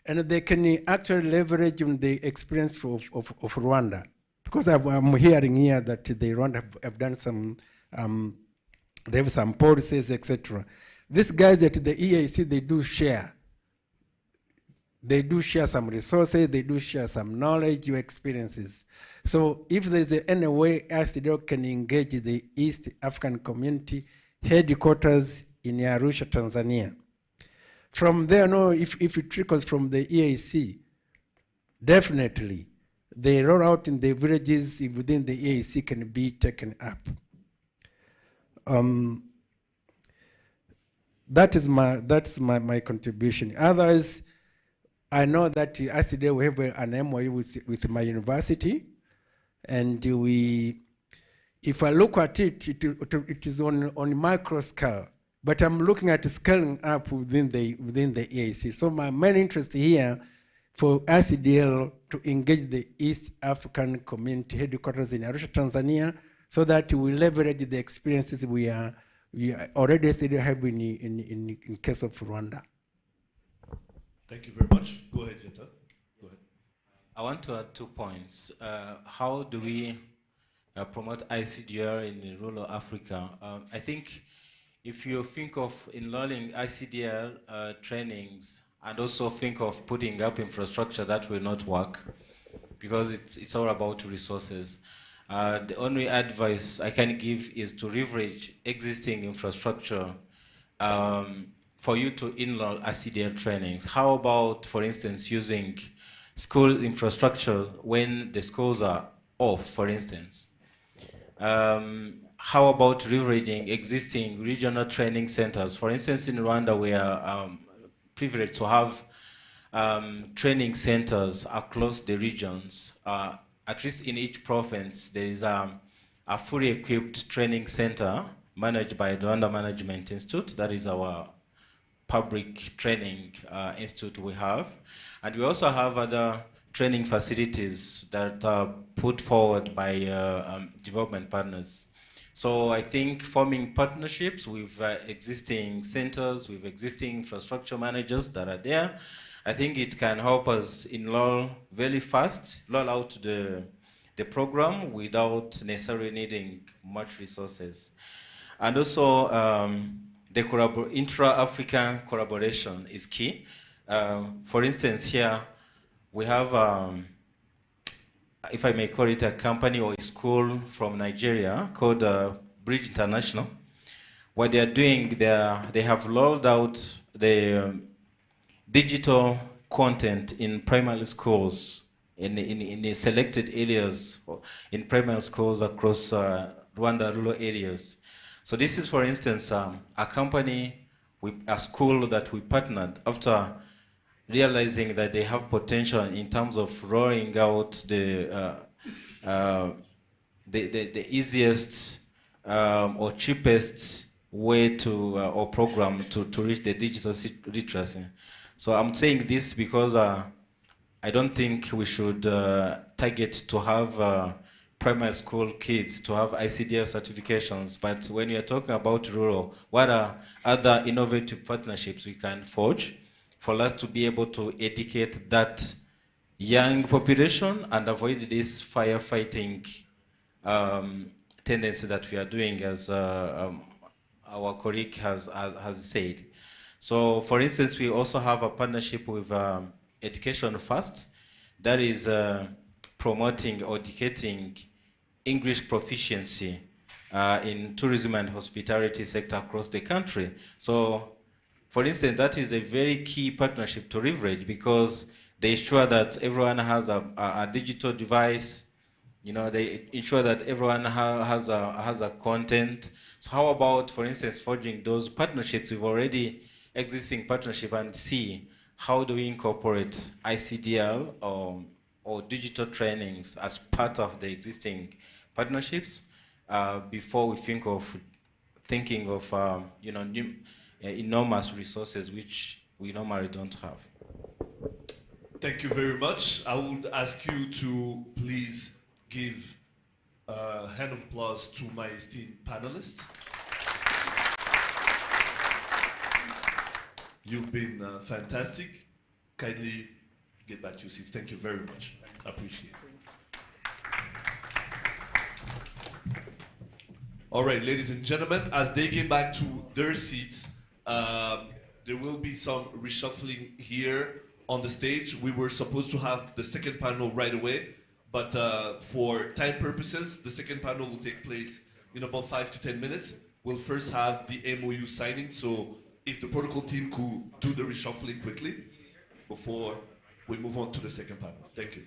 and they can actually leverage on the experience of Rwanda. Because I'm hearing here that the Rwanda have done some, they have some policies, etc. These guys at the EAC, they do share. They do share some resources, they do share some knowledge, your experiences. So if there's any way ICDL can engage the East African Community headquarters in Arusha, Tanzania. From there, no, if it trickles from the EAC, definitely the rollout in the villages within the EAC can be taken up. That's my contribution. Otherwise, I know that ICDL we have an MOU with my university, and if I look at it, it is on micro scale. But I'm looking at scaling up within the EAC. So my main interest here for ICDL to engage the East African Community headquarters in Arusha, Tanzania, so that we leverage the experiences we already have in case of Rwanda. Thank you very much. Go ahead, Jetta. Go ahead. I want to add 2 points. How do we promote ICDL in rural Africa? I think if you think of enrolling ICDL trainings and also think of putting up infrastructure, that will not work because it's all about resources. The only advice I can give is to leverage existing infrastructure for you to enroll ICDL trainings. How about, for instance, using school infrastructure when the schools are off, for instance? How about leveraging existing regional training centers? For instance, in Rwanda, we are privileged to have training centers across the regions. At least in each province, there is a fully equipped training center managed by the Rwanda Management Institute. That is our public training institute we have. And we also have other training facilities that are put forward by development partners. So I think forming partnerships with existing centers, with existing infrastructure managers that are there, I think it can help us enroll very fast, roll out the program without necessarily needing much resources. And also, the intra-African collaboration is key. For instance, here we have, if I may call it a company or a school from Nigeria called Bridge International. What they are doing, they have rolled out the digital content in primary schools in selected areas, in primary schools across Rwanda rural areas. So this is, for instance, a company, a school that we partnered after realizing that they have potential in terms of rolling out the easiest or cheapest way to or program to reach the digital literacy. So I'm saying this because I don't think we should target to have primary school kids to have ICDL certifications, but when you're talking about rural, what are other innovative partnerships we can forge for us to be able to educate that young population and avoid this firefighting tendency that we are doing, as our colleague has said. So, for instance, we also have a partnership with Education First, that is promoting or educating English proficiency in tourism and hospitality sector across the country. So, for instance, that is a very key partnership to leverage because they ensure that everyone has a digital device. You know, they ensure that everyone has a content. So how about, for instance, forging those partnerships with already existing partnership and see how do we incorporate ICDL or digital trainings as part of the existing partnerships before we think of you know, new, enormous resources which we normally don't have. Thank you very much. I would ask you to please give a hand of applause to my esteemed panelists. You've been fantastic. Kindly get back to your seats. Thank you very much. I appreciate it. All right, ladies and gentlemen, as they get back to their seats, there will be some reshuffling here on the stage. We were supposed to have the second panel right away, but for time purposes, the second panel will take place in about 5 to 10 minutes. We'll first have the MOU signing, so if the protocol team could do the reshuffling quickly before we move on to the second panel. Thank you.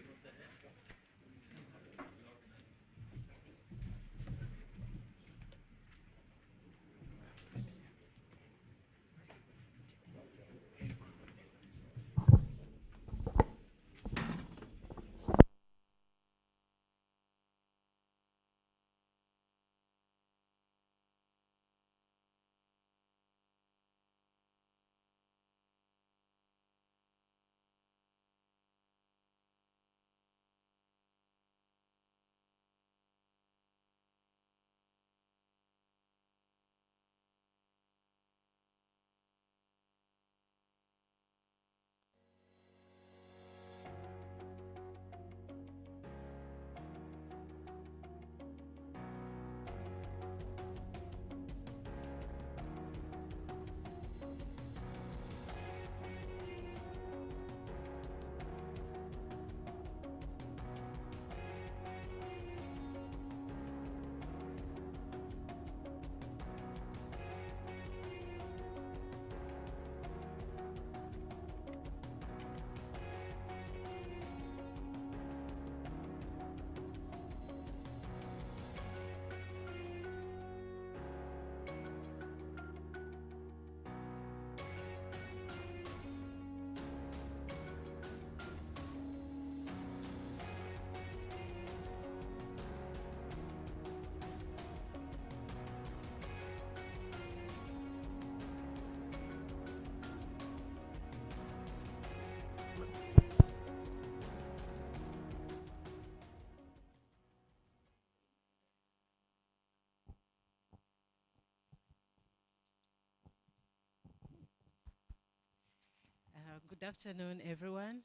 Good afternoon, everyone.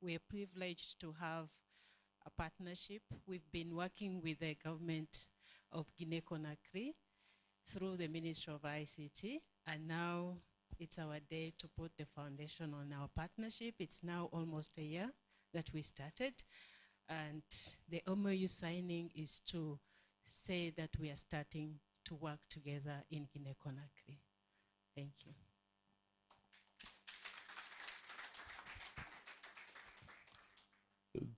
We're privileged to have a partnership. We've been working with the government of Guinea-Conakry through the Ministry of ICT, and now it's our day to put the foundation on our partnership. It's now almost a year that we started, and the MOU signing is to say that we are starting to work together in Guinea-Conakry. Thank you.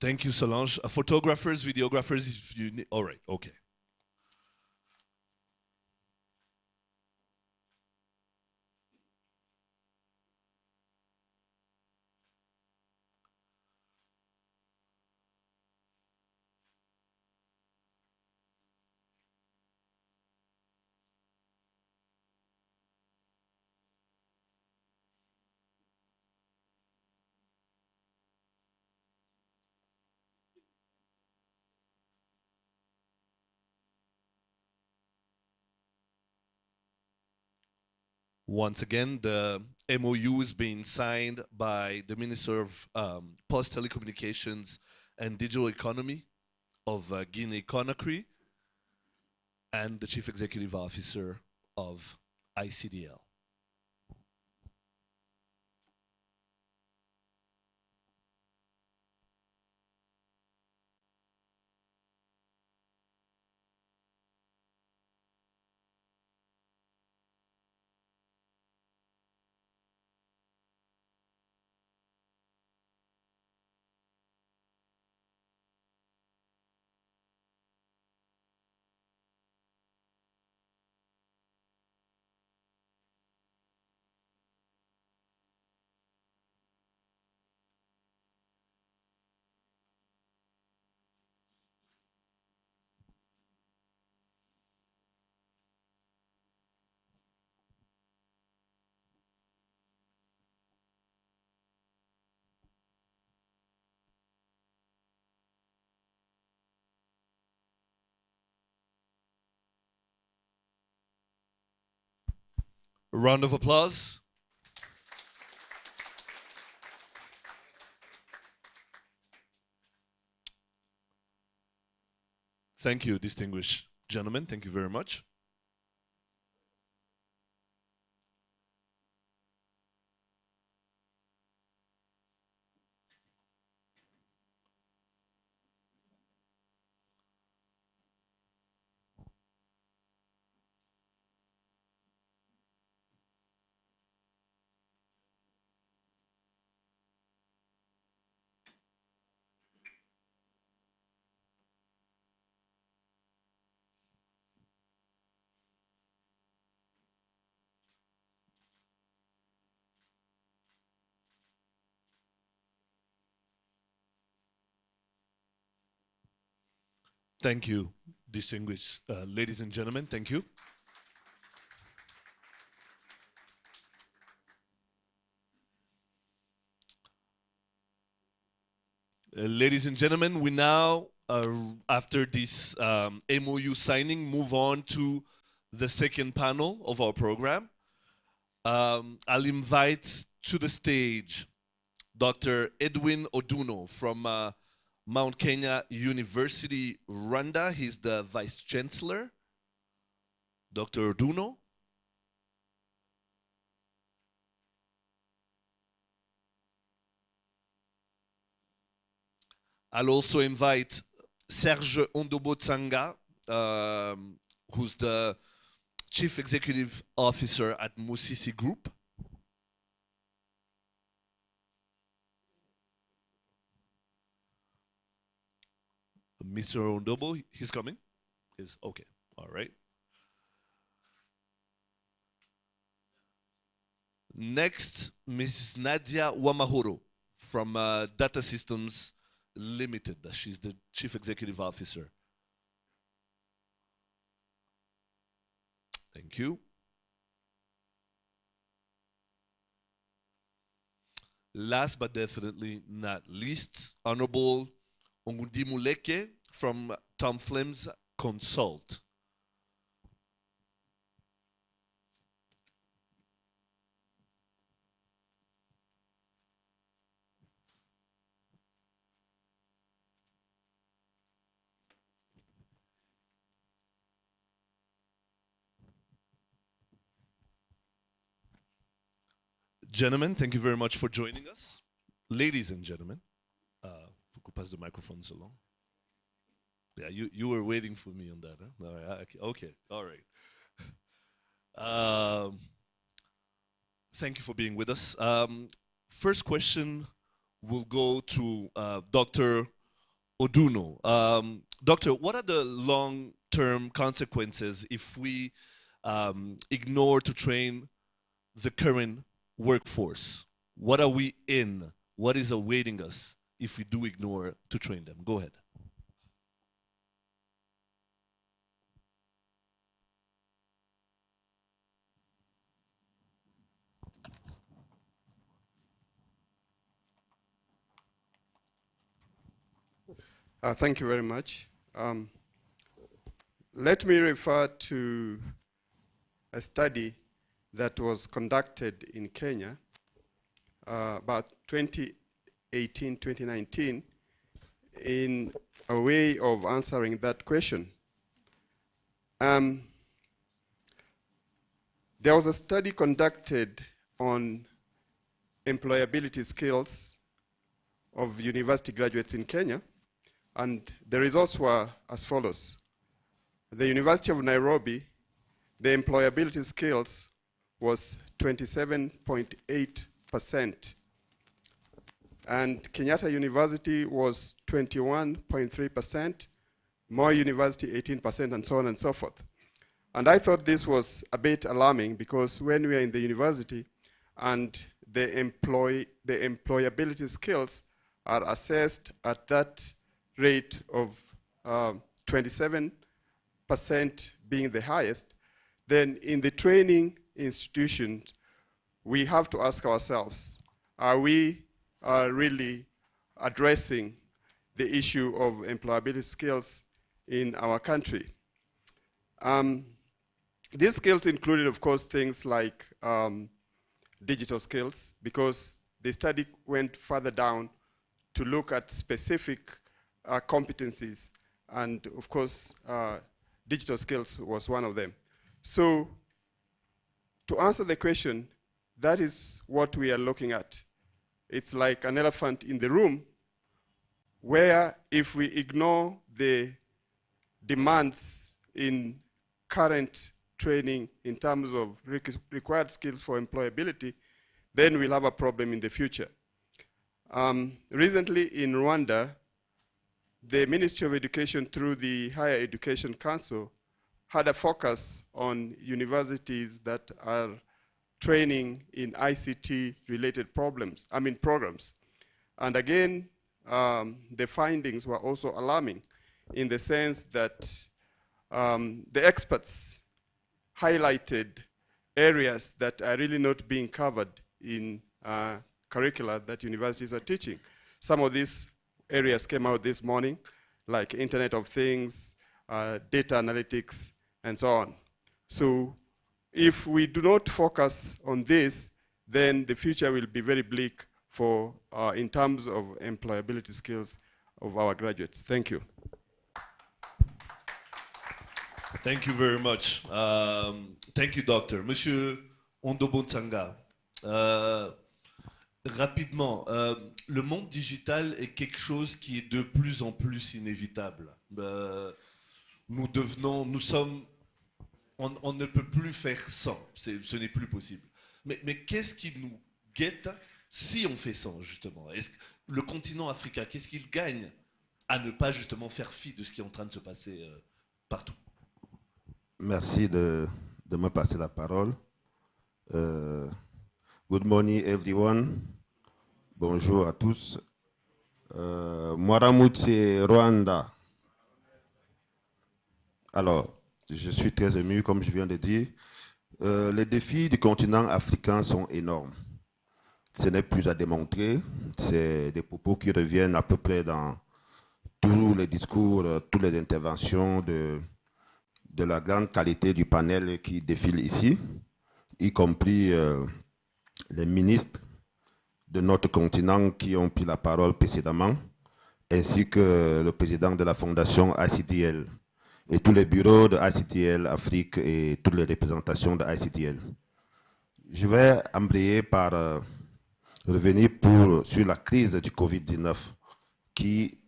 Thank you, Solange. Photographers, videographers, if you need. All right, okay. Once again, the MOU is being signed by the Minister of Post Telecommunications and Digital Economy of Guinea-Conakry and the Chief Executive Officer of ICDL. A round of applause. Thank you, distinguished gentlemen. Thank you very much. Thank you, distinguished ladies and gentlemen. Thank you. Ladies and gentlemen, we now, after this MOU signing, move on to the second panel of our program. I'll invite to the stage Dr. Edwin Oduno from Mount Kenya University, Rwanda. He's the Vice Chancellor. Dr. Oduno. I'll also invite Serge Ondobo-Tsanga, who's the Chief Executive Officer at Musisi Group. Mr. Ondobo, he's coming? Is okay, all right. Next, Mrs. Nadia Wamahoro from Data Systems Limited. She's the Chief Executive Officer. Thank you. Last but definitely not least, Honorable Ongundimuleke from Tom Flem's Consult. Gentlemen, thank you very much for joining us. Ladies and gentlemen, if we could pass the microphones along. Yeah, you were waiting for me on that, huh? All right, okay, all right. Thank you for being with us. First question will go to Dr. Oduno. Doctor, what are the long-term consequences if we ignore to train the current workforce? What are we in? What is awaiting us if we do ignore to train them? Go ahead. Thank you very much. Let me refer to a study that was conducted in Kenya about 2018, 2019 in a way of answering that question. There was a study conducted on employability skills of university graduates in Kenya, and the results were as follows. The University of Nairobi, the employability skills was 27.8%, and Kenyatta University was 21.3%, Moi University 18%, and so on and so forth. And I thought this was a bit alarming because when we are in the university and the employability skills are assessed at that rate of 27% being the highest, then in the training institutions, we have to ask ourselves, are we really addressing the issue of employability skills in our country? These skills included, of course, things like digital skills, because the study went further down to look at specific competencies, and of course, digital skills was one of them. So, to answer the question, that is what we are looking at. It's like an elephant in the room, where if we ignore the demands in current training in terms of required skills for employability, then we'll have a problem in the future. Recently in Rwanda, the Ministry of Education through the Higher Education Council had a focus on universities that are training in ICT-related programs. And again, the findings were also alarming in the sense that the experts highlighted areas that are really not being covered in curricula that universities are teaching. Some of these areas came out this morning, like Internet of Things, data analytics, and so on. So if we do not focus on this, then the future will be very bleak for, in terms of employability skills of our graduates. Thank you. Thank you very much. Thank you, Doctor. Monsieur Ondobontsanga, rapidement, le monde digital est quelque chose qui est de plus en plus inévitable. Nous sommes, on ne peut plus faire sans, ce n'est plus possible. Mais qu'est-ce qui nous guette si on fait sans, justement? Est-ce que le continent africain, qu'est-ce qu'il gagne à ne pas justement faire fi de ce qui est en train de se passer partout? Merci de me passer la parole. Good morning, everyone. Bonjour à tous. Mwaramutse, Rwanda. Alors, je suis très ému, comme je viens de dire. Les défis du continent africain sont énormes. Ce n'est plus à démontrer. C'est des propos qui reviennent à peu près dans tous les discours, toutes les interventions de la grande qualité du panel qui défile ici, y compris les ministres de notre continent qui ont pris la parole précédemment, ainsi que le président de la fondation ICDL et tous les bureaux de ICDL Afrique et toutes les représentations de ICDL. Je vais embrayer par revenir sur la crise du Covid-19 qui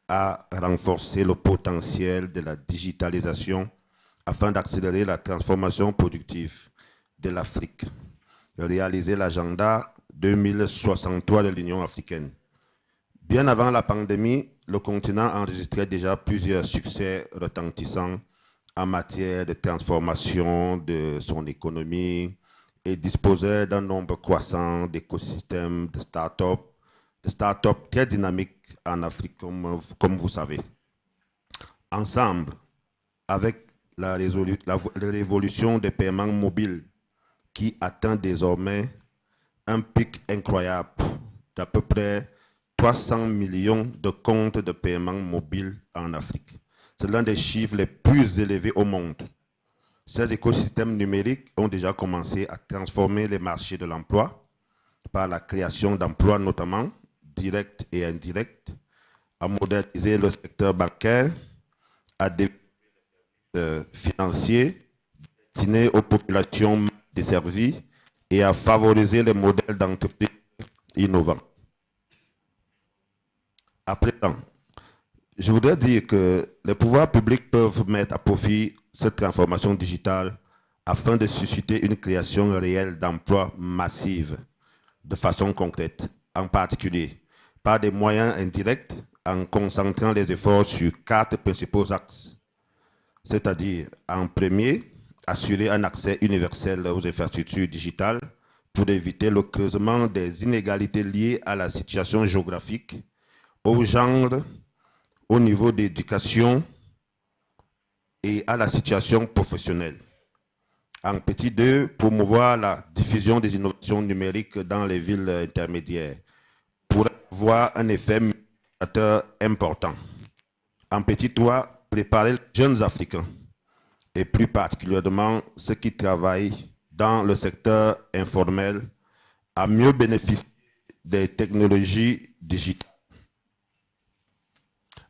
a renforcé le potentiel de la digitalisation afin d'accélérer la transformation productive de l'Afrique, réaliser l'agenda 2063 de l'Union africaine, Bien avant la pandémie, le continent enregistrait déjà plusieurs succès retentissants en matière de transformation de son économie et disposait d'un nombre croissant d'écosystèmes de start-up très dynamiques en Afrique, comme vous savez. Ensemble, avec la révolution des paiements mobiles qui atteint désormais un pic incroyable d'à peu près 300 millions de comptes de paiement mobiles en Afrique. C'est l'un des chiffres les plus élevés au monde. Ces écosystèmes numériques ont déjà commencé à transformer les marchés de l'emploi par la création d'emplois notamment, directs et indirects, à moderniser le secteur bancaire, à développer financiers destinés aux populations desservies et à favoriser les modèles d'entreprise innovants. À présent, je voudrais dire que les pouvoirs publics peuvent mettre à profit cette transformation digitale afin de susciter une création réelle d'emplois massives de façon concrète, en particulier par des moyens indirects en concentrant les efforts sur 4 principaux axes. C'est-à-dire, en premier, assurer un accès universel aux infrastructures digitales pour éviter le creusement des inégalités liées à la situation géographique, au genre, au niveau d'éducation et à la situation professionnelle. En petit 2, promouvoir la diffusion des innovations numériques dans les villes intermédiaires pour avoir un effet multiplicateur important. En petit 3, préparer les jeunes Africains et plus particulièrement ceux qui travaillent dans le secteur informel à mieux bénéficier des technologies digitales.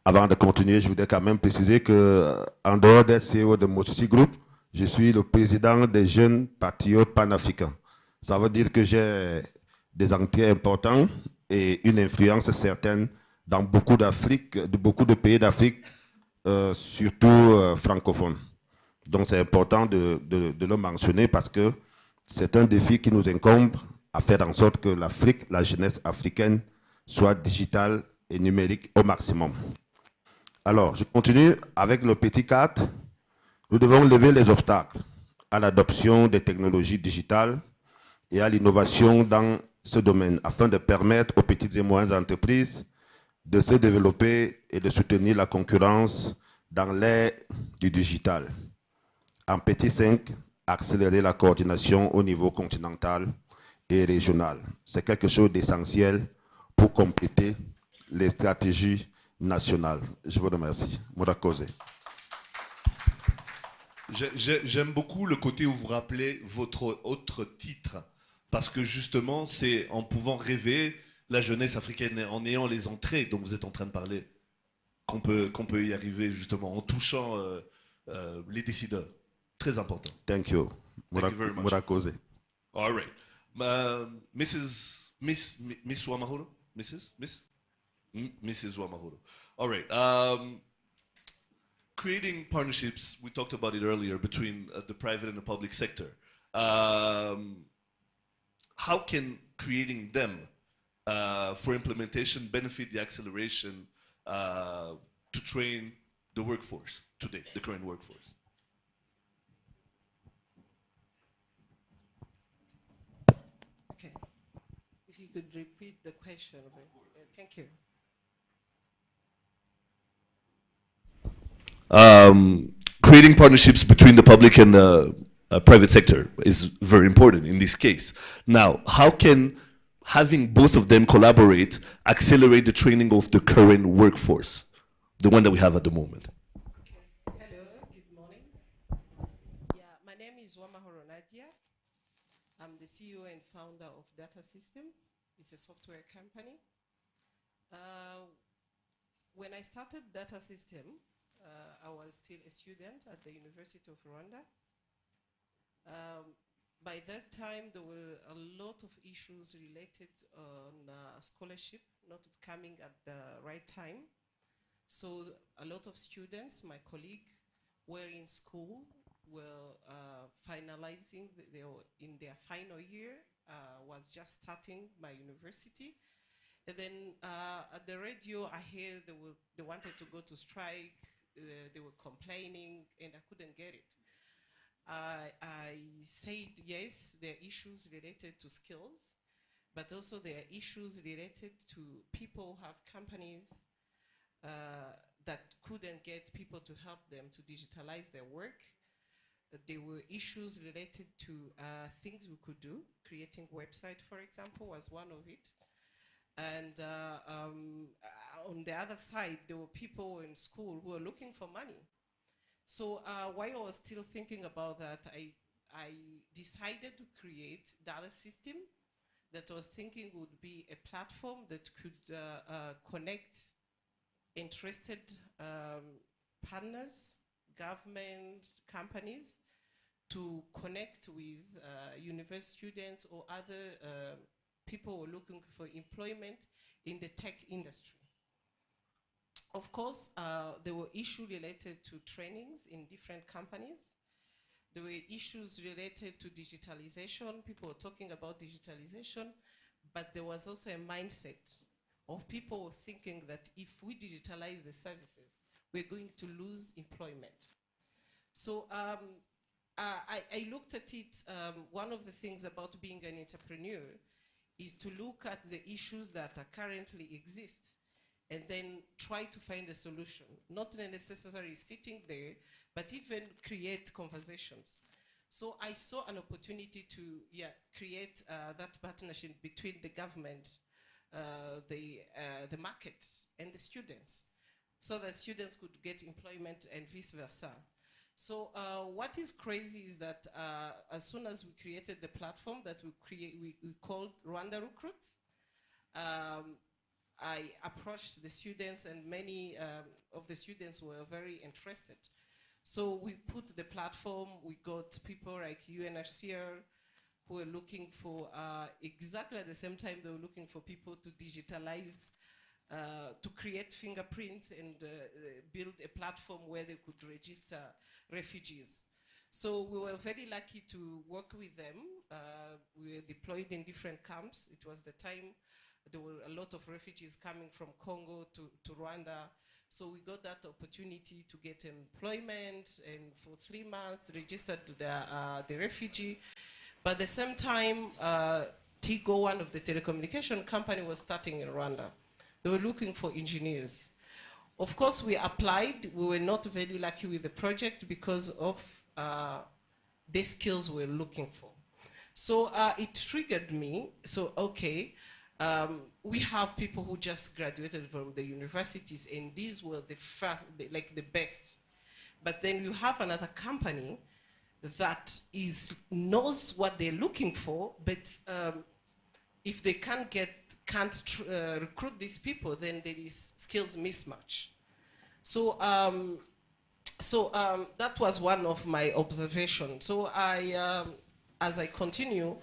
Avant de continuer, je voudrais quand même préciser qu'en dehors d'être CEO de Mossi Group, je suis le président des jeunes patriotes panafricains. Ça veut dire que j'ai des entrées importants et une influence certaine dans beaucoup de pays d'Afrique, surtout francophones. Donc c'est important de le mentionner parce que c'est un défi qui nous incombe à faire en sorte que l'Afrique, la jeunesse africaine, soit digitale et numérique au maximum. Alors, je continue avec le petit 4. Nous devons lever les obstacles à l'adoption des technologies digitales et à l'innovation dans ce domaine afin de permettre aux petites et moyennes entreprises de se développer et de soutenir la concurrence dans l'ère du digital. En petit 5, accélérer la coordination au niveau continental et régional. C'est quelque chose d'essentiel pour compléter les stratégies nationales. Je vous remercie. Morakose. J'aime beaucoup le côté où vous rappelez votre autre titre, parce que justement, c'est en pouvant rêver la jeunesse africaine, en ayant les entrées dont vous êtes en train de parler, qu'on peut y arriver justement, en touchant les décideurs. Très important. Thank you. Thank you very much. Morakose. All right. Miss Wamahoro? Mrs. Wamahoro. All right. Creating partnerships, we talked about it earlier, between the private and the public sector. How can creating them for implementation benefit the acceleration to train the workforce today, the current workforce? Okay. If you could repeat the question. Thank you. Creating partnerships between the public and the private sector is very important in this case. Now, how can having both of them collaborate accelerate the training of the current workforce, the one that we have at the moment? Hello, good morning. Yeah, my name is Wamahoro Nadia. I'm the CEO and founder of Data System. It's a software company. When I started Data System, I was still a student at the University of Rwanda. By that time, there were a lot of issues related on scholarship not coming at the right time. So a lot of students, my colleague, were in school, were finalizing, in their final year, was just starting my university. And then at the radio, I hear they wanted to go to strike. They were complaining, and I couldn't get it. I said, yes, there are issues related to skills, but also there are issues related to people who have companies that couldn't get people to help them to digitalize their work. There were issues related to things we could do. Creating website, for example, was one of it. And on the other side, there were people in school who were looking for money. So while I was still thinking about that, I decided to create data system that I was thinking would be a platform that could connect interested partners, government, companies, to connect with university students or other people who are looking for employment in the tech industry. Of course, there were issues related to trainings in different companies. There were issues related to digitalization. People were talking about digitalization, but there was also a mindset of people thinking that if we digitalize the services, we're going to lose employment. So I looked at it, one of the things about being an entrepreneur is to look at the issues that are currently exist and then try to find a solution. Not necessarily sitting there, but even create conversations. So I saw an opportunity to create that partnership between the government, the market, and the students, so that students could get employment and vice versa. So what is crazy is that as soon as we created the platform that we called Rwanda Recruit, I approached the students, and many of the students were very interested. So we put the platform, we got people like UNHCR who were looking for, exactly at the same time they were looking for people to digitalize, to create fingerprints and build a platform where they could register refugees. So we were very lucky to work with them. We were deployed in different camps. It was the time there were a lot of refugees coming from Congo to Rwanda. So we got that opportunity to get employment, and for 3 months registered the refugee. But at the same time, Tigo, one of the telecommunication company, was starting in Rwanda. They were looking for engineers. Of course, we applied. We were not very lucky with the project because of the skills we were looking for. So it triggered me. So, okay, we have people who just graduated from the universities, and these were the first, like the best. But then you have another company that knows what they're looking for, but if they can't recruit these people, then there is skills mismatch. So, that was one of my observations. So as I continue,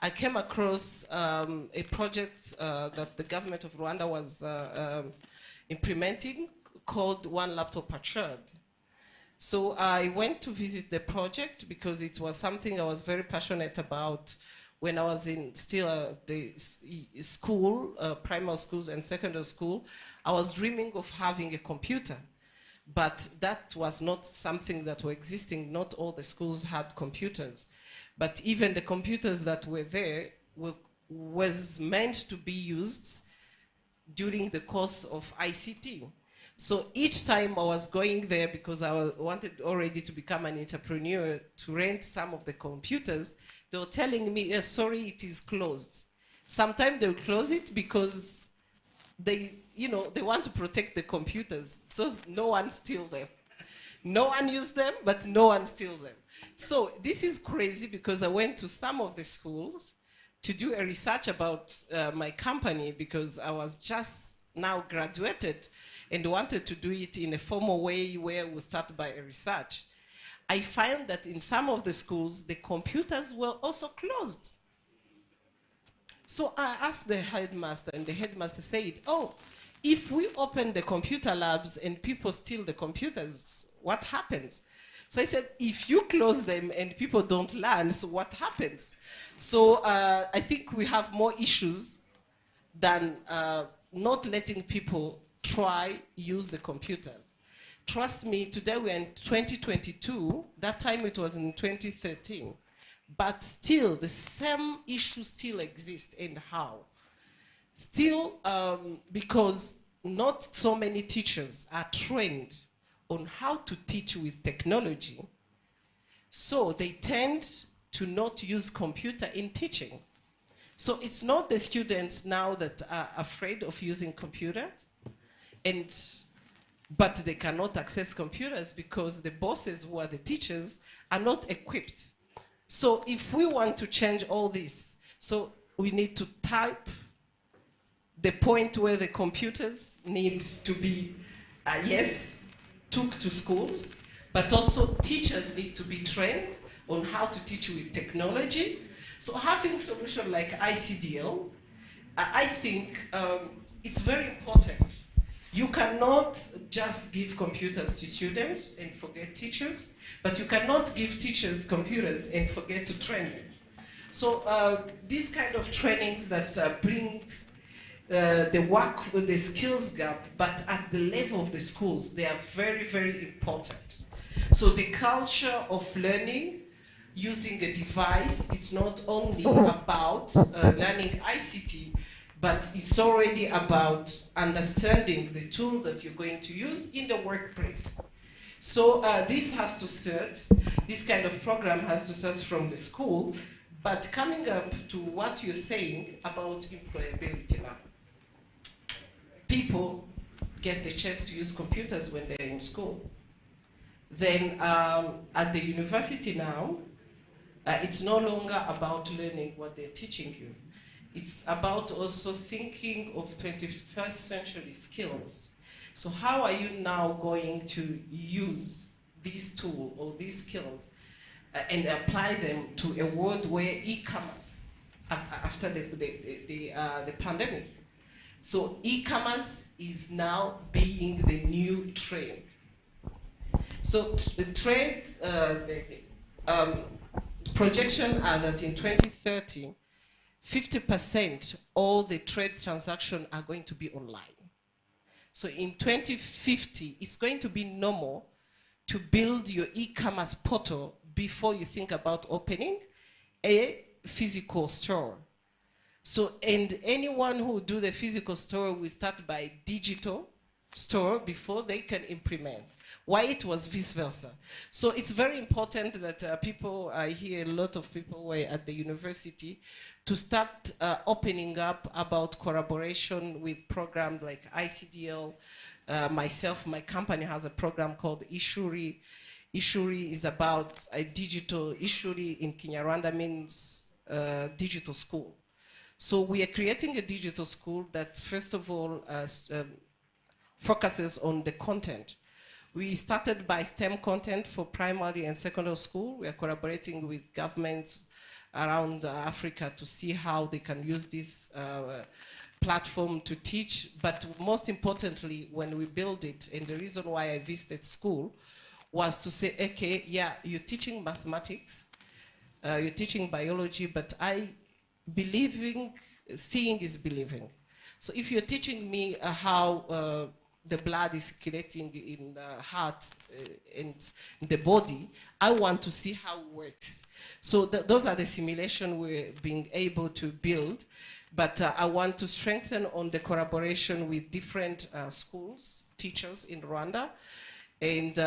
I came across a project that the government of Rwanda was implementing called One Laptop Per Child. So I went to visit the project because it was something I was very passionate about when I was in still the school, primary schools and secondary school. I was dreaming of having a computer, but that was not something that were existing. Not all the schools had computers, but even the computers that were there was meant to be used during the course of ICT. So each time I was going there, because I wanted already to become an entrepreneur, to rent some of the computers, they were telling me, sorry, it is closed. Sometimes they'll close it because they want to protect the computers, so no one steals them. No one used them, but no one steals them. So this is crazy, because I went to some of the schools to do a research about my company, because I was just now graduated and wanted to do it in a formal way where we start by a research. I found that in some of the schools, the computers were also closed. So I asked the headmaster, and the headmaster said, oh, if we open the computer labs and people steal the computers, what happens? So I said, if you close them and people don't learn, so what happens? So I think we have more issues than not letting people use the computers. Trust me, today we're in 2022, that time it was in 2013, but still the same issues still exist. And how? Still, because not so many teachers are trained on how to teach with technology, so they tend to not use computer in teaching. So it's not the students now that are afraid of using computers, but they cannot access computers because the bosses who are the teachers are not equipped. So if we want to change all this, so we need to type the point where the computers need to be, yes, took to schools, but also teachers need to be trained on how to teach with technology. So having solutions like ICDL, I think it's very important. You cannot just give computers to students and forget teachers, but you cannot give teachers computers and forget to train them. So these kind of trainings that brings the skills gap, but at the level of the schools, they are very, very important. So the culture of learning using a device, it's not only about learning ICT, but it's already about understanding the tool that you're going to use in the workplace. So this has to start, this kind of program has to start from the school, but coming up to what you're saying about employability now. People get the chance to use computers when they're in school. Then at the university now, it's no longer about learning what they're teaching you. It's about also thinking of 21st century skills. So how are you now going to use these tools or these skills and apply them to a world where e-commerce, after the pandemic. So e-commerce is now being the new trend. So the trend, projection are that in 2030, 50% all the trade transactions are going to be online. So in 2050, it's going to be normal to build your e-commerce portal before you think about opening a physical store. So, and anyone who do the physical store will start by digital store before they can implement. Why it was vice versa. So it's very important that people, I hear a lot of people were at the university to start opening up about collaboration with programs like ICDL. Myself, my company has a program called Ishuri. Ishuri is about a digital, Ishuri in Kinyarwanda means digital school. So we are creating a digital school that first of all focuses on the content. We started by STEM content for primary and secondary school. We are collaborating with governments around Africa to see how they can use this platform to teach. But most importantly, when we build it, and the reason why I visited school was to say, okay, yeah, you're teaching mathematics, you're teaching biology, but seeing is believing. So if you're teaching me how the blood is circulating in the heart and the body, I want to see how it works. So those are the simulations we're being able to build, but I want to strengthen on the collaboration with different schools, teachers in Rwanda. And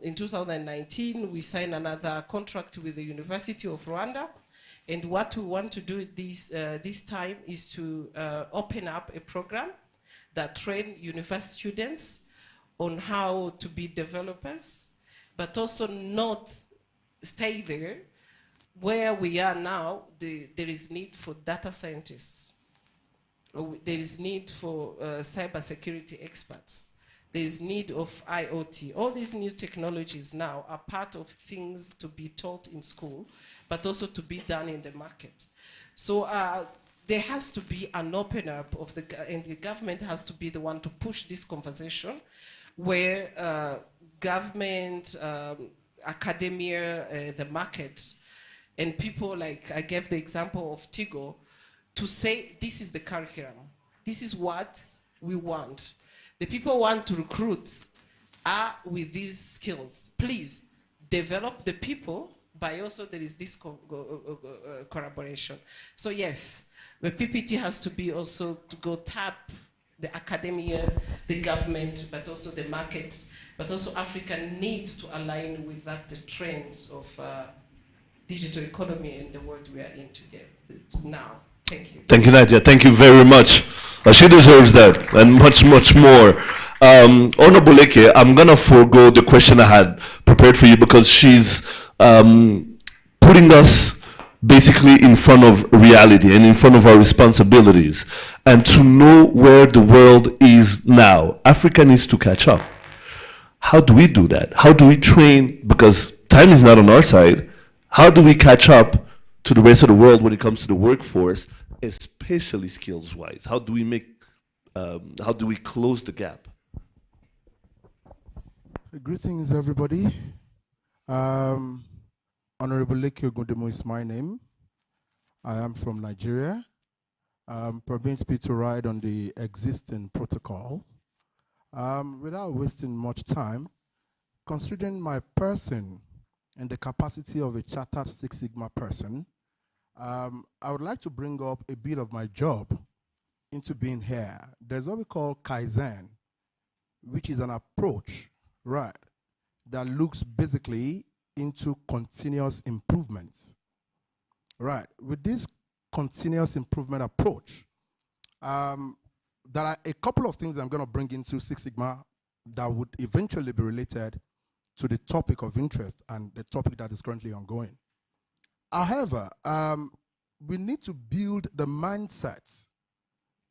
in 2019, we signed another contract with the University of Rwanda. And what we want to do this time is to open up a program that train university students on how to be developers, but also not stay there. Where we are now, there is need for data scientists. There is need for cybersecurity experts. There is need of IoT. All these new technologies now are part of things to be taught in school, but also to be done in the market. So there has to be an open up of and the government has to be the one to push this conversation where government, academia, the market, and people like, I gave the example of Tigo, to say this is the curriculum. This is what we want. The people want to recruit are with these skills. Please develop the people, but also there is this collaboration. So yes, the PPT has to be also to go tap the academia, the government, but also the market, but also Africa needs to align with that the trends of digital economy in the world we are in together now. Thank you. Thank you, Nadia. Thank you very much. She deserves that and much, much more. Honorable Eke, I'm going to forego the question I had prepared for you because she's putting us basically in front of reality and in front of our responsibilities. And to know where the world is now, Africa needs to catch up. How do we do that? How do we train? Because time is not on our side. How do we catch up to the rest of the world when it comes to the workforce, especially skills-wise? How do we make, how do we close the gap? Greetings, everybody. Honorable Leke Ogundemo is my name. I am from Nigeria. Permits me to ride on the existing protocol. Without wasting much time, considering my person and the capacity of a chartered Six Sigma person, I would like to bring up a bit of my job into being here. There's what we call Kaizen, which is an approach, right, that looks basically into continuous improvements. Right, with this continuous improvement approach, there are a couple of things I'm going to bring into Six Sigma that would eventually be related to the topic of interest and the topic that is currently ongoing. However, we need to build the mindset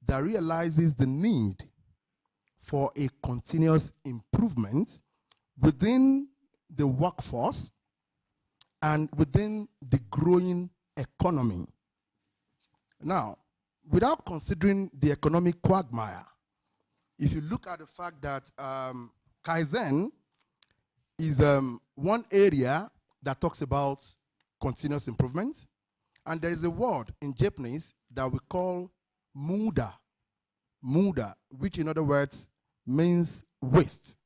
that realizes the need for a continuous improvement within the workforce and within the growing economy. Now, without considering the economic quagmire, if you look at the fact that Kaizen is one area that talks about continuous improvements, and there is a word in Japanese that we call muda, which in other words means waste.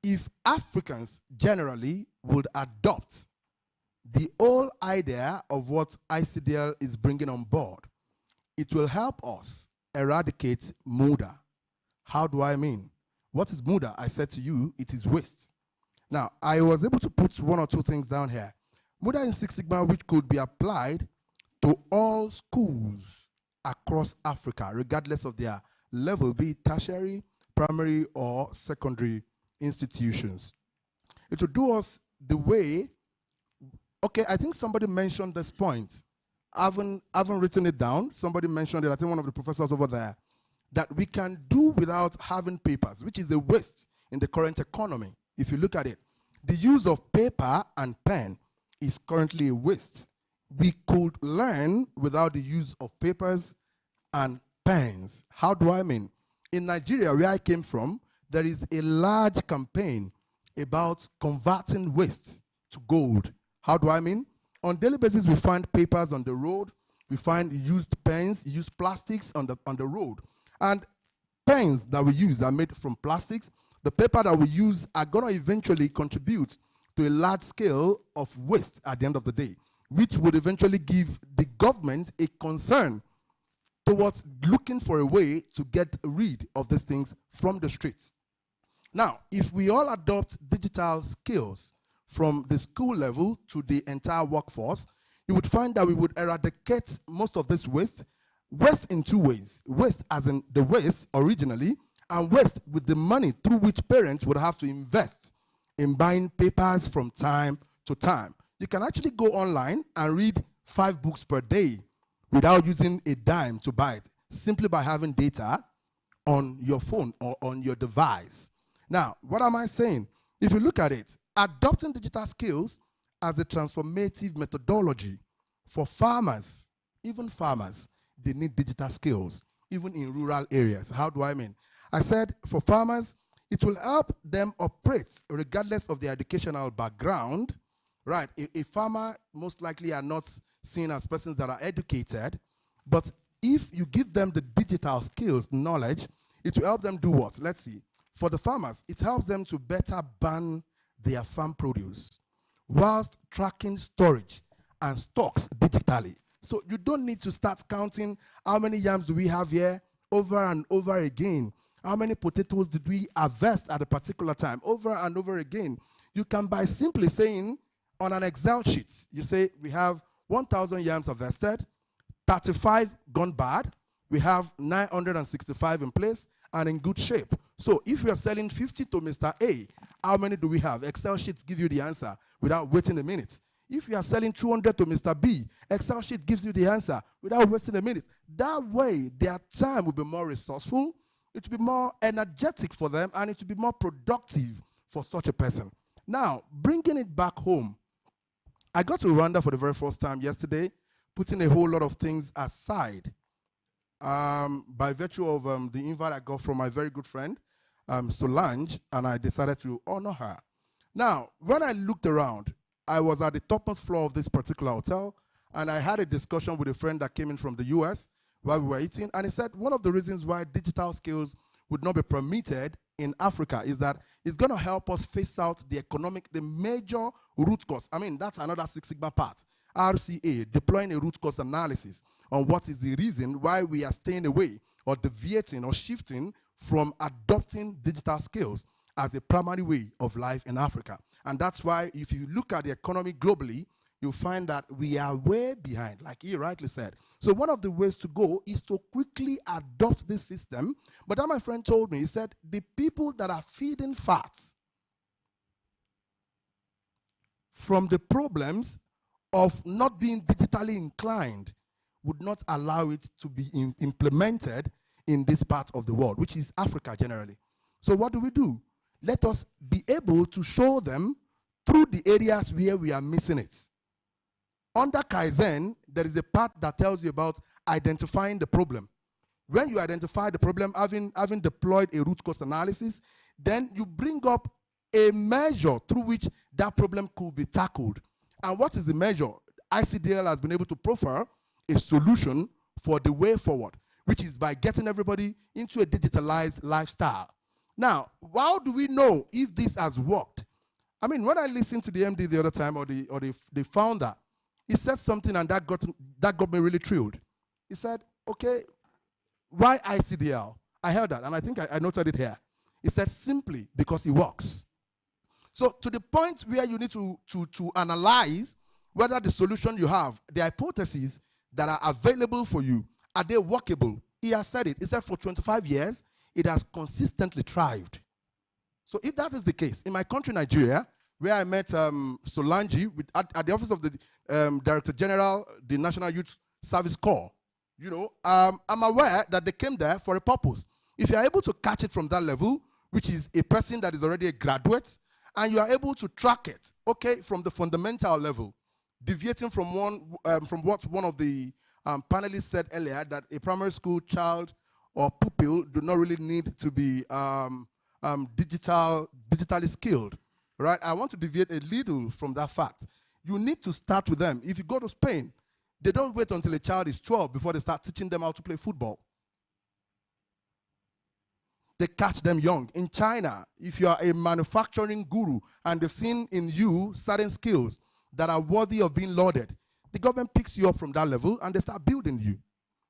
If Africans generally would adopt the whole idea of what ICDL is bringing on board, it will help us eradicate muda. How do I mean? What is muda? I said to you, it is waste. Now, I was able to put one or two things down here. Muda in Six Sigma, which could be applied to all schools across Africa, regardless of their level, be it tertiary, primary, or secondary institutions. It will do us the way, okay, I think somebody mentioned this point. I haven't written it down. Somebody mentioned it, I think one of the professors over there, that we can do without having papers, which is a waste in the current economy. If you look at it, the use of paper and pen is currently a waste. We could learn without the use of papers and pens. How do I mean? In Nigeria, where I came from, there is a large campaign about converting waste to gold. How do I mean? On a daily basis, we find papers on the road, we find used pens, used plastics on the road. And pens that we use are made from plastics. The paper that we use are going to eventually contribute to a large scale of waste at the end of the day, which would eventually give the government a concern towards looking for a way to get rid of these things from the streets. Now, if we all adopt digital skills from the school level to the entire workforce, you would find that we would eradicate most of this waste. Waste in two ways. Waste as in the waste originally, and waste with the money through which parents would have to invest in buying papers from time to time. You can actually go online and read 5 books per day without using a dime to buy it, simply by having data on your phone or on your device. Now, what am I saying? If you look at it, adopting digital skills as a transformative methodology for farmers, even farmers, they need digital skills, even in rural areas. How do I mean? I said for farmers, it will help them operate regardless of their educational background, right? A farmer most likely are not seen as persons that are educated, But if you give them the digital skills, knowledge, it will help them do what? Let's see. For the farmers, it helps them to better ban their farm produce whilst tracking storage and stocks digitally. So you don't need to start counting how many yams do we have here over and over again. How many potatoes did we harvest at a particular time over and over again? You can, by simply saying on an Excel sheet, you say we have 1,000 yams harvested, 35 gone bad, we have 965 in place and in good shape. So if we are selling 50 to Mr. A, how many do we have? Excel sheets give you the answer without waiting a minute. If you are selling 200 to Mr. B, Excel sheet gives you the answer without wasting a minute. That way, their time will be more resourceful, it will be more energetic for them, and it will be more productive for such a person. Now, bringing it back home, I got to Rwanda for the very first time yesterday, putting a whole lot of things aside by virtue of the invite I got from my very good friend, Solange, and I decided to honor her. Now, when I looked around, I was at the topmost floor of this particular hotel, and I had a discussion with a friend that came in from the US while we were eating, and he said one of the reasons why digital skills would not be permitted in Africa is that it's going to help us face out the major root cause. I mean, that's another Six Sigma part. RCA, deploying a root cause analysis on what is the reason why we are staying away or deviating or shifting from adopting digital skills as a primary way of life in Africa. And that's why if you look at the economy globally, you'll find that we are way behind, like he rightly said. So one of the ways to go is to quickly adopt this system. But then my friend told me, he said, the people that are feeding fats from the problems of not being digitally inclined would not allow it to be implemented in this part of the world, which is Africa generally. So what do? Let us be able to show them through the areas where we are missing it. Under Kaizen, there is a part that tells you about identifying the problem. When you identify the problem, having deployed a root cause analysis, then you bring up a measure through which that problem could be tackled. And what is the measure? ICDL has been able to proffer a solution for the way forward, which is by getting everybody into a digitalized lifestyle. Now, how do we know if this has worked? I mean, when I listened to the MD the other time, or the founder, he said something and that got me really thrilled. He said, okay, why ICDL? I heard that, and I think I noted it here. He said, simply because it works. So to the point where you need to analyze whether the solution you have, the hypotheses that are available for you, are they workable? He has said it. He said for 25 years, it has consistently thrived. So if that is the case, in my country, Nigeria, where I met Solange at the office of the Director General, the National Youth Service Corps, I'm aware that they came there for a purpose. If you are able to catch it from that level, which is a person that is already a graduate, and you are able to track it, okay, from the fundamental level, deviating from what one of the panelists said earlier, that a primary school child or pupil do not really need to be digitally skilled, right? I want to deviate a little from that fact. You need to start with them. If you go to Spain, they don't wait until a child is 12 before they start teaching them how to play football. They catch them young. In China, if you are a manufacturing guru and they've seen in you certain skills that are worthy of being lauded, the government picks you up from that level and they start building you.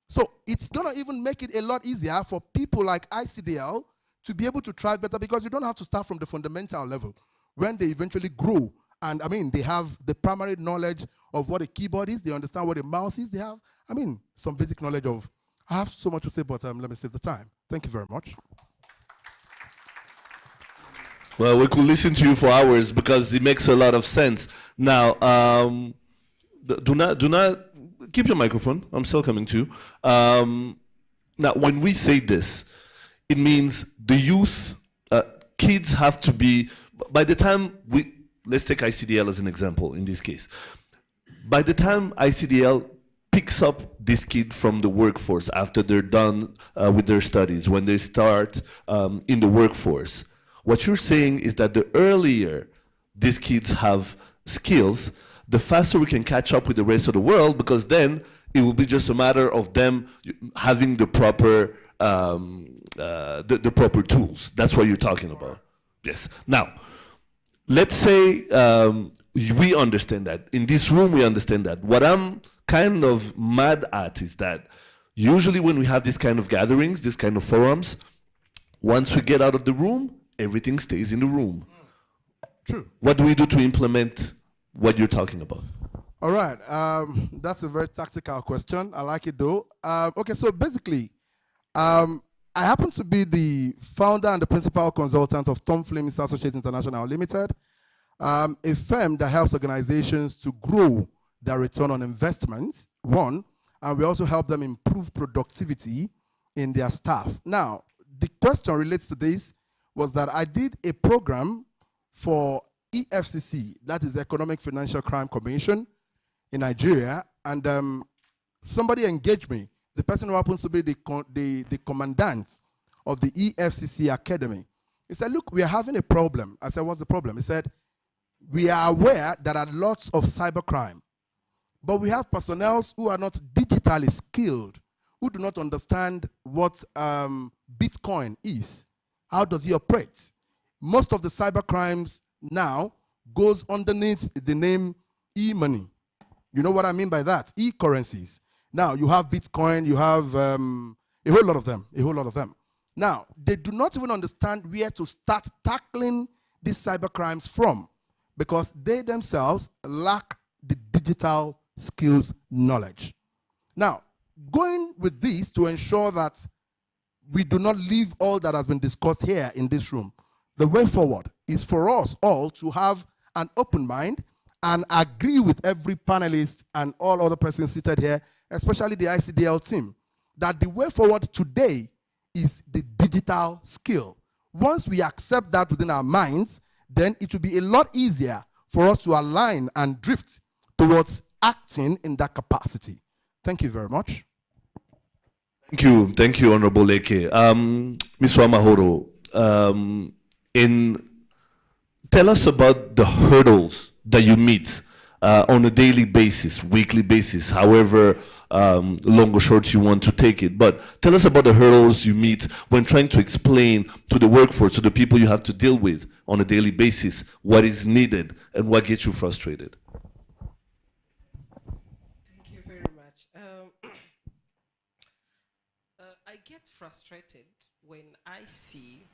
So it's going to even make it a lot easier for people like ICDL to be able to thrive better, because you don't have to start from the fundamental level. When they eventually grow, and I mean, they have the primary knowledge of what a keyboard is, they understand what a mouse is, they have, I mean, some basic knowledge of, I have so much to say, but let me save the time. Thank you very much. Well, we could listen to you for hours because it makes a lot of sense. Now, do not keep your microphone. I'm still coming to you. Now, when we say this, it means the youth, kids have to be, by the time let's take ICDL as an example in this case. By the time ICDL picks up this kid from the workforce after they're done with their studies, when they start in the workforce, what you're saying is that the earlier these kids have skills, the faster we can catch up with the rest of the world, because then It will be just a matter of them having the proper the proper tools. That's what you're talking about. Yes. Now, let's say we understand that. In this room, we understand that. What I'm kind of mad at is that usually when we have these kind of gatherings, these kind of forums, once we get out of the room, everything stays in the room. True. What do we do to implement what you're talking about? All right. That's a very tactical question. I like it though. Okay, so basically, I happen to be the founder and the principal consultant of Tom Fleming Associates International Limited, a firm that helps organizations to grow their return on investments, one, and we also help them improve productivity in their staff. Now, the question relates to this was that I did a program for EFCC, that is Economic Financial Crime Commission in Nigeria, and somebody engaged me, the person who happens to be the commandant of the EFCC Academy. He said, look, we are having a problem. I said, what's the problem? He said, we are aware there are lots of cybercrime, but we have personnel who are not digitally skilled, who do not understand what Bitcoin is. How does he operate? Most of the cybercrimes now goes underneath the name e-money. You know what I mean by that? E-currencies. Now, you have Bitcoin, you have a whole lot of them. Now, they do not even understand where to start tackling these cybercrimes from because they themselves lack the digital skills knowledge. Now, going with this to ensure that we do not leave all that has been discussed here in this room, the way forward is for us all to have an open mind and agree with every panelist and all other persons seated here, especially the ICDL team, that the way forward today is the digital skill. Once we accept that within our minds, then it will be a lot easier for us to align and drift towards acting in that capacity. Thank you very much. Thank you, Honorable Leke. Mr. Amahoro, tell us about the hurdles that you meet on a daily basis, weekly basis, however long or short you want to take it. But tell us about the hurdles you meet when trying to explain to the workforce, to the people you have to deal with on a daily basis, what is needed and what gets you frustrated. Thank you very much. I get frustrated when I see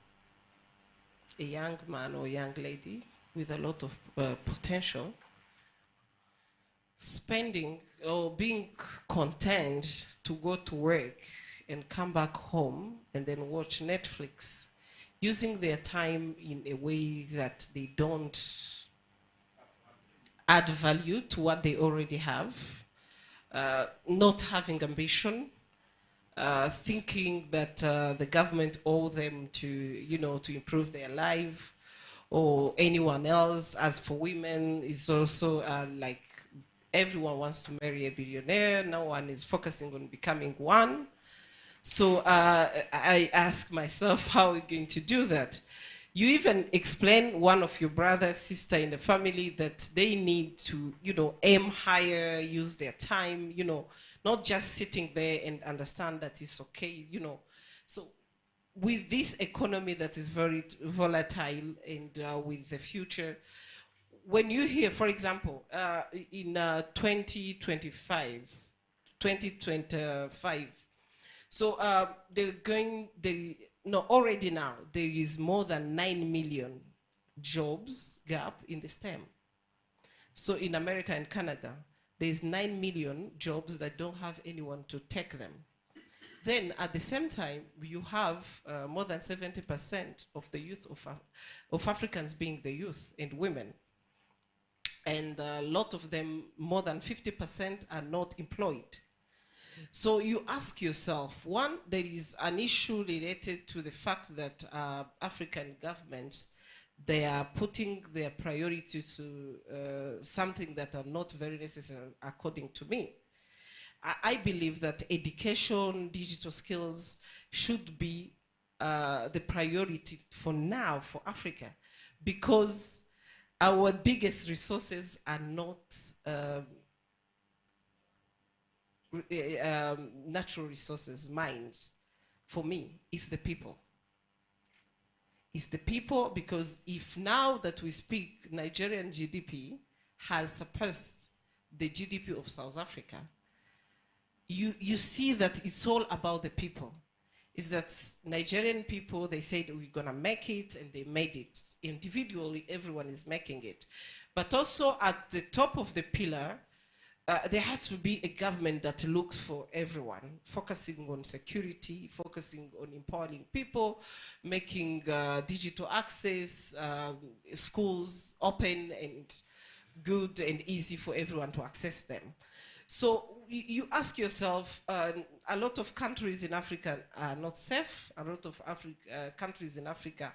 a young man or young lady with a lot of potential spending or being content to go to work and come back home and then watch Netflix, using their time in a way that they don't add value to what they already have, not having ambition, thinking that the government owe them to, to improve their life, or anyone else. As for women, it's also like everyone wants to marry a billionaire. No one is focusing on becoming one. So I ask myself, how are we going to do that? You even explain one of your brother, sister in the family that they need to, aim higher, use their time, not just sitting there and understand that it's okay, So with this economy that is very volatile and with the future, when you hear, for example, in 2025, so already now, there is more than 9 million jobs gap in the STEM. So in America and Canada, there's 9 million jobs that don't have anyone to take them. Then at the same time, you have more than 70% of the youth of Africans being the youth and women. And a lot of them, more than 50%, are not employed. So you ask yourself, one, there is an issue related to the fact that African governments, they are putting their priority to something that are not very necessary, according to me. I believe that education, digital skills should be the priority for now for Africa, because our biggest resources are not natural resources, mines, for me, is the people. It's the people, because if now that we speak, Nigerian GDP has surpassed the GDP of South Africa, you see that it's all about the people. Is that Nigerian people, they said we're gonna make it, and they made it. Individually, everyone is making it. But also at the top of the pillar, there has to be a government that looks for everyone, focusing on security, focusing on empowering people, making digital access, schools open and good and easy for everyone to access them. So you ask yourself, a lot of countries in Africa are not safe. A lot of countries in Africa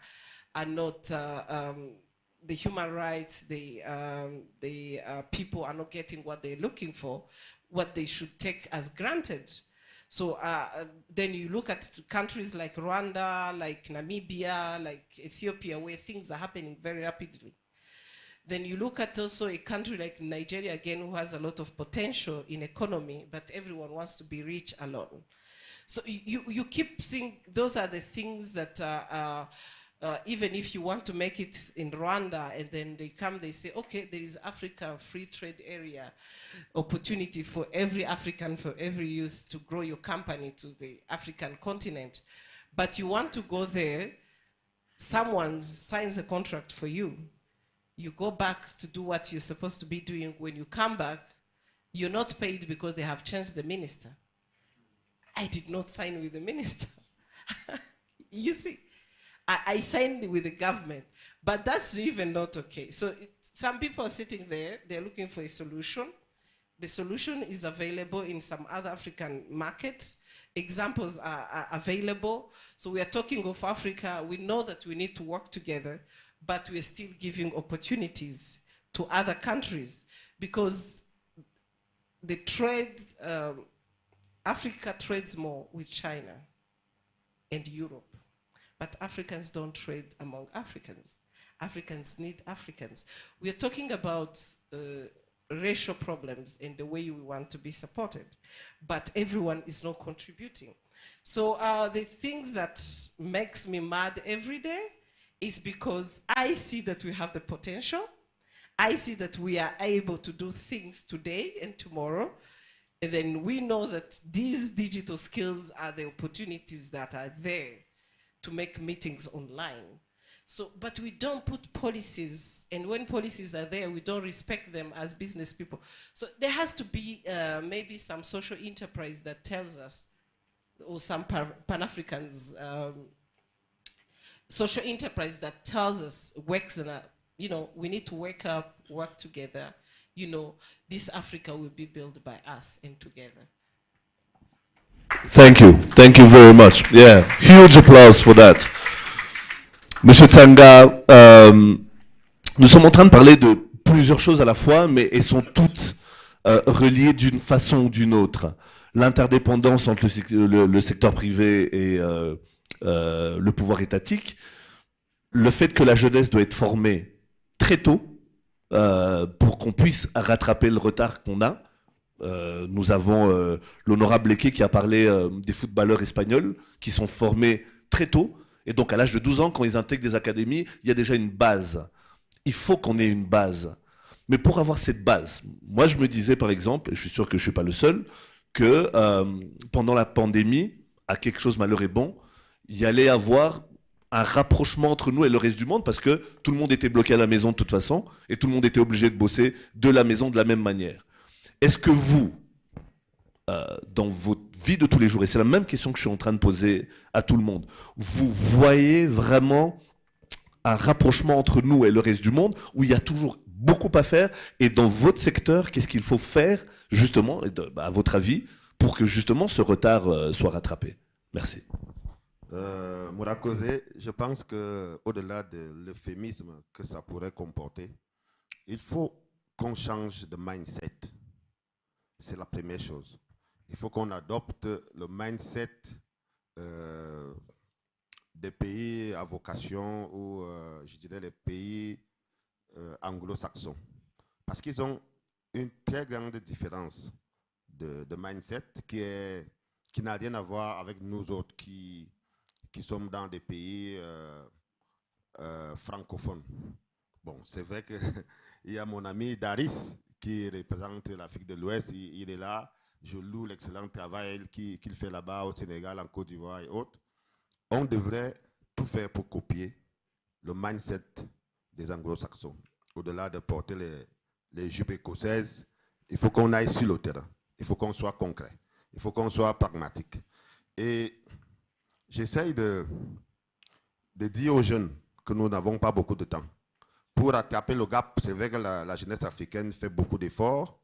are not, the human rights, the people are not getting what they're looking for, what they should take as granted. So then you look at countries like Rwanda, like Namibia, like Ethiopia, where things are happening very rapidly. Then you look at also a country like Nigeria, again, who has a lot of potential in economy, but everyone wants to be rich alone. So you keep seeing, those are the things that even if you want to make it in Rwanda, and then they come, they say, okay, there is Africa free trade area, opportunity for every African, for every youth to grow your company to the African continent. But you want to go there, someone signs a contract for you. You go back to do what you're supposed to be doing. When you come back, you're not paid because they have changed the minister. I did not sign with the minister. You see, I signed with the government, but that's even not okay. So some people are sitting there, they're looking for a solution. The solution is available in some other African markets. Examples are available. So we are talking of Africa. We know that we need to work together, but we're still giving opportunities to other countries, because the trade, Africa trades more with China and Europe, but Africans don't trade among Africans. Africans need Africans. We're talking about racial problems and the way we want to be supported, but everyone is not contributing. So the things that makes me mad every day is because I see that we have the potential. I see that we are able to do things today and tomorrow. And then we know that these digital skills are the opportunities that are there to make meetings online. So, but we don't put policies, and when policies are there, we don't respect them as business people. So there has to be maybe some social enterprise that tells us, or some Pan-Africans, social enterprise that tells us, works in a, you know, we need to wake up, work together. You know, this Africa will be built by us and together. Thank you very much. Yeah, huge applause for that. Monsieur Tsanga, nous sommes en train de parler de plusieurs choses à la fois, mais elles sont toutes reliées d'une façon ou d'une autre. L'interdépendance entre le secteur privé et le pouvoir étatique, le fait que la jeunesse doit être formée très tôt pour qu'on puisse rattraper le retard qu'on a. Nous avons l'honorable Eke qui a parlé des footballeurs espagnols qui sont formés très tôt. Et donc à l'âge de 12 ans, quand ils intègrent des académies, il y a déjà une base. Il faut qu'on ait une base. Mais pour avoir cette base, moi je me disais par exemple, et je suis sûr que je ne suis pas le seul, que pendant la pandémie, à quelque chose malheur et bon, il y allait avoir un rapprochement entre nous et le reste du monde, parce que tout le monde était bloqué à la maison de toute façon, et tout le monde était obligé de bosser de la maison de la même manière. Est-ce que vous, dans votre vie de tous les jours, et c'est la même question que je suis en train de poser à tout le monde, vous voyez vraiment un rapprochement entre nous et le reste du monde, où il y a toujours beaucoup à faire, et dans votre secteur, qu'est-ce qu'il faut faire, justement, à votre avis, pour que justement ce retard soit rattrapé? Merci. Mourakosé, je pense qu'au-delà de l'euphémisme que ça pourrait comporter, il faut qu'on change de mindset. C'est la première chose. Il faut qu'on adopte le mindset des pays à vocation, ou je dirais les pays anglo-saxons. Parce qu'ils ont une très grande différence de mindset qui n'a rien à voir avec nous autres qui sommes dans des pays francophones. Bon, c'est vrai qu'il y a mon ami Daris qui représente l'Afrique de l'Ouest, il est là. Je loue l'excellent travail qu'il fait là-bas au Sénégal, en Côte d'Ivoire et autres. On devrait tout faire pour copier le mindset des anglo-saxons. Au-delà de porter les jupes écossaises, il faut qu'on aille sur le terrain. Il faut qu'on soit concret. Il faut qu'on soit pragmatique. Et j'essaye de dire aux jeunes que nous n'avons pas beaucoup de temps. Pour rattraper le gap, c'est vrai que la jeunesse africaine fait beaucoup d'efforts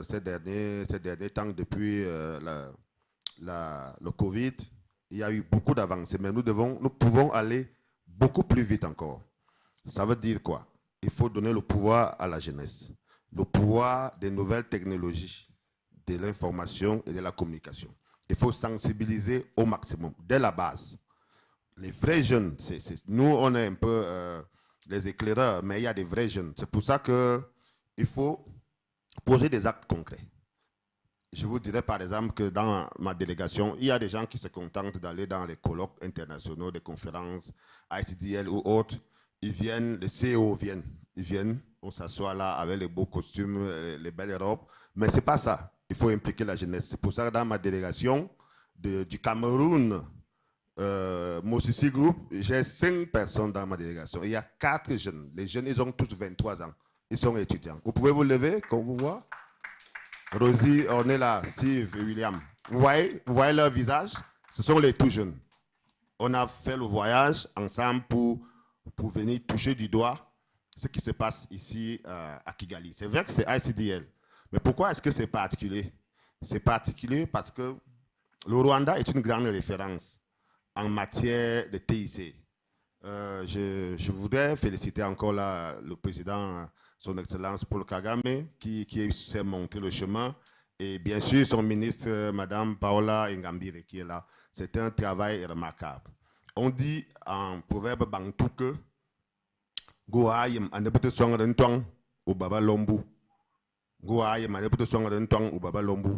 ces derniers temps, depuis le Covid. Il y a eu beaucoup d'avancées, mais nous pouvons aller beaucoup plus vite encore. Ça veut dire quoi? Il faut donner le pouvoir à la jeunesse, le pouvoir des nouvelles technologies, de l'information et de la communication. Il faut sensibiliser au maximum, dès la base. Les vrais jeunes, nous on est un peu les éclaireurs, mais il y a des vrais jeunes. C'est pour ça qu'il faut poser des actes concrets. Je vous dirais par exemple que dans ma délégation, il y a des gens qui se contentent d'aller dans les colloques internationaux, des conférences, ICDL ou autres. Ils viennent, les CEO viennent. Ils viennent, on s'assoit là avec les beaux costumes, les belles robes. Mais ce n'est pas ça. Il faut impliquer la jeunesse. C'est pour ça que dans ma délégation du Cameroun, Mosisi Group, j'ai 5 personnes dans ma délégation. Il y a 4 jeunes. Les jeunes, ils ont tous 23 ans. Ils sont étudiants. Vous pouvez vous lever, qu'on vous voit. Rosie, on est là, Steve et William. Vous voyez leur visage? Ce sont les tout jeunes. On a fait le voyage ensemble pour venir toucher du doigt ce qui se passe ici à Kigali. C'est vrai que c'est ICDL. Mais pourquoi est-ce que c'est particulier? C'est particulier parce que le Rwanda est une grande référence en matière de TIC. Je voudrais féliciter encore là, le président, son Excellence Paul Kagame, qui s'est montré le chemin, et bien sûr son ministre, Madame Paola Ngambire, qui est là. C'est un travail remarquable. On dit en proverbe bantou que Goaïm anebute swang rentwang ou baba lombu. Goaïm anebute swang rentwang ou baba lombu.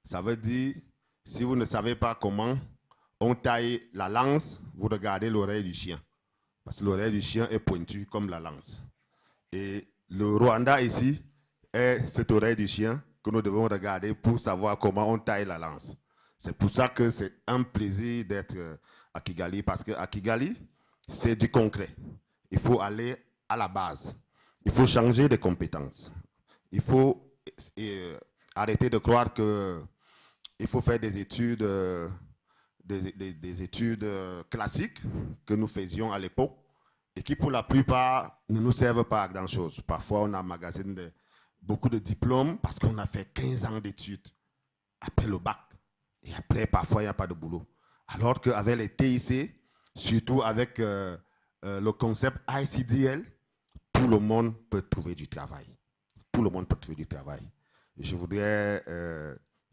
Ça veut dire, si vous ne savez pas comment on taille la lance, vous regardez l'oreille du chien. Parce que l'oreille du chien est pointue comme la lance. Et le Rwanda ici est cette oreille du chien que nous devons regarder pour savoir comment on taille la lance. C'est pour ça que c'est un plaisir d'être à Kigali, parce qu'à Kigali, c'est du concret. Il faut aller à la base. Il faut changer de compétences. Il faut arrêter de croire qu'il faut faire des études, des études classiques que nous faisions à l'époque et qui, pour la plupart, ne nous servent pas à grand-chose. Parfois, on emmagasine beaucoup de diplômes parce qu'on a fait 15 ans d'études après le bac. Et après, parfois, il n'y a pas de boulot. Alors qu'avec les TIC, surtout avec le concept ICDL, tout le monde peut trouver du travail. Tout le monde peut trouver du travail. Je voudrais,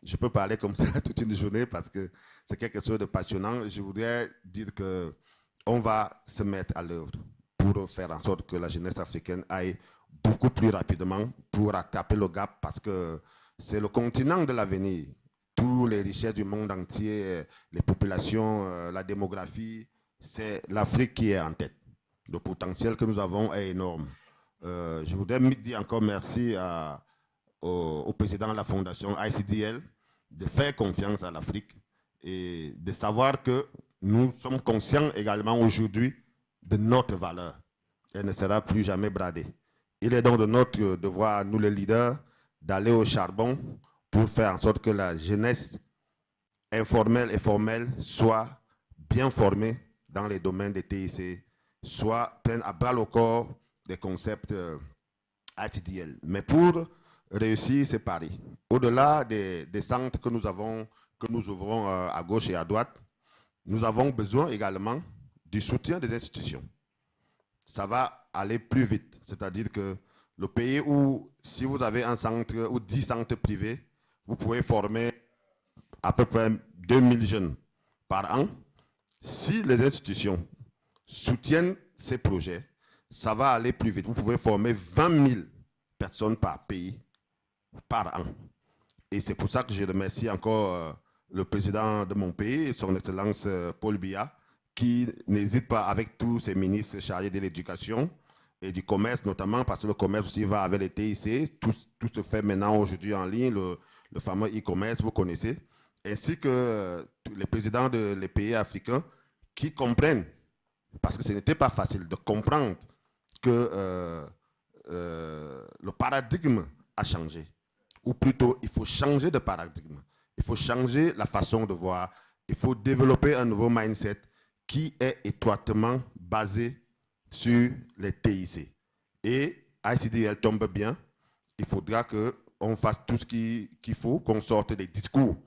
je peux parler comme ça toute une journée parce que c'est quelque chose de passionnant. Je voudrais dire qu'on va se mettre à l'œuvre pour faire en sorte que la jeunesse africaine aille beaucoup plus rapidement pour rattraper le gap, parce que c'est le continent de l'avenir. Toutes les richesses du monde entier, les populations, la démographie, c'est l'Afrique qui est en tête. Le potentiel que nous avons est énorme. Je voudrais dire encore merci au président de la fondation ICDL de faire confiance à l'Afrique et de savoir que nous sommes conscients également aujourd'hui de notre valeur. Elle ne sera plus jamais bradée. Il est donc de notre devoir, nous les leaders, d'aller au charbon pour faire en sorte que la jeunesse informelle et formelle soit bien formée dans les domaines des TIC, soit prenne à bras le corps des concepts ICDL. Mais pour réussir, c'est pari. Au-delà des centres que nous ouvrons à gauche et à droite, nous avons besoin également du soutien des institutions. Ça va aller plus vite. C'est-à-dire que le pays où, si vous avez un centre ou 10 centres privés, vous pouvez former à peu près 2000 jeunes par an. Si les institutions soutiennent ces projets, ça va aller plus vite. Vous pouvez former 20 000 personnes par pays par an. Et c'est pour ça que je remercie encore le président de mon pays, son Excellence Paul Biya, qui n'hésite pas avec tous ses ministres chargés de l'éducation et du commerce, notamment parce que le commerce aussi va avec les TIC. Tout se fait maintenant aujourd'hui en ligne, le fameux e-commerce, vous connaissez, ainsi que les présidents des pays africains qui comprennent, parce que ce n'était pas facile de comprendre que le paradigme a changé. Ou plutôt, il faut changer de paradigme. Il faut changer la façon de voir. Il faut développer un nouveau mindset qui est étroitement basé sur les TIC. Et ICDL tombe bien. Il faudra qu'on fasse tout ce qu'il faut, qu'on sorte des discours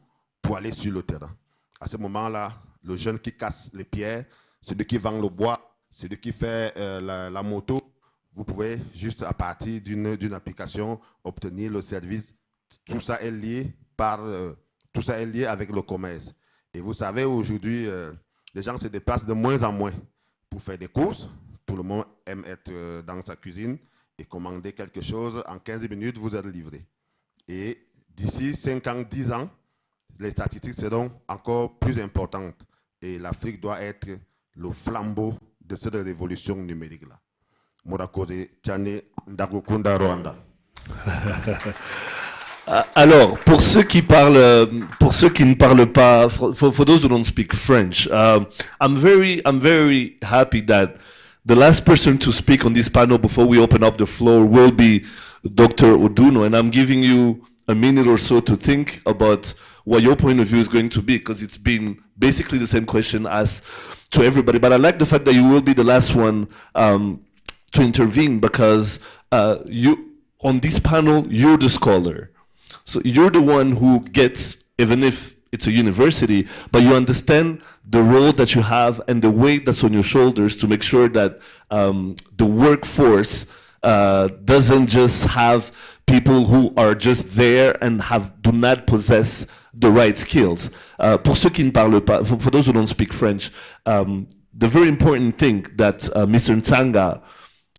pour aller sur le terrain. À ce moment-là, le jeune qui casse les pierres, celui qui vend le bois, celui qui fait la moto, vous pouvez juste à partir d'une application obtenir le service. Tout ça est lié avec le commerce. Et vous savez, aujourd'hui, les gens se déplacent de moins en moins pour faire des courses. Tout le monde aime être dans sa cuisine et commander quelque chose. En 15 minutes, vous êtes livré. Et d'ici 5 ans, 10 ans, les statistiques seront encore plus importantes. Et l'Afrique doit être le flambeau de cette révolution numérique-là. Morakose Tchane Ndagokunda Rwanda. Alors, pour ceux qui ne parlent pas, for those who don't speak French, I'm very happy that the last person to speak on this panel before we open up the floor will be Dr. Oduno, and I'm giving you a minute or so to think about what your point of view is going to be, because it's been basically the same question as to everybody. But I like the fact that you will be the last one to intervene, because on this panel, you're the scholar. So you're the one who gets, even if it's a university, but you understand the role that you have and the weight that's on your shoulders to make sure that the workforce doesn't just have people who are just there and do not possess the right skills. Pour ceux qui ne parlent pas, for those who don't speak French, the very important thing that Mr. Ntanga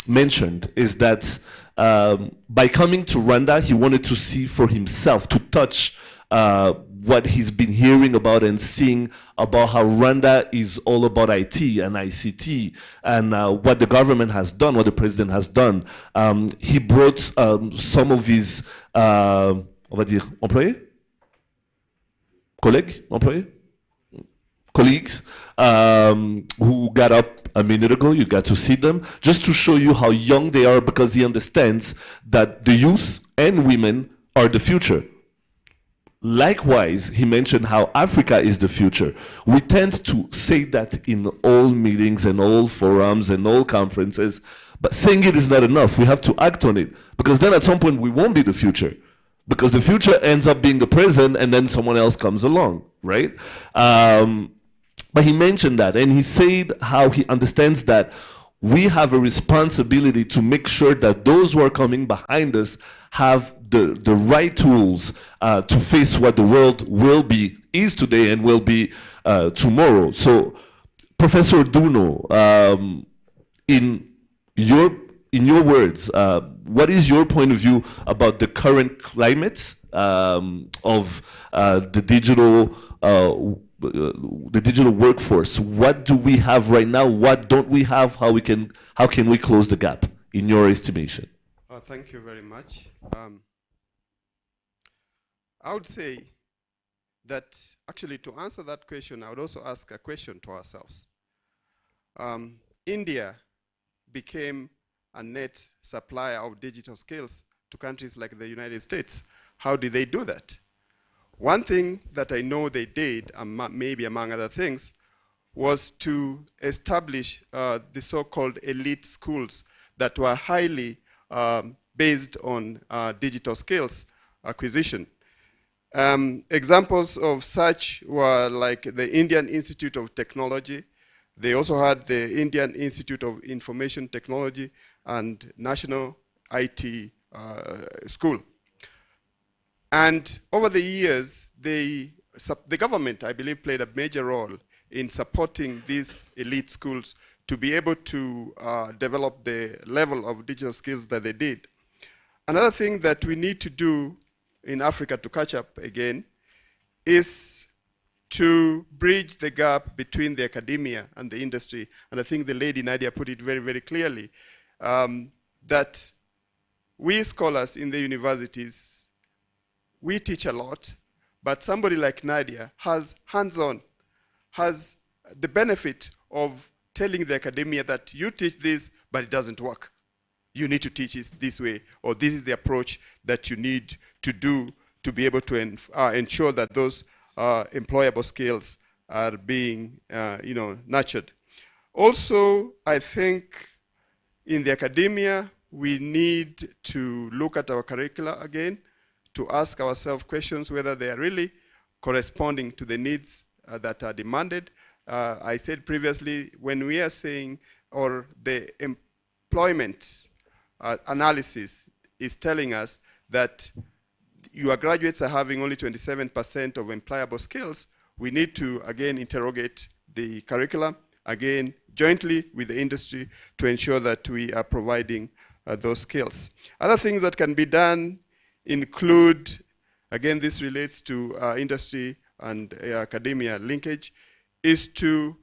mentioned is that by coming to Rwanda, he wanted to see for himself, to touch what he's been hearing about and seeing about how Rwanda is all about IT and ICT and what the government has done, what the president has done. He brought some of his, on va dire, employés? Colleagues who got up a minute ago. You got to see them, just to show you how young they are, because he understands that the youth and women are the future. Likewise, he mentioned how Africa is the future. We tend to say that in all meetings and all forums and all conferences, but saying it is not enough. We have to act on it, because then at some point we won't be the future, because the future ends up being the present and then someone else comes along, right? But he mentioned that, and he said how he understands that we have a responsibility to make sure that those who are coming behind us have the right tools to face what the world is today and will be tomorrow. So, Professor Duno, in your words, what is your point of view about the current climate of the digital workforce? What do we have right now? What don't we have? How can we close the gap, in your estimation? Thank you very much. I would say that actually, to answer that question, I would also ask a question to ourselves. India became a net supplier of digital skills to countries like the United States. How did they do that? One thing that I know they did, maybe among other things, was to establish the so-called elite schools that were highly based on digital skills acquisition. Examples of such were like the Indian Institute of Technology. They also had the Indian Institute of Information Technology and National IT School. And over the years, the government, I believe, played a major role in supporting these elite schools to be able to develop the level of digital skills that they did. Another thing that we need to do in Africa to catch up again is to bridge the gap between the academia and the industry. And I think the lady Nadia put it very, very clearly, that we scholars in the universities, we teach a lot, but somebody like Nadia has hands-on, has the benefit of telling the academia that you teach this, but it doesn't work. You need to teach it this way, or this is the approach that you need to do to be able to ensure that those employable skills are being nurtured. Also, I think in the academia, we need to look at our curricula again, to ask ourselves questions whether they are really corresponding to the needs that are demanded. I said previously, when we are saying, or the employment analysis is telling us that your graduates are having only 27% of employable skills, we need to, again, interrogate the curriculum, again, jointly with the industry to ensure that we are providing those skills. Other things that can be done include, again, this relates to industry and academia linkage, is to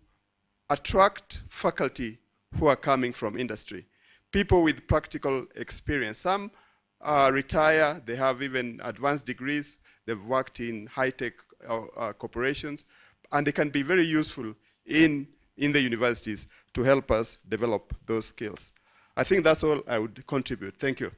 attract faculty who are coming from industry, people with practical experience. Some retire, they have even advanced degrees, they've worked in high-tech corporations, and they can be very useful in the universities to help us develop those skills. I think that's all I would contribute. Thank you.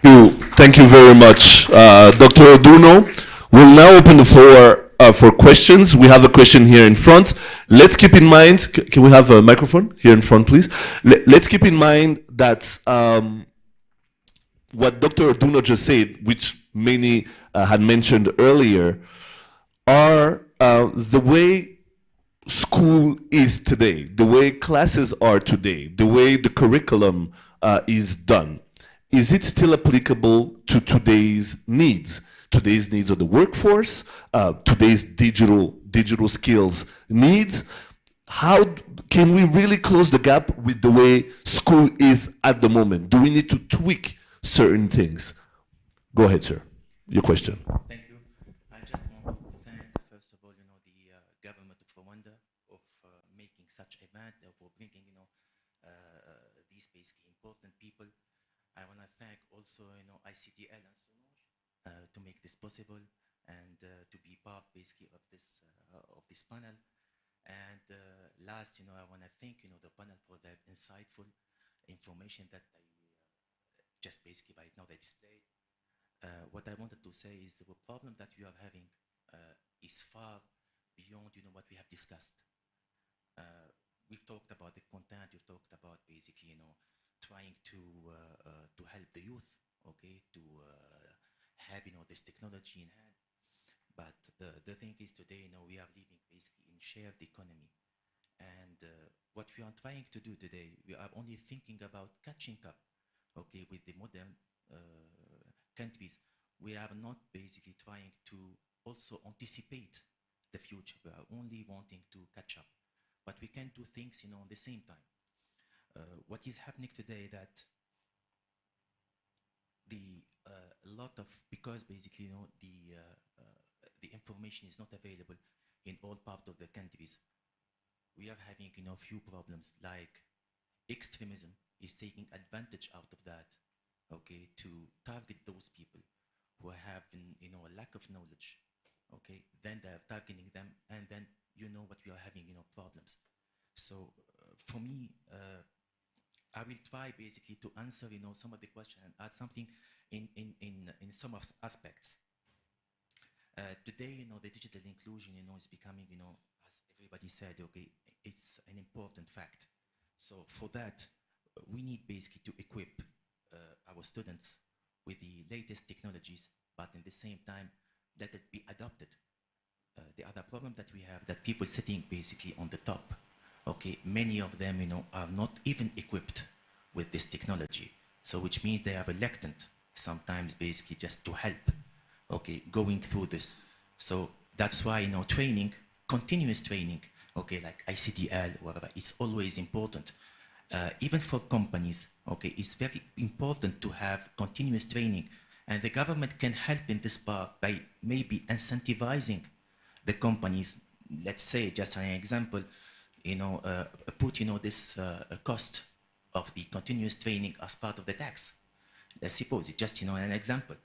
Thank you very much, Dr. Oduno. We'll now open the floor for questions. We have a question here in front. Let's keep in mind, can we have a microphone here in front, please? Let's keep in mind that what Dr. Oduno just said, which many had mentioned earlier, are the way school is today, the way classes are today, the way the curriculum is done. Is it still applicable to today's needs? Today's needs of the workforce, today's digital skills needs? How can we really close the gap with the way school is at the moment? Do we need to tweak certain things? Go ahead, sir. Your question. Thank you. I just want to thank, first of all, the government of Rwanda of making such event, for bringing, these basically important people. I want to thank also, ICDL and so on to make this possible and to be part basically of this panel. And last, I want to thank, the panel for that insightful information that I just basically right now they displayed. What I wanted to say is the problem that we are having is far beyond, what we have discussed. We've talked about the content, we've talked about basically, trying to help the youth, okay, to have, this technology in hand. But the thing is today, we are living basically in shared economy. And what we are trying to do today, we are only thinking about catching up, okay, with the modern countries. We are not basically trying to also anticipate the future. We are only wanting to catch up. But we can do things, at the same time. What is happening today that because basically, the information is not available in all parts of the countries, we are having, few problems, like extremism is taking advantage out of that, okay, to target those people who have, a lack of knowledge, okay, then they're targeting them, and then what we are having, problems. So for me, I will try basically to answer, some of the questions and add something in some of aspects. Today, the digital inclusion, is becoming, as everybody said, okay, it's an important fact. So for that, we need basically to equip our students with the latest technologies, but in the same time, let it be adopted. The other problem that we have, that people sitting basically on the top, okay, many of them, are not even equipped with this technology. So which means they are reluctant sometimes basically just to help, okay, going through this. So that's why, training, continuous training, okay, like ICDL, whatever, it's always important. Even for companies, okay, it's very important to have continuous training And the government can help in this part by maybe incentivizing the companies. Let's say, just an example, put this cost of the continuous training as part of the tax. Let's suppose it just an example.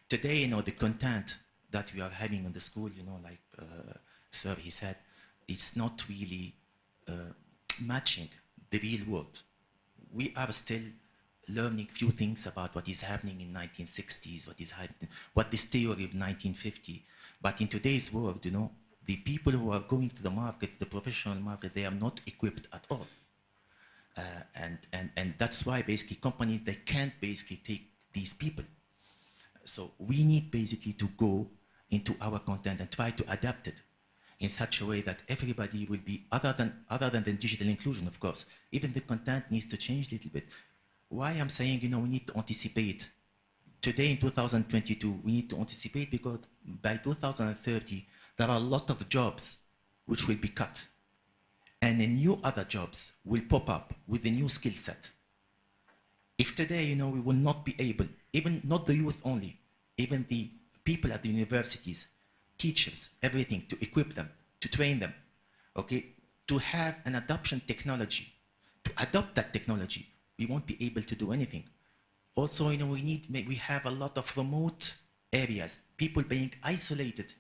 Today, the content that we are having in the school, like Sir he said, it's not really matching the real world. We are still learning few things about what is happening in 1960s, what is theory of 1950. But in today's world, the people who are going to the market, the professional market, they are not equipped at all. And that's why basically companies, they can't basically take these people. So we need basically to go into our content and try to adapt it in such a way that everybody will be, other than the digital inclusion, of course, even the content needs to change a little bit. Why I'm saying, we need to anticipate. Today in 2022, we need to anticipate because by 2030, there are a lot of jobs which will be cut. And new other jobs will pop up with a new skill set. If today, we will not be able, even not the youth only, even the people at the universities, teachers, everything, to equip them, to train them, okay, to have an adoption technology, to adopt that technology, we won't be able to do anything. Also, we have a lot of remote areas, people being isolated,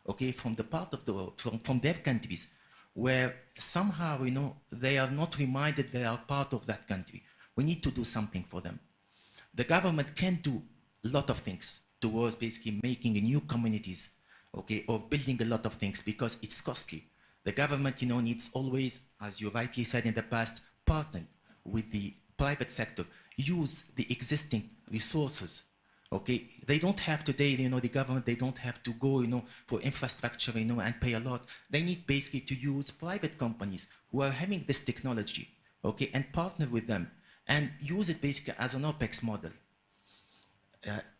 okay, from the part of the world, from their countries, where somehow, they are not reminded they are part of that country. We need to do something for them. The government can do a lot of things towards basically making new communities, okay, or building a lot of things because it's costly. The government, needs always, as you rightly said in the past, partner with the private sector, use the existing resources, okay? They don't have today, the government, they don't have to go, for infrastructure, and pay a lot. They need basically to use private companies who are having this technology, okay, and partner with them and use it basically as an OPEX model.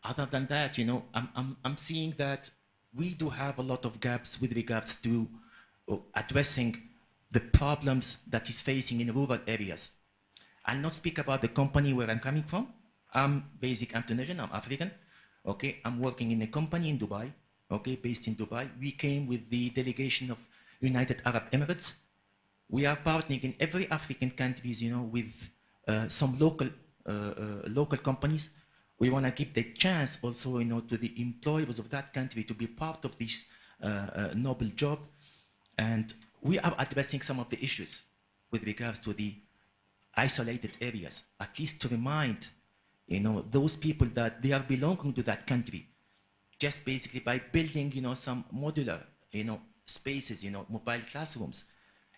Other than that, I'm seeing that we do have a lot of gaps with regards to addressing the problems that is facing in rural areas. I'll not speak about the company where I'm coming from. I'm Tunisian, I'm African. Okay, I'm working in a company in Dubai, okay, based in Dubai. We came with the delegation of United Arab Emirates. We are partnering in every African countries, with some local companies. We want to give the chance also, to the employees of that country to be part of this noble job. And we are addressing some of the issues with regards to the isolated areas, at least to remind, those people that they are belonging to that country, just basically by building, some modular, spaces, mobile classrooms,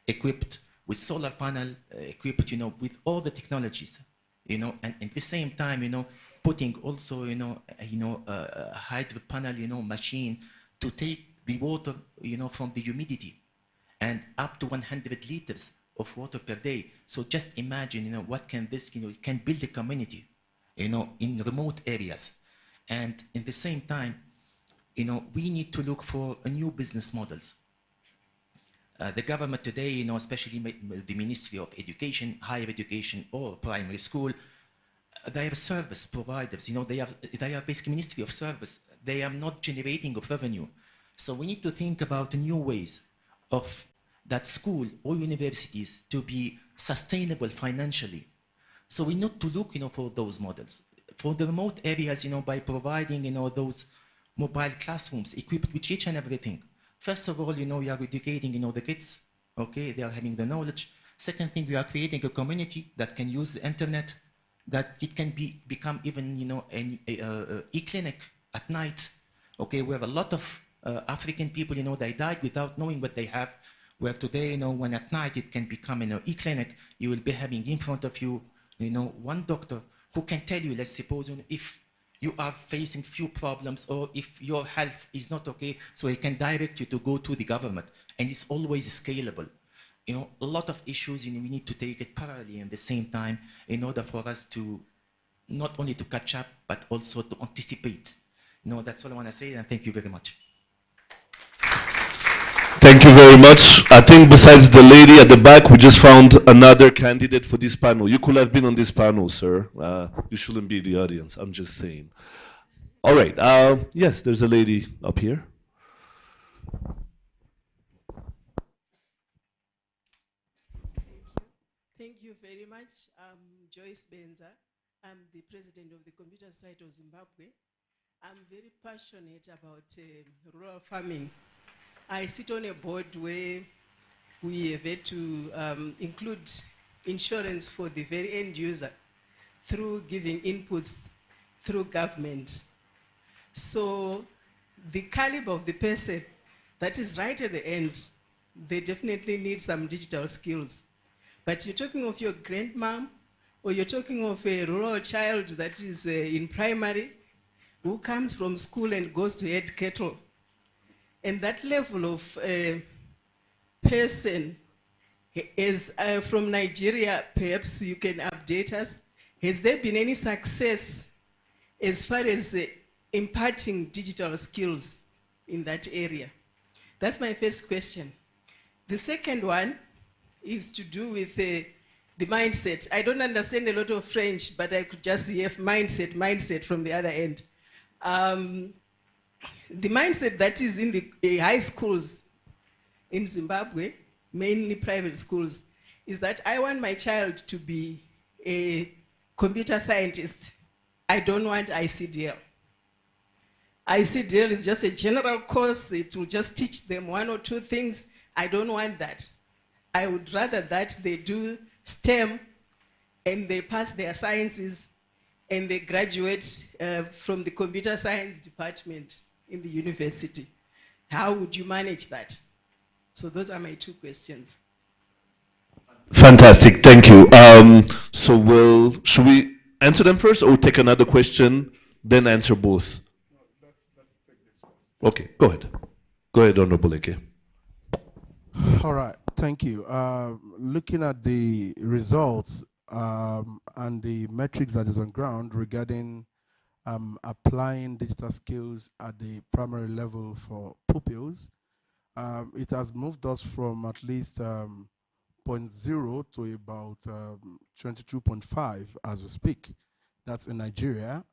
equipped with solar panel, equipped, with all the technologies, and at the same time, putting also, a hydro panel, machine to take the water, from the humidity and up to 100 liters of water per day. So just imagine, what can this, it can build a community, in remote areas. And in the same time, we need to look for new business models. The government today, especially the Ministry of Education, Higher Education, or Primary School, they are service providers. They are basically Ministry of Service. They are not generating of revenue. So we need to think about new ways of that school or universities to be sustainable financially. So we need to look, for those models. For the remote areas, by providing, those mobile classrooms equipped with each and everything. First of all, we are educating, the kids, okay? They are having the knowledge. Second thing, we are creating a community that can use the internet, that it can become even, an e-clinic at night, okay? Where a lot of African people, they died without knowing what they have. Where today, when at night it can become an e-clinic, you will be having in front of you, one doctor who can tell you, let's suppose, if you are facing few problems or if your health is not okay, so he can direct you to go to the government. And it's always scalable. A lot of issues, we need to take it parallelly at the same time in order for us to not only to catch up, but also to anticipate. That's all I want to say, and thank you very much. Thank you very much. I think besides the lady at the back, we just found another candidate for this panel. You could have been on this panel, sir. You shouldn't be the audience. I'm just saying. All right. Yes, there's a lady up here. Thank you very much. I'm Joyce Benza. I'm the president of the Computer Society of Zimbabwe. I'm very passionate about rural farming. I sit on a board where we have had to include insurance for the very end user through giving inputs through government. So the caliber of the person that is right at the end, they definitely need some digital skills. But you're talking of your grandmom, or you're talking of a rural child that is in primary, who comes from school and goes to head cattle. And that level of person is from Nigeria. Perhaps you can update us. Has there been any success as far as imparting digital skills in that area? That's my first question. The second one is to do with the mindset. I don't understand a lot of French, but I could just hear mindset from the other end. The mindset that is in the high schools in Zimbabwe, mainly private schools, is that I want my child to be a computer scientist. I don't want ICDL. ICDL is just a general course. It will just teach them one or two things. I don't want that. I would rather that they do STEM and they pass their sciences and they graduate from the computer science department in the university. How would you manage that? So those are my two questions. Fantastic, thank you. So should we answer them first or take another question, then answer both? Okay, go ahead. Go ahead, Honorable Eke. All right, thank you. Looking at the results and the metrics that is on ground regarding applying digital skills at the primary level for pupils, it has moved us from at least 0.0 to about 22.5 as we speak. That's in Nigeria,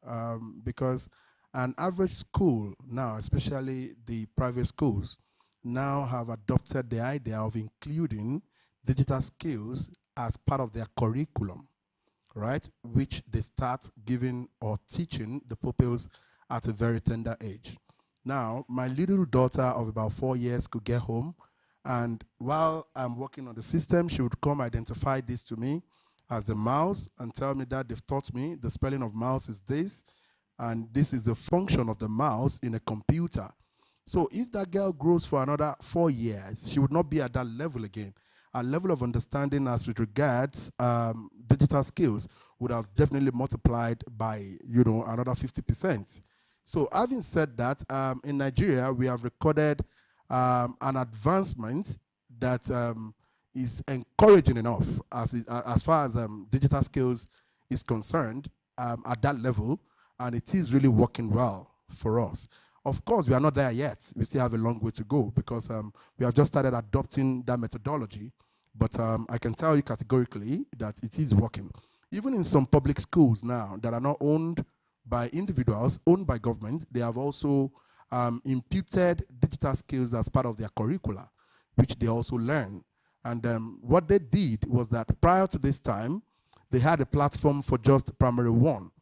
because an average school now, especially the private schools, now have adopted the idea of including digital skills as part of their curriculum, right? Which they start giving or teaching the pupils at a very tender age. Now, my little daughter of about 4 years could get home, and while I'm working on the system, she would come identify this to me as a mouse and tell me that they've taught me the spelling of mouse is this, and this is the function of the mouse in a computer. So if that girl grows for another 4 years, she would not be at that level again. Our level of understanding as with regards digital skills would have definitely multiplied by, another 50%. So having said that, in Nigeria, we have recorded an advancement that is encouraging enough as far as digital skills is concerned at that level, and it is really working well for us. Of course, we are not there yet. We still have a long way to go because we have just started adopting that methodology. But I can tell you categorically that it is working. Even in some public schools now that are not owned by individuals, owned by government, they have also imputed digital skills as part of their curricula, which they also learn. And what they did was that prior to this time, they had a platform for just primary one.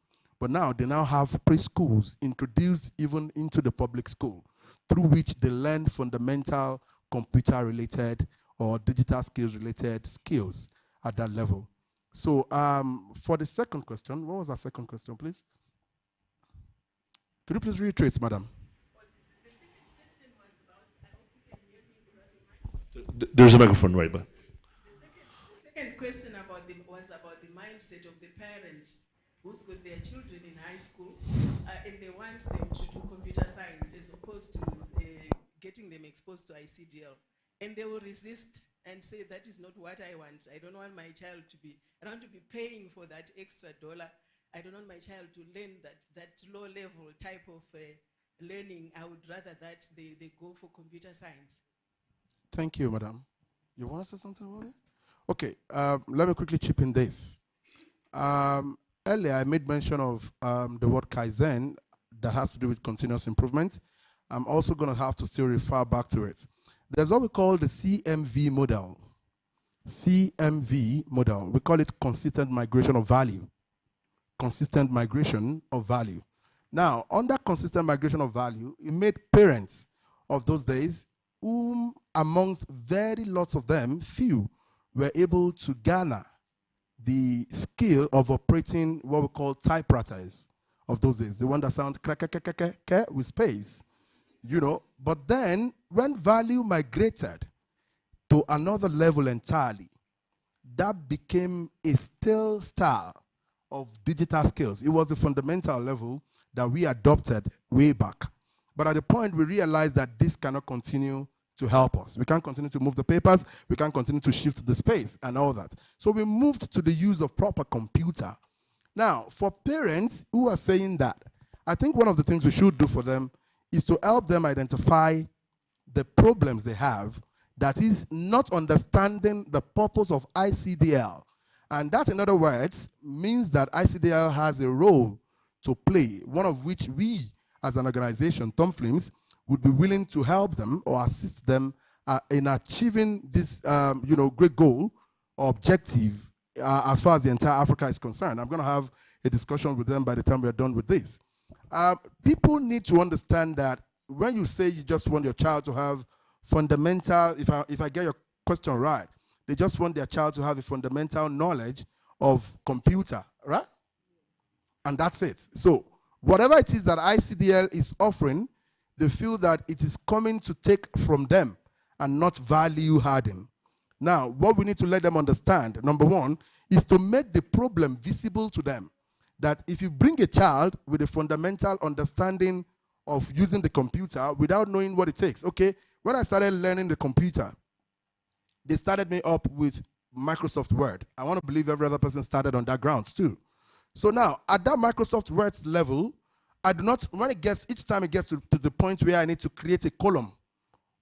But now they now have preschools introduced even into the public school, through which they learn fundamental computer-related or digital skills-related skills at that level. So for the second question, what was our second question, please? Could you please reiterate, madam? There's a microphone right back. The second question was about the mindset of the parents who's got their children in high school and they want them to do computer science as opposed to getting them exposed to ICDL. And they will resist and say, that is not what I want. I don't want my child to be, I don't want to be paying for that extra dollar. I don't want my child to learn that low level type of learning. I would rather that they go for computer science. Thank you, madam. You want to say something about it? Okay, let me quickly chip in this. Earlier, I made mention of the word Kaizen that has to do with continuous improvement, I'm also going to have to still refer back to it. There's what we call the CMV model. CMV model. We call it consistent migration of value. Consistent migration of value. Now, under consistent migration of value, it made parents of those days, whom amongst very lots of them, few were able to garner the skill of operating what we call typewriters of those days, the one that sounds with space, you know. But then, when value migrated to another level entirely, that became a still style of digital skills. It was the fundamental level that we adopted way back. But at the point, we realized that this cannot continue to help us. We can't continue to move the papers. We can't continue to shift the space and all that. So we moved to the use of proper computer. Now, for parents who are saying that, I think one of the things we should do for them is to help them identify the problems they have, that is not understanding the purpose of ICDL. And that, in other words, means that ICDL has a role to play, one of which we, as an organization, Tom Flims, would be willing to help them or assist them in achieving this great goal or objective as far as the entire Africa is concerned. I'm going to have a discussion with them by the time we're done with this. People need to understand that when you say you just want your child to have fundamental, if I get your question right, they just want their child to have a fundamental knowledge of computer, right? And that's it. So whatever it is that ICDL is offering, they feel that it is coming to take from them and not value adding. Now, what we need to let them understand, number one, is to make the problem visible to them. That if you bring a child with a fundamental understanding of using the computer without knowing what it takes. Okay, when I started learning the computer, they started me up with Microsoft Word. I want to believe every other person started on that grounds too. So now, at that Microsoft Word level, I do not, when it gets, each time it gets to the point where I need to create a column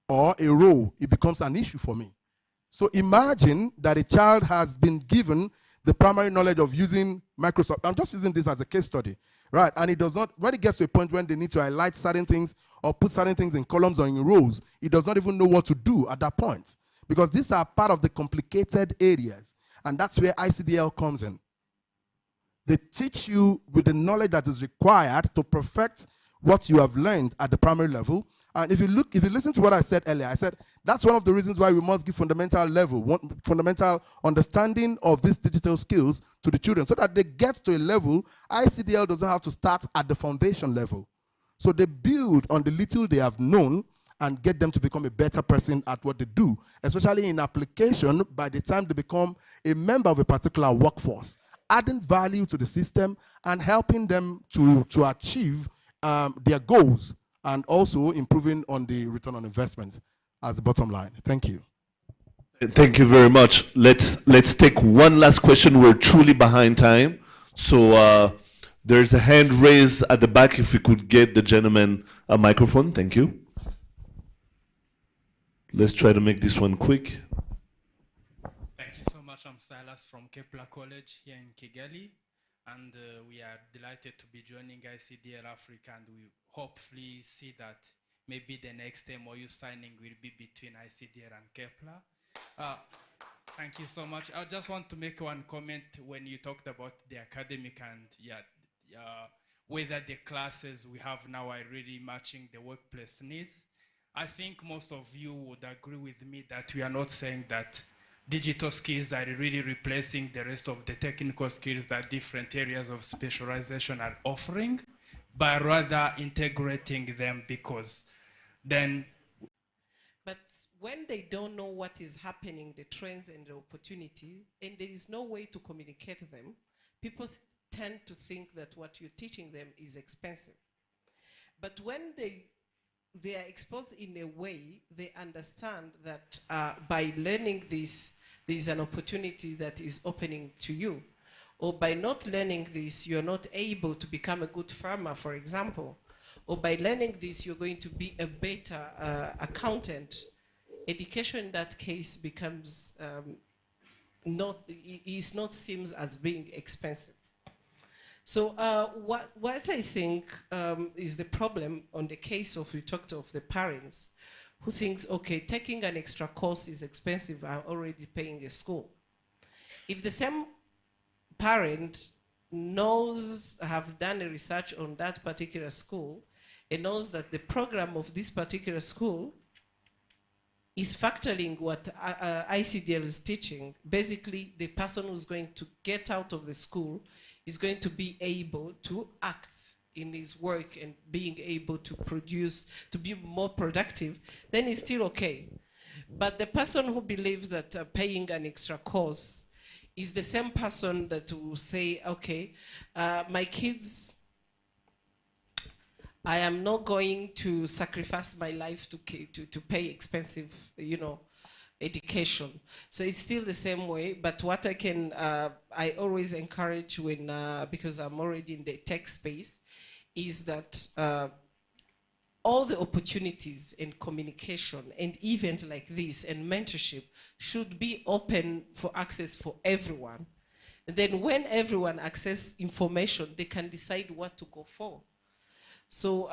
or a row, it becomes an issue for me. So imagine that a child has been given the primary knowledge of using Microsoft. I'm just using this as a case study, right? And it does not, when it gets to a point when they need to highlight certain things or put certain things in columns or in rows, it does not even know what to do at that point. Because these are part of the complicated areas. And that's where ICDL comes in. They teach you with the knowledge that is required to perfect what you have learned at the primary level. And if you listen to what I said earlier, I said that's one of the reasons why we must give fundamental understanding of these digital skills to the children, so that they get to a level. ICDL doesn't have to start at the foundation level. So they build on the little they have known and get them to become a better person at what they do, especially in application by the time they become a member of a particular workforce, adding value to the system and helping them to achieve their goals, and also improving on the return on investments as the bottom line. Thank you. Thank you very much. Let's take one last question. We're truly behind time. So there's a hand raised at the back. If we could get the gentleman a microphone. Thank you. Let's try to make this one quick. Thank you so much. I'm Silas from Kepler College here in Kigali. And we are delighted to be joining ICDL Africa, and we hopefully see that maybe the next MOU signing will be between ICDL and Kepler. Thank you so much. I just want to make one comment when you talked about the academic and whether the classes we have now are really matching the workplace needs. I think most of you would agree with me that we are not saying that digital skills are really replacing the rest of the technical skills that different areas of specialization are offering, but rather integrating them, because then... But when they don't know what is happening, the trends and the opportunity, and there is no way to communicate them, people tend to think that what you're teaching them is expensive. But when they are exposed in a way, they understand that by learning this, there is an opportunity that is opening to you. Or by not learning this, you're not able to become a good farmer, for example. Or by learning this, you're going to be a better accountant. Education in that case becomes seems as being expensive. So what I think is the problem on the case of, we talked of the parents who thinks, okay, taking an extra course is expensive, I'm already paying a school. If the same parent have done a research on that particular school and knows that the program of this particular school is factoring what ICDL is teaching, basically the person who's going to get out of the school is going to be able to act in his work and being able to produce, to be more productive, then it's still okay. But the person who believes that paying an extra course is the same person that will say, okay, my kids, I am not going to sacrifice my life to pay expensive, education. So it's still the same way, but what I always encourage when, because I'm already in the tech space, is that all the opportunities in communication and event like this and mentorship should be open for access for everyone. And then when everyone access information, they can decide what to go for. So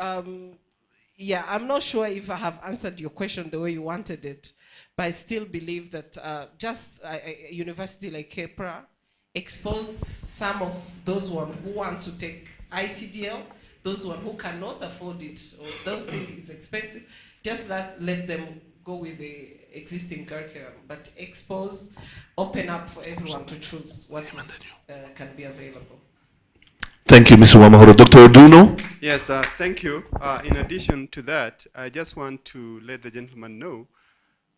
yeah, I'm not sure if I have answered your question the way you wanted it, but I still believe that just a university like KEPRA expose some of those who want to take ICDL, those who cannot afford it or don't think it's expensive, just let them go with the existing curriculum, but expose, open up for everyone to choose what can be available. Thank you, Mr. Wamahoro. Dr. Oduno? Yes, thank you. In addition to that, I just want to let the gentleman know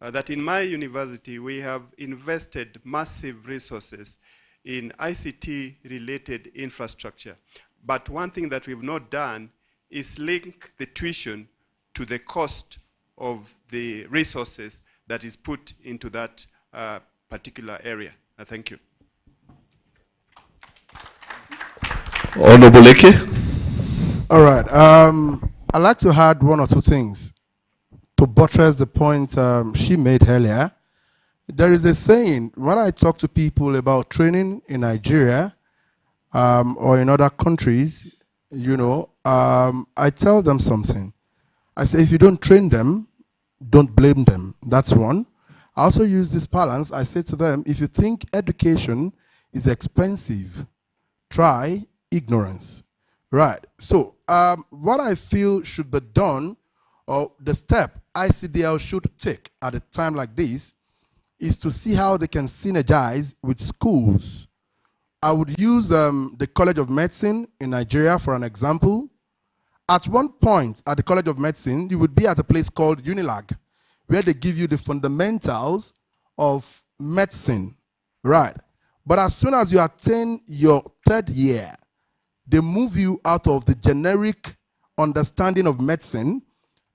that in my university, we have invested massive resources in ICT-related infrastructure. But one thing that we've not done is link the tuition to the cost of the resources that is put into that particular area. Thank you. Honorable Eke? All right. I'd like to add one or two things to buttress the point she made earlier. There is a saying, when I talk to people about training in Nigeria or in other countries, I tell them something. I say, if you don't train them, don't blame them. That's one. I also use this balance. I say to them, if you think education is expensive, try ignorance. Right. So what I feel should be done, or the step ICDL should take at a time like this, is to see how they can synergize with schools. I would use the College of Medicine in Nigeria for an example. At one point at the College of Medicine, you would be at a place called Unilag, where they give you the fundamentals of medicine. Right. But as soon as you attain your third year, they move you out of the generic understanding of medicine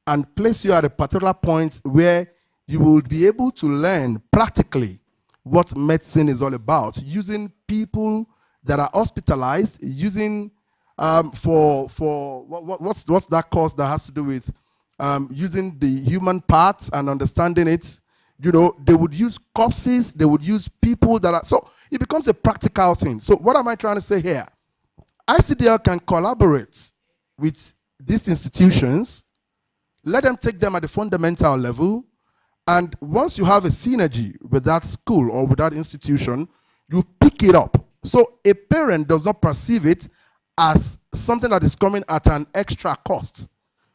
and place you at a particular point where you will be able to learn practically what medicine is all about, using people that are hospitalized, using what's that course that has to do with using the human parts and understanding it. They would use corpses, they would use people that are, so it becomes a practical thing. So what am I trying to say here? ICDL can collaborate with these institutions, let them take them at the fundamental level, and once you have a synergy with that school or with that institution, you pick it up. So a parent does not perceive it as something that is coming at an extra cost.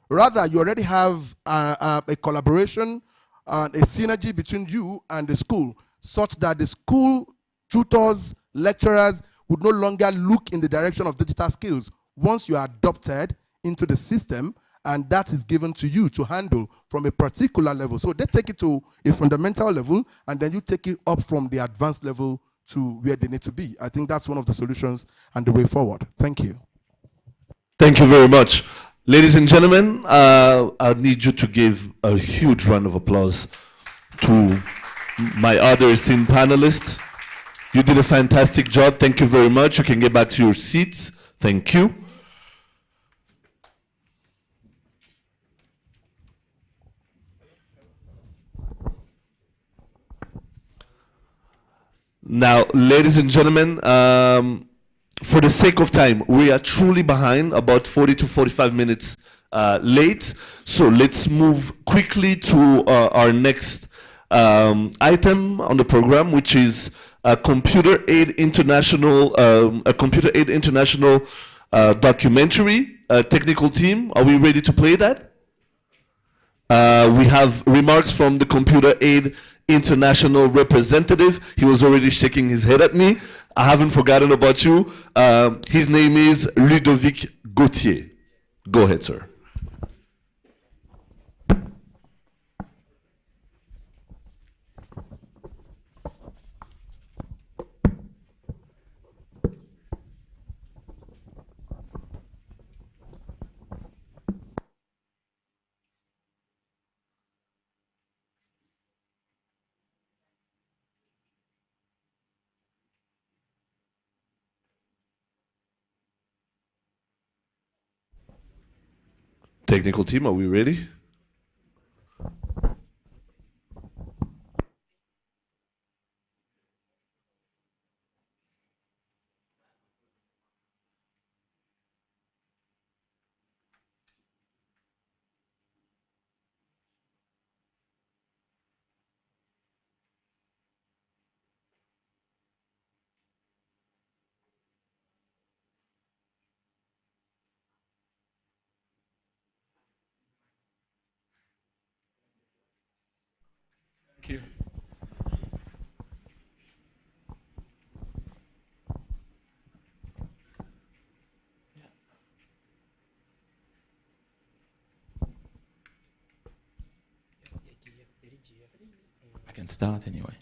Rather, you already have a collaboration and a synergy between you and the school, such that the school tutors, lecturers would no longer look in the direction of digital skills once you are adopted into the system, and that is given to you to handle from a particular level. So they take it to a fundamental level, and then you take it up from the advanced level to where they need to be. I think that's one of the solutions and the way forward. Thank you. Thank you very much. Ladies and gentlemen, I need you to give a huge round of applause to my other esteemed panelists. You did a fantastic job. Thank you very much. You can get back to your seats. Thank you. Now, ladies and gentlemen, for the sake of time, we are truly behind, about 40 to 45 minutes late. So let's move quickly to our next item on the program, which is Computer Aid International, a Computer Aid International documentary. Technical team, are we ready to play that? We have remarks from the Computer Aid International representative. He was already shaking his head at me. I haven't forgotten about you. His name is Ludovic Gauthier. Go ahead, sir. Technical team, are we ready? Thank you. I can start anyway.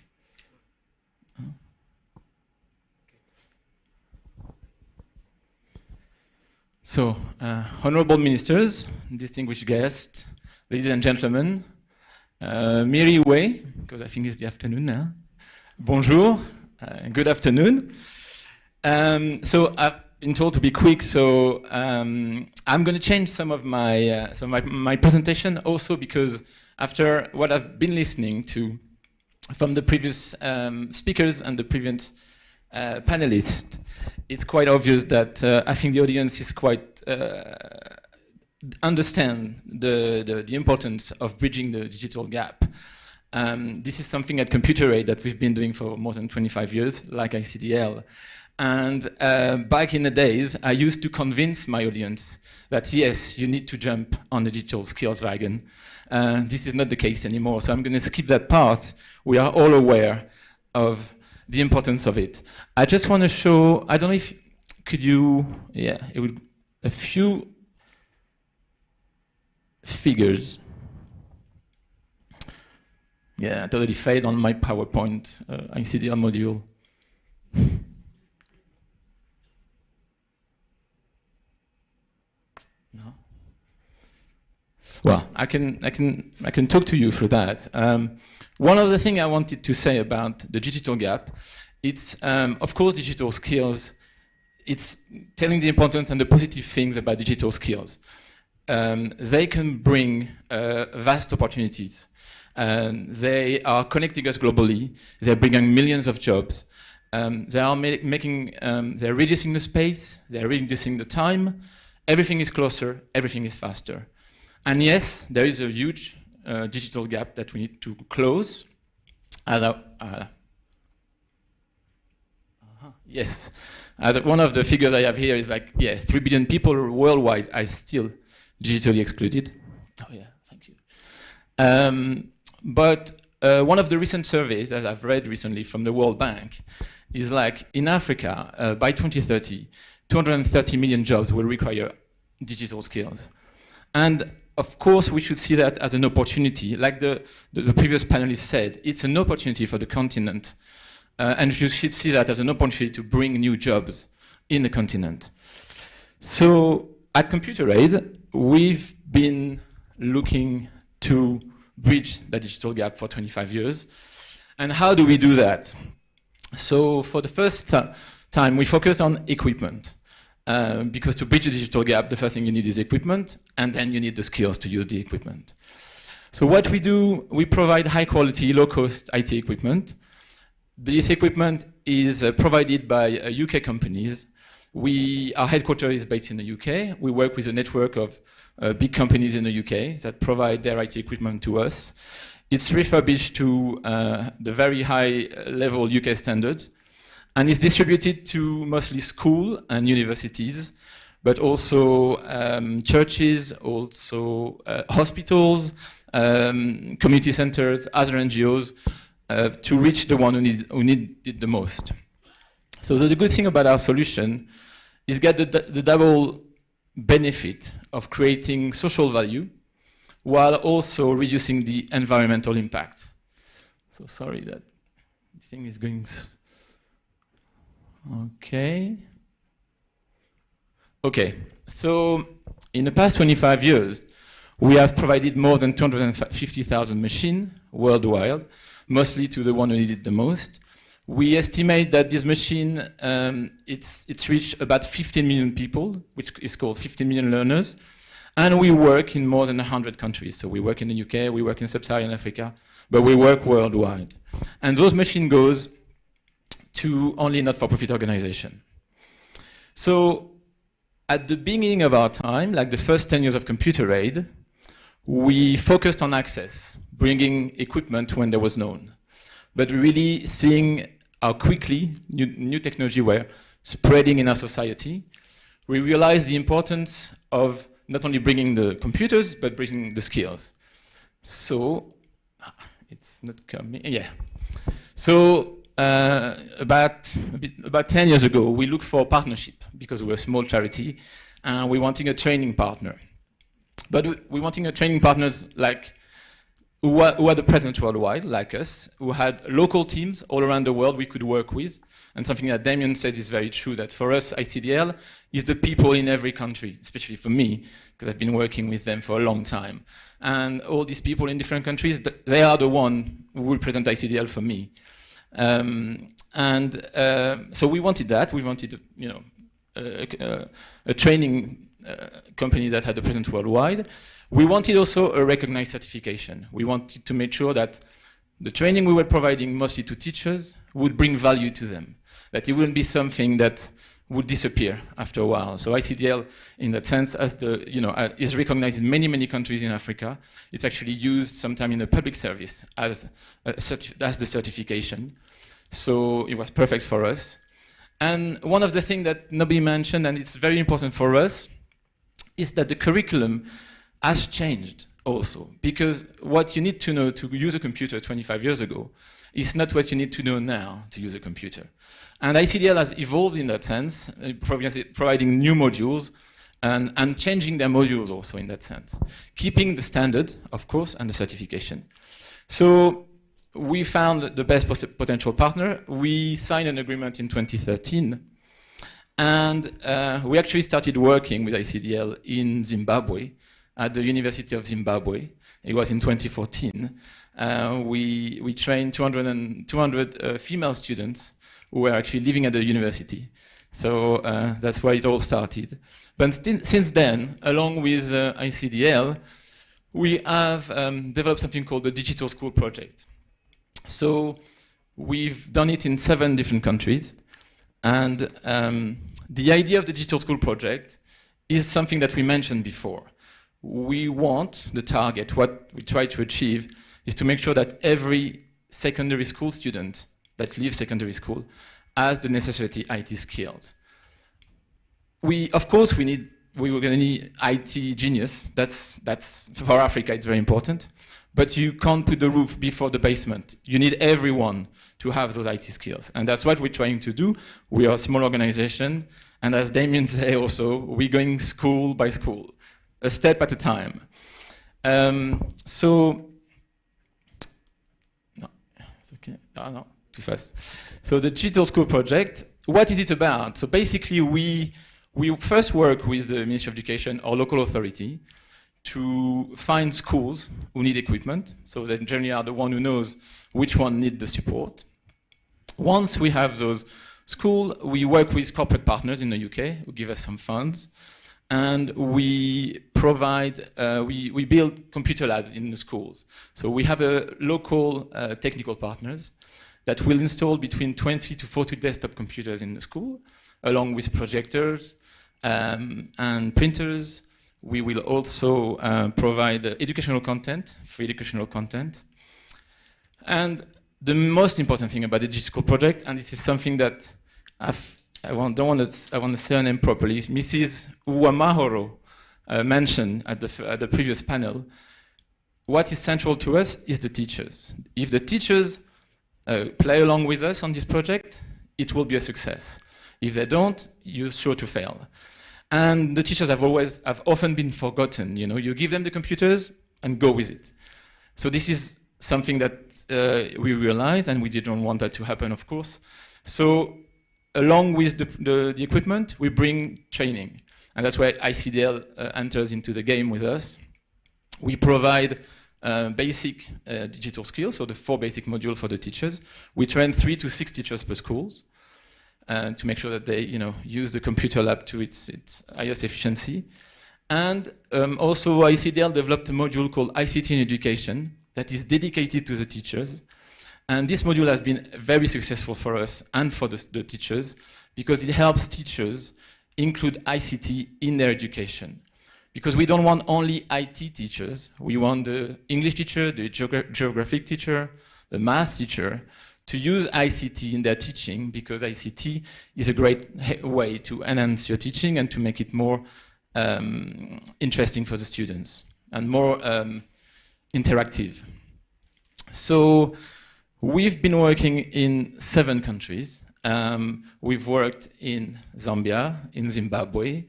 So, honorable ministers, distinguished guests, ladies and gentlemen, Miri Wei, because I think it's the afternoon now. Bonjour, good afternoon. So I've been told to be quick, so I'm going to change some of my presentation also because after what I've been listening to from the previous speakers and the previous panelists, it's quite obvious that I think the audience is quite understand the importance of bridging the digital gap. This is something at Computer Aid that we've been doing for more than 25 years, like ICDL. And back in the days, I used to convince my audience that yes, you need to jump on the digital skills wagon. This is not the case anymore, so I'm going to skip that part. We are all aware of the importance of it. I just want to show, I don't know if, could you, yeah, it would, a few figures. Yeah, I totally failed on my PowerPoint ICDL module. No. Well, I can talk to you through that. One other thing I wanted to say about the digital gap, it's of course digital skills. It's telling the importance and the positive things about digital skills. They can bring vast opportunities. They are connecting us globally. They're bringing millions of jobs. They are they're reducing the space. They're reducing the time. Everything is closer. Everything is faster. And yes, there is a huge digital gap that we need to close. Yes, as one of the figures I have here is like, yeah, 3 billion people worldwide are still digitally excluded. Oh yeah, thank you. But one of the recent surveys that I've read recently from the World Bank is like, in Africa, by 2030, 230 million jobs will require digital skills. And of course, we should see that as an opportunity. Like the previous panelist said, it's an opportunity for the continent. And you should see that as an opportunity to bring new jobs in the continent. So at Computer Aid, we've been looking to bridge the digital gap for 25 years. And how do we do that? So for the first time, we focused on equipment. Because to bridge the digital gap, the first thing you need is equipment, and then you need the skills to use the equipment. So what we do, we provide high-quality, low-cost IT equipment. This equipment is provided by UK companies, Our headquarters is based in the UK. We work with a network of big companies in the UK that provide their IT equipment to us. It's refurbished to the very high level UK standards, and it's distributed to mostly school and universities, but also churches, also hospitals, community centers, other NGOs, to reach the one who need it the most. So the good thing about our solution is get the double benefit of creating social value while also reducing the environmental impact. So sorry that the thing is going. Okay, so in the past 25 years, we have provided more than 250,000 machines worldwide, mostly to the one who need it the most. We estimate that this machine, it's reached about 15 million people, which is called 15 million learners, and we work in more than 100 countries. So we work in the UK, we work in Sub-Saharan Africa, but we work worldwide. And those machines goes to only not-for-profit organizations. So at the beginning of our time, like the first 10 years of computer aid, we focused on access, bringing equipment when there was none. But really seeing how quickly new technology were spreading in our society, we realized the importance of not only bringing the computers, but bringing the skills. So, it's not coming, yeah. So, about 10 years ago, we looked for a partnership because we're a small charity, and we wanted a training partner. But we wanted a training partners like who had a presence worldwide, like us, who had local teams all around the world we could work with. And something that Damien said is very true, that for us, ICDL is the people in every country, especially for me, because I've been working with them for a long time. And all these people in different countries, they are the one who represent ICDL for me. So we wanted that. We wanted, a training company that had a presence worldwide. We wanted also a recognized certification. We wanted to make sure that the training we were providing mostly to teachers would bring value to them, that it wouldn't be something that would disappear after a while. So ICDL, in that sense, is recognized in many, many countries in Africa. It's actually used sometime in a public service as the certification. So it was perfect for us. And one of the things that nobody mentioned, and it's very important for us, is that the curriculum has changed also, because what you need to know to use a computer 25 years ago is not what you need to know now to use a computer. And ICDL has evolved in that sense, providing new modules and changing their modules also in that sense, keeping the standard, of course, and the certification. So we found the best potential partner. We signed an agreement in 2013, and we actually started working with ICDL in Zimbabwe, at the University of Zimbabwe. It was in 2014. We trained 200 female students who were actually living at the university. So that's why it all started. But since then, along with ICDL, we have developed something called the Digital School Project. So we've done it in 7 different countries. And the idea of the Digital School Project is something that we mentioned before. We want the target, what we try to achieve, is to make sure that every secondary school student that leaves secondary school has the necessary IT skills. Of course, we were going to need IT genius. That's for Africa, it's very important. But you can't put the roof before the basement. You need everyone to have those IT skills. And that's what we're trying to do. We are a small organization. And as Damien said also, we're going school by school, a step at a time. No, it's okay. Oh, no, too fast. So the Digital School Project, what is it about? So basically, we first work with the Ministry of Education or local authority to find schools who need equipment. So they generally are the one who knows which one need the support. Once we have those schools, we work with corporate partners in the UK who give us some funds. And we provide, we build computer labs in the schools. So we have a local technical partners, that will install between 20 to 40 desktop computers in the school, along with projectors and printers. We will also provide educational content, free educational content. And the most important thing about the digital project, and this is something that I want to say her name properly, Mrs. Uwamahoro mentioned at the previous panel. What is central to us is the teachers. If the teachers play along with us on this project, it will be a success. If they don't, you're sure to fail. And the teachers have often been forgotten. You know, you give them the computers and go with it. So this is something that we realized, and we didn't want that to happen, of course. So along with the equipment, we bring training. And that's where ICDL enters into the game with us. We provide basic digital skills, so the 4 basic modules for the teachers. We train 3 to 6 teachers per schools to make sure that they, use the computer lab to its highest efficiency. And also ICDL developed a module called ICT in Education that is dedicated to the teachers. And this module has been very successful for us and for the teachers because it helps teachers include ICT in their education. Because we don't want only IT teachers, we want the English teacher, the geographic teacher, the math teacher to use ICT in their teaching, because ICT is a great way to enhance your teaching and to make it more interesting for the students and more interactive. So we've been working in 7 countries. We've worked in Zambia, in Zimbabwe,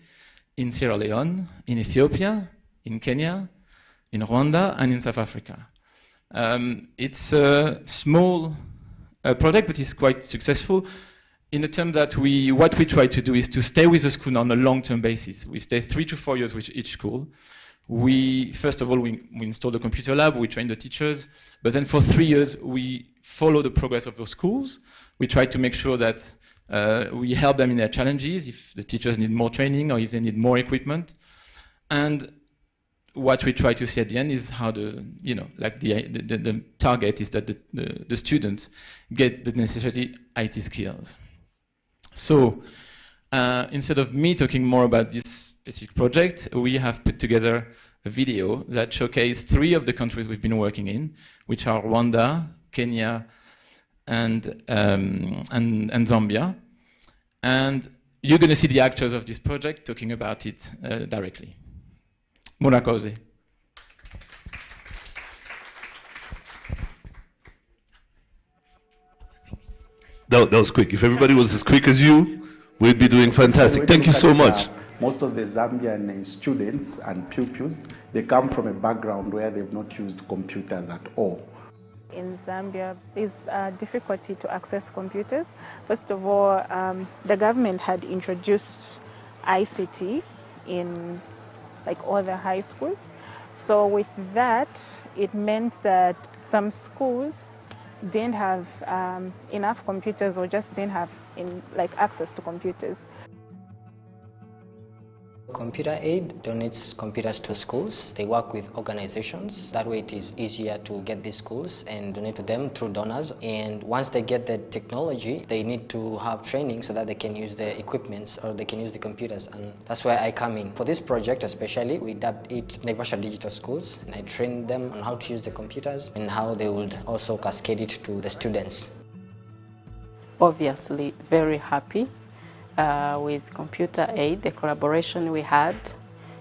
in Sierra Leone, in Ethiopia, in Kenya, in Rwanda, and in South Africa. It's a small project, but it's quite successful in the term that what we try to do is to stay with the school on a long-term basis. We stay 3 to 4 years with each school. First of all, we install the computer lab, we train the teachers, but then for 3 years, we follow the progress of those schools. We try to make sure that we help them in their challenges, if the teachers need more training or if they need more equipment. And what we try to see at the end is how the target is that the students get the necessary IT skills. So instead of me talking more about this specific project, we have put together a video that showcases 3 of the countries we've been working in, which are Rwanda, Kenya, and Zambia. And you're going to see the actors of this project talking about it directly. Murakoze. That was quick. If everybody was as quick as you, we'd be doing fantastic. Thank you so much. Most of the Zambian students and pupils, they come from a background where they've not used computers at all. In Zambia, there's difficulty to access computers. First of all, the government had introduced ICT in all the high schools. So with that, it meant that some schools didn't have enough computers or just didn't have access to computers. Computer Aid donates computers to schools. They work with organizations. That way it is easier to get these schools and donate to them through donors. And once they get the technology, they need to have training so that they can use the equipments or they can use the computers. And that's where I come in. For this project especially, we dubbed it Naivasha Digital Schools. And I trained them on how to use the computers and how they would also cascade it to the students. Obviously, very happy. With Computer Aid, the collaboration we had,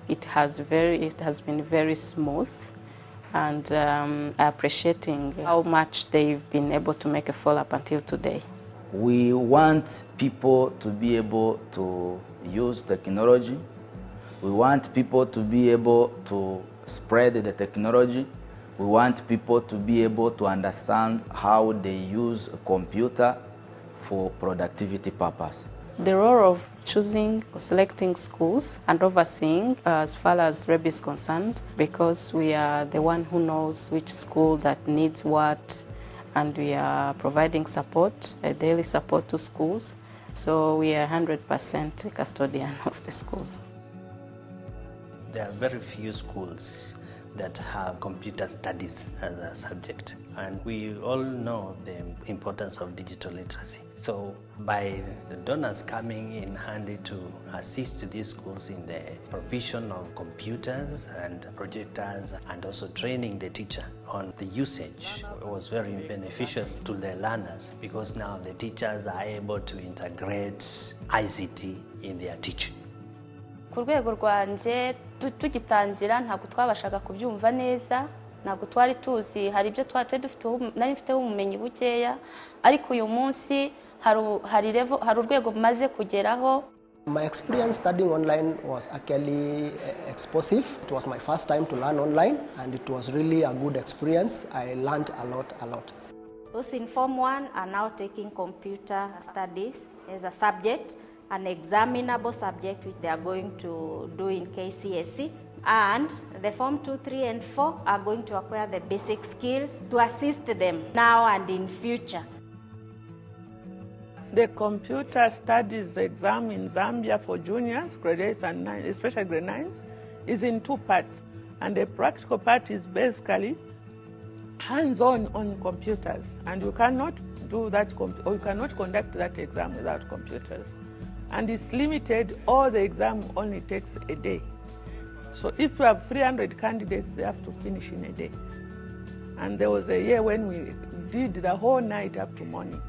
it has been very smooth, and appreciating how much they've been able to make a fall up until today. We want people to be able to use technology. We want people to be able to spread the technology. We want people to be able to understand how they use a computer for productivity purpose. The role of choosing or selecting schools and overseeing as far as REB is concerned, because we are the one who knows which school that needs what, and we are providing support, daily support to schools. So we are 100% custodian of the schools. There are very few schools that have computer studies as a subject. And we all know the importance of digital literacy. So by the donors coming in handy to assist these schools in the provision of computers and projectors and also training the teacher on the usage, was very beneficial to the learners, because now the teachers are able to integrate ICT in their teaching. Ku rwego rwanje tugitangira ntabwo twabashaga kubyumva neza, ntabwo twari tuzi, hari ibyo twari dufite, nari mfiteho ubumenyi bukeya, ariko uyu munsi hari urwego maze kugeraho. My experience studying online was actually explosive. It was my first time to learn online, and it was really a good experience. I learned a lot. Those in Form 1 are now taking computer studies as a subject, an examinable subject which they are going to do in KCSE. And the Form 2, 3, and 4 are going to acquire the basic skills to assist them now and in future. The computer studies exam in Zambia for juniors, grade 8s and 9, especially grade 9s, is in 2 parts. And the practical part is basically hands-on on computers. And you cannot do that, or you cannot conduct that exam without computers. And it's limited, or the exam only takes a day. So if you have 300 candidates, they have to finish in a day. And there was a year when we did the whole night up to morning.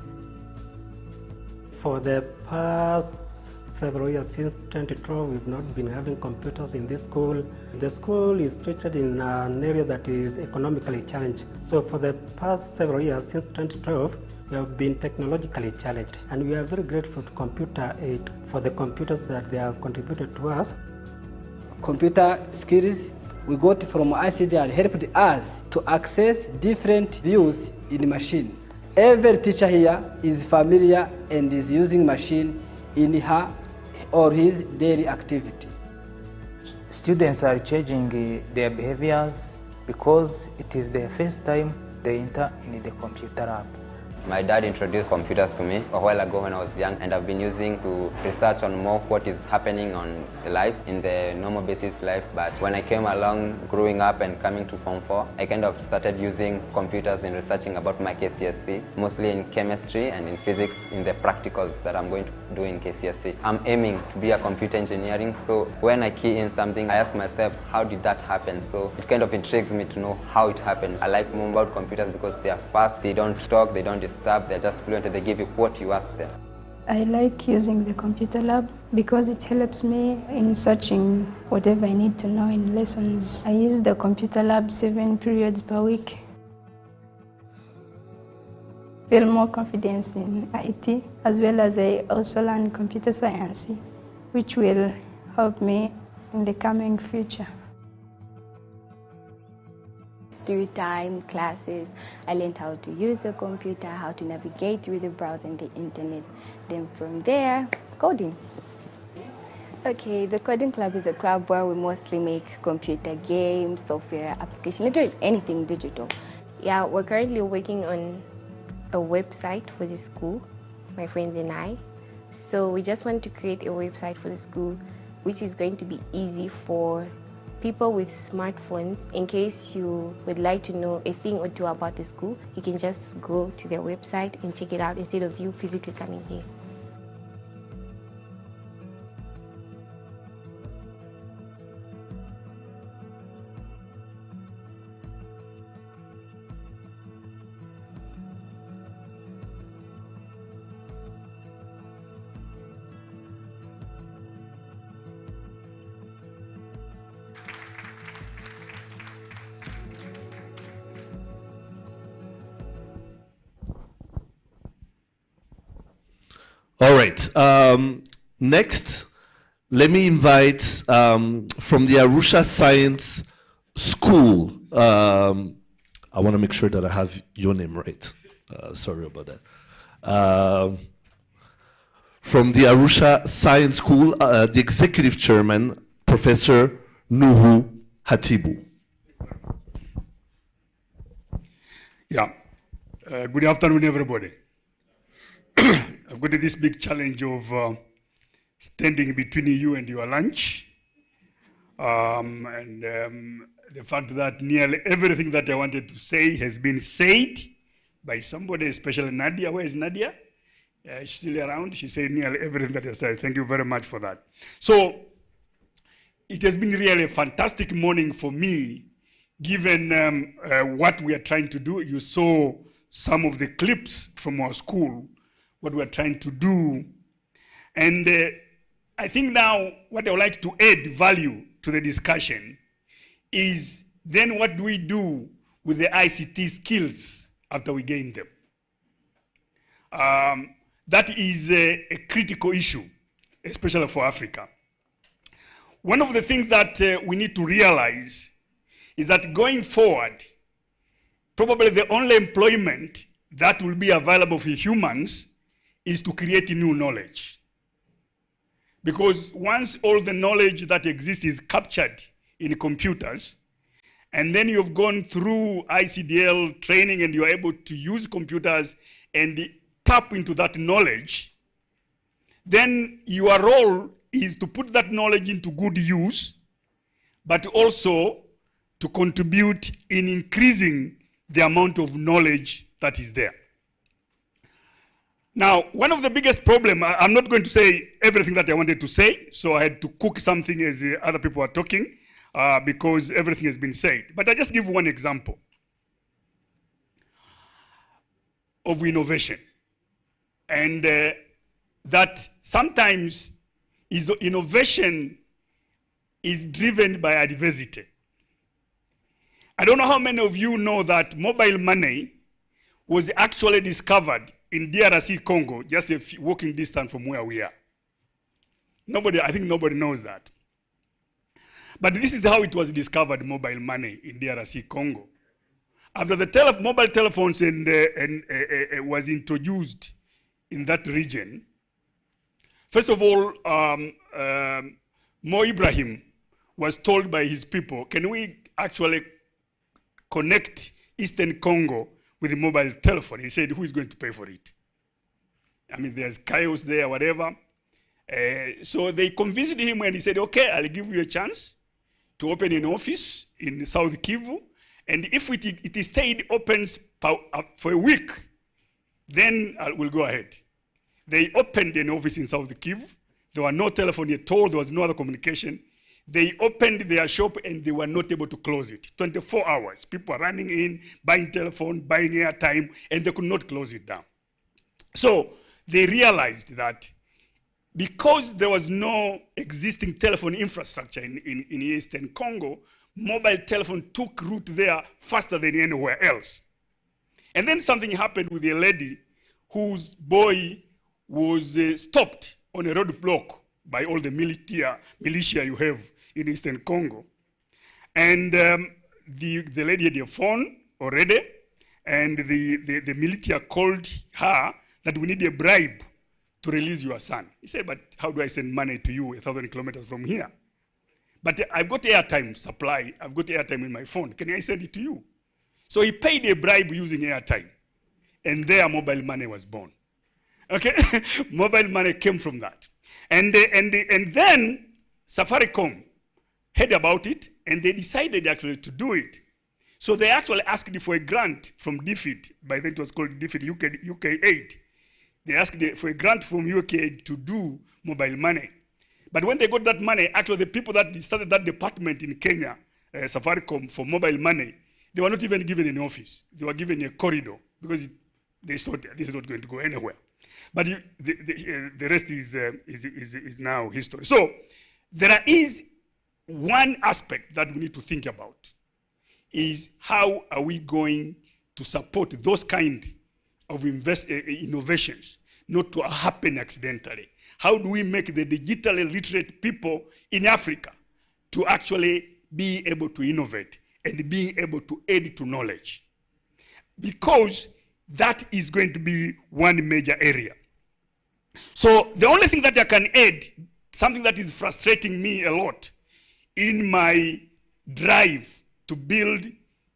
For the past several years, since 2012, we've not been having computers in this school. The school is situated in an area that is economically challenged. So for the past several years, since 2012, we have been technologically challenged. And we are very grateful to Computer Aid for the computers that they have contributed to us. Computer skills we got from ICDL helped us to access different views in the machine. Every teacher here is familiar and is using machine in her or his daily activity. Students are changing their behaviors because it is their first time they enter in the computer lab. My dad introduced computers to me a while ago when I was young, and I've been using to research on more what is happening on life, in the normal basis life. But when I came along, growing up and coming to Form 4, I kind of started using computers in researching about my KCSE, mostly in chemistry and in physics, in the practicals that I'm going to do in KCSE. I'm aiming to be a computer engineering, so when I key in something, I ask myself, how did that happen? So it kind of intrigues me to know how it happens. I like more about computers because they are fast, they don't talk, they don't disturb, they're just fluent, and they give you what you ask them. I like using the computer lab because it helps me in searching whatever I need to know in lessons. I use the computer lab 7 periods per week. Feel more confidence in IT, as well as I also learn computer science, which will help me in the coming future. Through time classes, I learned how to use the computer, how to navigate through the browser and the internet. Then from there, coding. Okay, the Coding Club is a club where we mostly make computer games, software, application, literally anything digital. Yeah, we're currently working on a website for the school, my friends and I. So we just want to create a website for the school, which is going to be easy for people with smartphones. In case you would like to know a thing or two about the school, you can just go to their website and check it out instead of you physically coming here. All right. Next, let me invite from the Arusha Science School. I want to make sure that I have your name right. Sorry about that. From the Arusha Science School, the executive chairman, Professor Nuhu Hatibu. Yeah. Good afternoon, everybody. I've got this big challenge of standing between you and your lunch. the fact that nearly everything that I wanted to say has been said by somebody, especially Nadia. Where is Nadia? She's still around. She said nearly everything that I said. Thank you very much for that. So it has been really a fantastic morning for me, given what we are trying to do. You saw some of the clips from our school, what we are trying to do. And I think now what I would like to add value to the discussion is then what do we do with the ICT skills after we gain them? That is a critical issue, especially for Africa. One of the things that we need to realize is that going forward, probably the only employment that will be available for humans is to create new knowledge. Because once all the knowledge that exists is captured in computers, and then you've gone through ICDL training and you're able to use computers and tap into that knowledge, then your role is to put that knowledge into good use, but also to contribute in increasing the amount of knowledge that is there. Now, one of the biggest problems, I'm not going to say everything that I wanted to say, so I had to cook something as other people are talking, because everything has been said. But I just give one example of innovation. And that sometimes innovation is driven by adversity. I don't know how many of you know that mobile money was actually discovered in DRC Congo, just a walking distance from where we are. I think nobody knows that. But this is how it was discovered, mobile money in DRC Congo. After the mobile telephones was introduced in that region, first of all, Mo Ibrahim was told by his people, can we actually connect Eastern Congo with a mobile telephone? He said, who is going to pay for it? I mean, there's chaos there, whatever. So they convinced him and he said, okay, I'll give you a chance to open an office in South Kivu. And if it stayed open for a week, then we'll go ahead. They opened an office in South Kivu. There were no telephone at all. There was no other communication. They opened their shop and they were not able to close it. 24 hours. People were running in, buying telephone, buying airtime, and they could not close it down. So they realized that because there was no existing telephone infrastructure in Eastern Congo, mobile telephone took root there faster than anywhere else. And then something happened with a lady whose boy was stopped on a roadblock by all the militia you have in Eastern Congo. And the lady had a phone already, and the militia called her that we need a bribe to release your son. He said, but how do I send money to you 1,000 kilometers from here? But I've got airtime supply. I've got airtime in my phone. Can I send it to you? So he paid a bribe using airtime. And there mobile money was born. Okay? Mobile money came from that. And then Safaricom heard about it, and they decided actually to do it. So they actually asked for a grant from DFID. By then it was called DFID UK Aid. They asked for a grant from UK Aid to do mobile money. But when they got that money, actually the people that started that department in Kenya, Safaricom, for mobile money, they were not even given an office. They were given a corridor because they thought this is not going to go anywhere. But the rest is now history. So there is one aspect that we need to think about, is how are we going to support those kind of innovations not to happen accidentally? How do we make the digitally literate people in Africa to actually be able to innovate and being able to add to knowledge? Because that is going to be one major area. So the only thing that I can add, something that is frustrating me a lot in my drive to build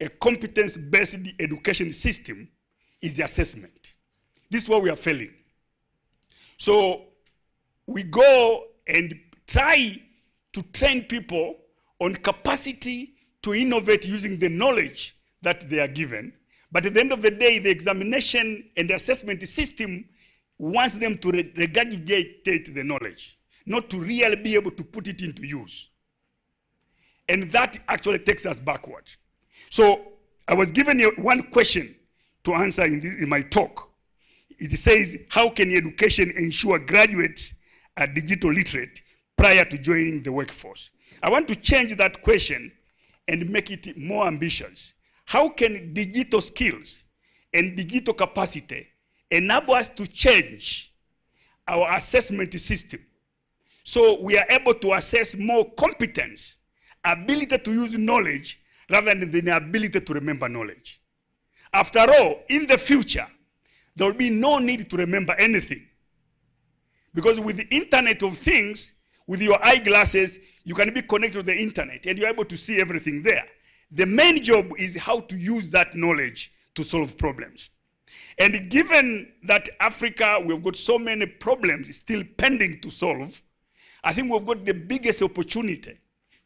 a competence-based education system, is the assessment. This is where we are failing. So we go and try to train people on capacity to innovate using the knowledge that they are given. But at the end of the day, the examination and the assessment system wants them to regurgitate the knowledge, not to really be able to put it into use. And that actually takes us backward. So I was given one question to answer in my talk. It says, how can education ensure graduates are digital literate prior to joining the workforce? I want to change that question and make it more ambitious. How can digital skills and digital capacity enable us to change our assessment system so we are able to assess more competence, ability to use knowledge rather than the ability to remember knowledge? After all, in the future, there will be no need to remember anything. Because with the Internet of Things, with your eyeglasses, you can be connected to the internet and you're able to see everything there. The main job is how to use that knowledge to solve problems. And given that Africa, we've got so many problems still pending to solve, I think we've got the biggest opportunity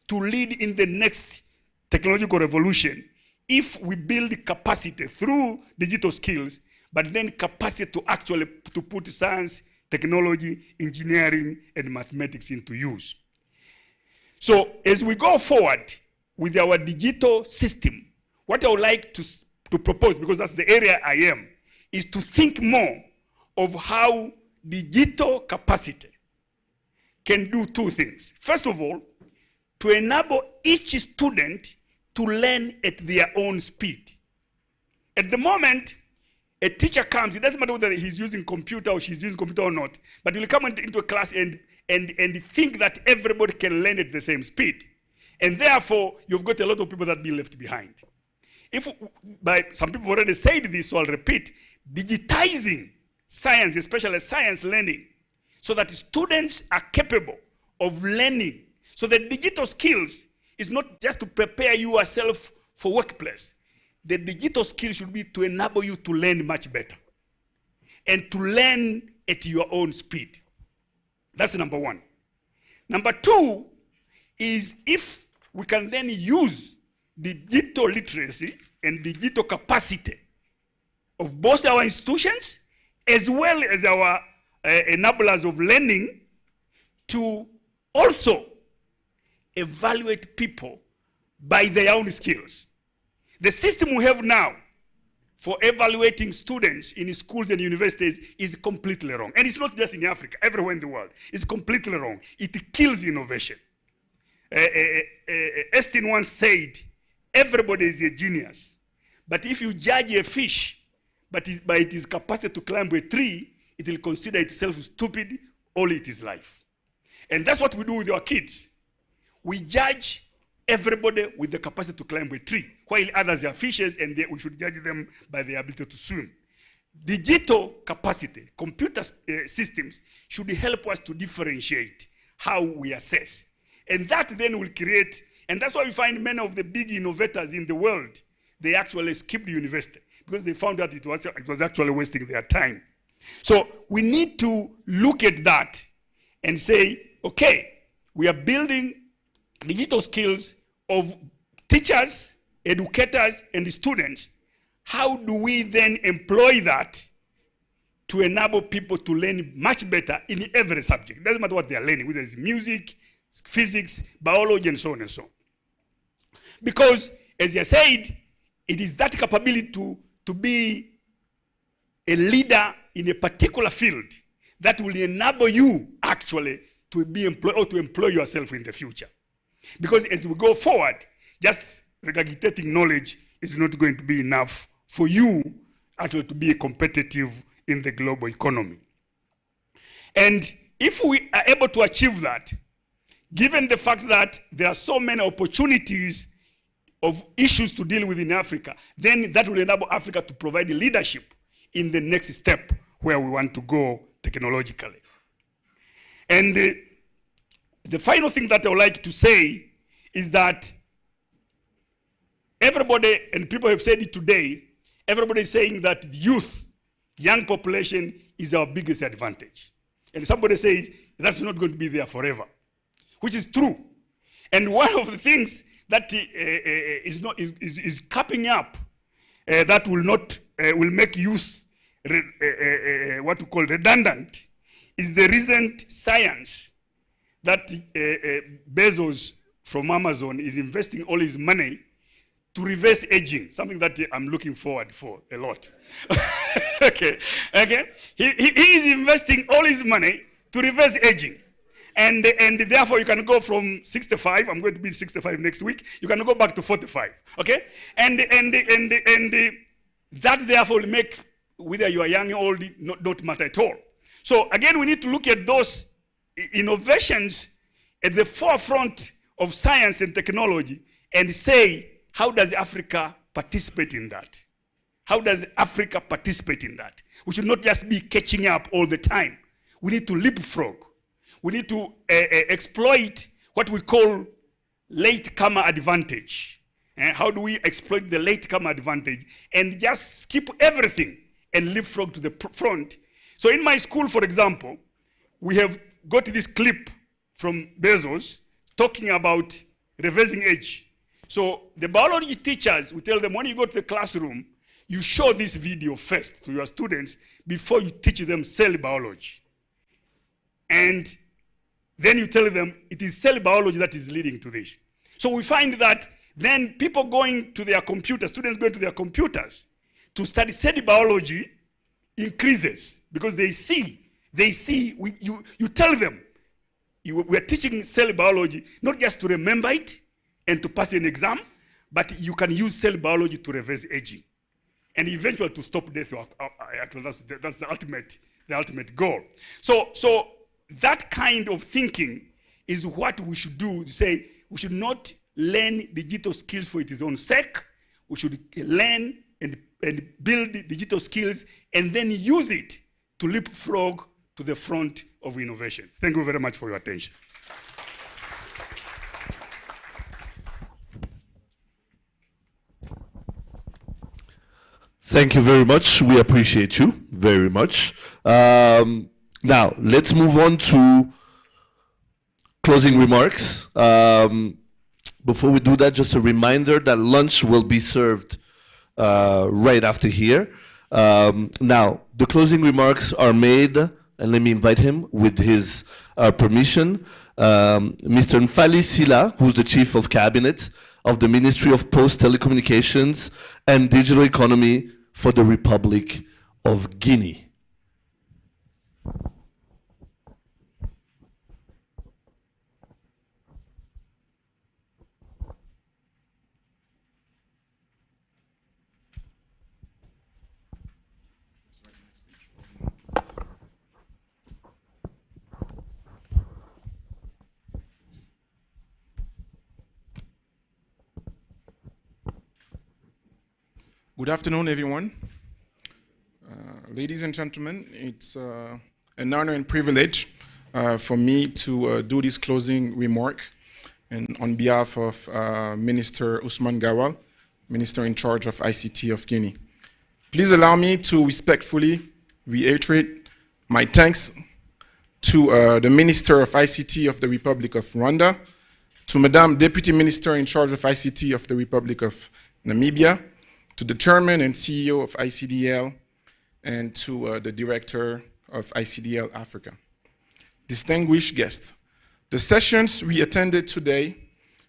to lead in the next technological revolution if we build capacity through digital skills, but then capacity to actually to put science, technology, engineering, and mathematics into use. So as we go forward with our digital system, what I would like to propose, because that's the area I am, is to think more of how digital capacity can do two things. First of all, to enable each student to learn at their own speed. At the moment, a teacher comes, it doesn't matter whether he's using computer or she's using computer or not, but he'll come into a class and think that everybody can learn at the same speed. And therefore, you've got a lot of people that be left behind. Some people already said this, so I'll repeat, digitizing science, especially science learning, so that students are capable of learning. So the digital skills is not just to prepare yourself for workplace. The digital skills should be to enable you to learn much better and to learn at your own speed. That's number one. Number two is if we can then use digital literacy and digital capacity of both our institutions as well as our enablers of learning to also evaluate people by their own skills. The system we have now for evaluating students in schools and universities is completely wrong. And it's not just in Africa, everywhere in the world. It's completely wrong. It kills innovation. Einstein once said, everybody is a genius. But if you judge a fish by its capacity to climb a tree, it will consider itself stupid all its life. And that's what we do with our kids. We judge everybody with the capacity to climb a tree, while others are fishes and we should judge them by their ability to swim. Digital capacity, computer systems should help us to differentiate how we assess. And that then will create, and that's why we find many of the big innovators in the world, they actually skipped university because they found out it was actually wasting their time. So we need to look at that and say, okay, we are building digital skills of teachers, educators, and students. How do we then employ that to enable people to learn much better in every subject? It doesn't matter what they are learning, whether it's music, physics, biology, and so on and so on. Because, as I said, it is that capability to be a leader in a particular field that will enable you actually to be employed or to employ yourself in the future. Because as we go forward, just regurgitating knowledge is not going to be enough for you actually to be competitive in the global economy. And if we are able to achieve that, given the fact that there are so many opportunities of issues to deal with in Africa, then that will enable Africa to provide leadership in the next step where we want to go technologically. And the final thing that I would like to say is that everybody, and people have said it today, everybody is saying that youth, young population, is our biggest advantage. And somebody says that's not going to be there forever, which is true. And one of the things that is capping up, that will not will make youth what we call redundant, is the recent science that Bezos from Amazon is investing all his money to reverse aging, something that I'm looking forward for a lot. Okay. He is investing all his money to reverse aging. And therefore you can go from 65, I'm going to be 65 next week, you can go back to 45, okay? And that therefore will make whether you are young or old not matter at all. So again, we need to look at those innovations at the forefront of science and technology and say, how does Africa participate in that? How does Africa participate in that? We should not just be catching up all the time. We need to leapfrog. We need to exploit what we call latecomer advantage. How do we exploit the latecomer advantage and just skip everything and leapfrog to the front? So in my school, for example, we have got this clip from Bezos talking about reversing age. So the biology teachers, we tell them, when you go to the classroom, you show this video first to your students before you teach them cell biology. And then you tell them it is cell biology that is leading to this. So we find that then people going to their computers, students going to their computers to study cell biology increases because they see, you tell them, we are teaching cell biology not just to remember it and to pass an exam, but you can use cell biology to reverse aging and eventually to stop death. Actually, that's the ultimate goal. So that kind of thinking is what we should do. Say we should not learn digital skills for its own sake. We should learn and build digital skills and then use it to leapfrog to the front of innovation. Thank you very much for your attention. Thank you very much. We appreciate you very much. Now, let's move on to closing remarks. Before we do that, just a reminder that lunch will be served right after here. Now, the closing remarks are made, and let me invite him with his permission. Mr. Mfali Sila, who's the Chief of Cabinet of the Ministry of Post Telecommunications and Digital Economy for the Republic of Guinea. Good afternoon, everyone. Ladies and gentlemen, it's an honor and privilege for me to do this closing remark, and on behalf of Minister Ousmane Gawal, Minister in charge of ICT of Guinea. Please allow me to respectfully reiterate my thanks to the Minister of ICT of the Republic of Rwanda, to Madame Deputy Minister in charge of ICT of the Republic of Namibia, to the Chairman and CEO of ICDL, and to the Director of ICDL Africa. Distinguished guests, the sessions we attended today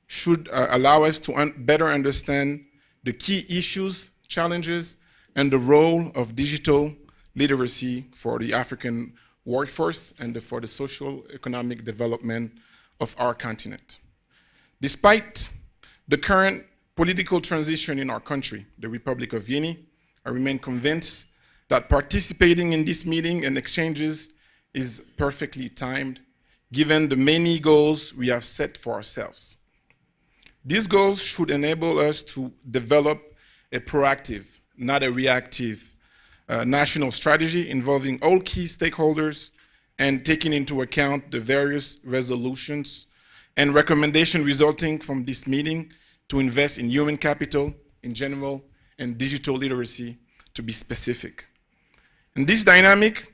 should allow us to better understand the key issues, challenges, and the role of digital literacy for the African workforce and for the social economic development of our continent. Despite the current political transition in our country, the Republic of Guinea, I remain convinced that participating in this meeting and exchanges is perfectly timed, given the many goals we have set for ourselves. These goals should enable us to develop a proactive, not a reactive, national strategy involving all key stakeholders and taking into account the various resolutions and recommendations resulting from this meeting to invest in human capital in general and digital literacy to be specific. In this dynamic,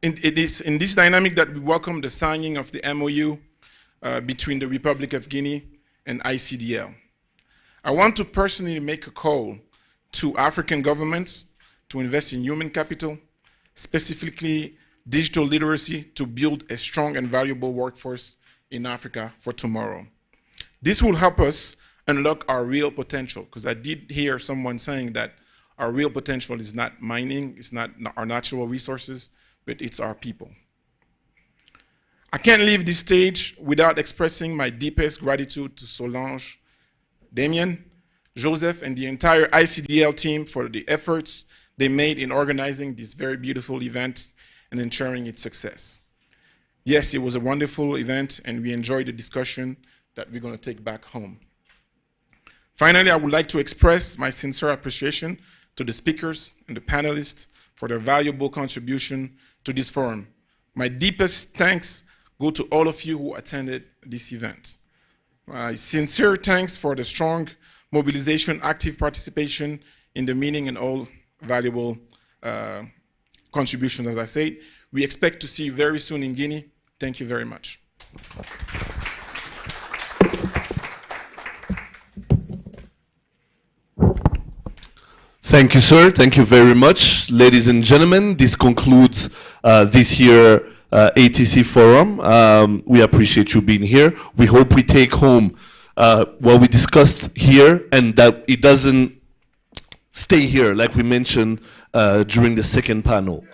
it is in this dynamic that we welcome the signing of the MOU between the Republic of Guinea and ICDL. I want to personally make a call to African governments to invest in human capital, specifically digital literacy, to build a strong and valuable workforce in Africa for tomorrow. This will help us unlock our real potential, because I did hear someone saying that our real potential is not mining, it's not our natural resources, but it's our people. I can't leave this stage without expressing my deepest gratitude to Solange, Damien, Joseph, and the entire ICDL team for the efforts they made in organizing this very beautiful event and ensuring its success. Yes, it was a wonderful event, and we enjoyed the discussion that we're going to take back home. Finally, I would like to express my sincere appreciation to the speakers and the panelists for their valuable contribution to this forum. My deepest thanks go to all of you who attended this event. My sincere thanks for the strong mobilization, active participation in the meeting, and all valuable contributions, as I said. We expect to see you very soon in Guinea. Thank you very much. Thank you, sir. Thank you very much. Ladies and gentlemen, this concludes this year ATC Forum. We appreciate you being here. We hope we take home what we discussed here, and that it doesn't stay here, like we mentioned during the second panel.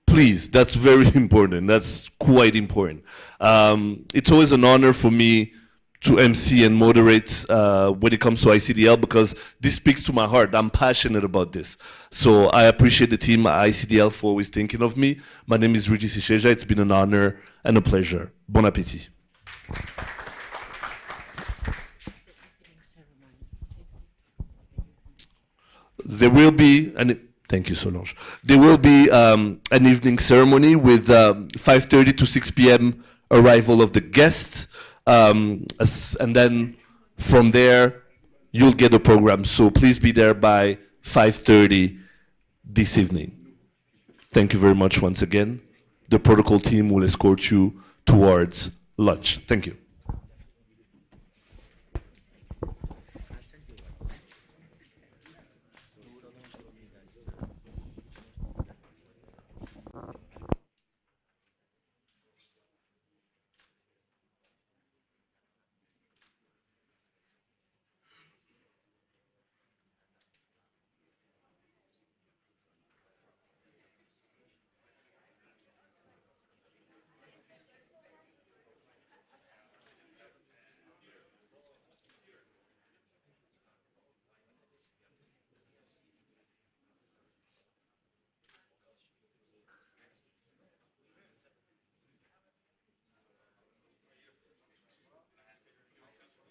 Please, that's very important. That's quite important. It's always an honor for me to MC and moderate when it comes to ICDL, because this speaks to my heart. I'm passionate about this. So I appreciate the team at ICDL for always thinking of me. My name is Regis Isheja. It's been an honor and a pleasure. Bon appétit. There will be, thank you, Solange. There will be an evening ceremony with 5:30 to 6 p.m. arrival of the guests. And then from there, you'll get the program. So please be there by 5:30 this evening. Thank you very much once again. The protocol team will escort you towards lunch. Thank you.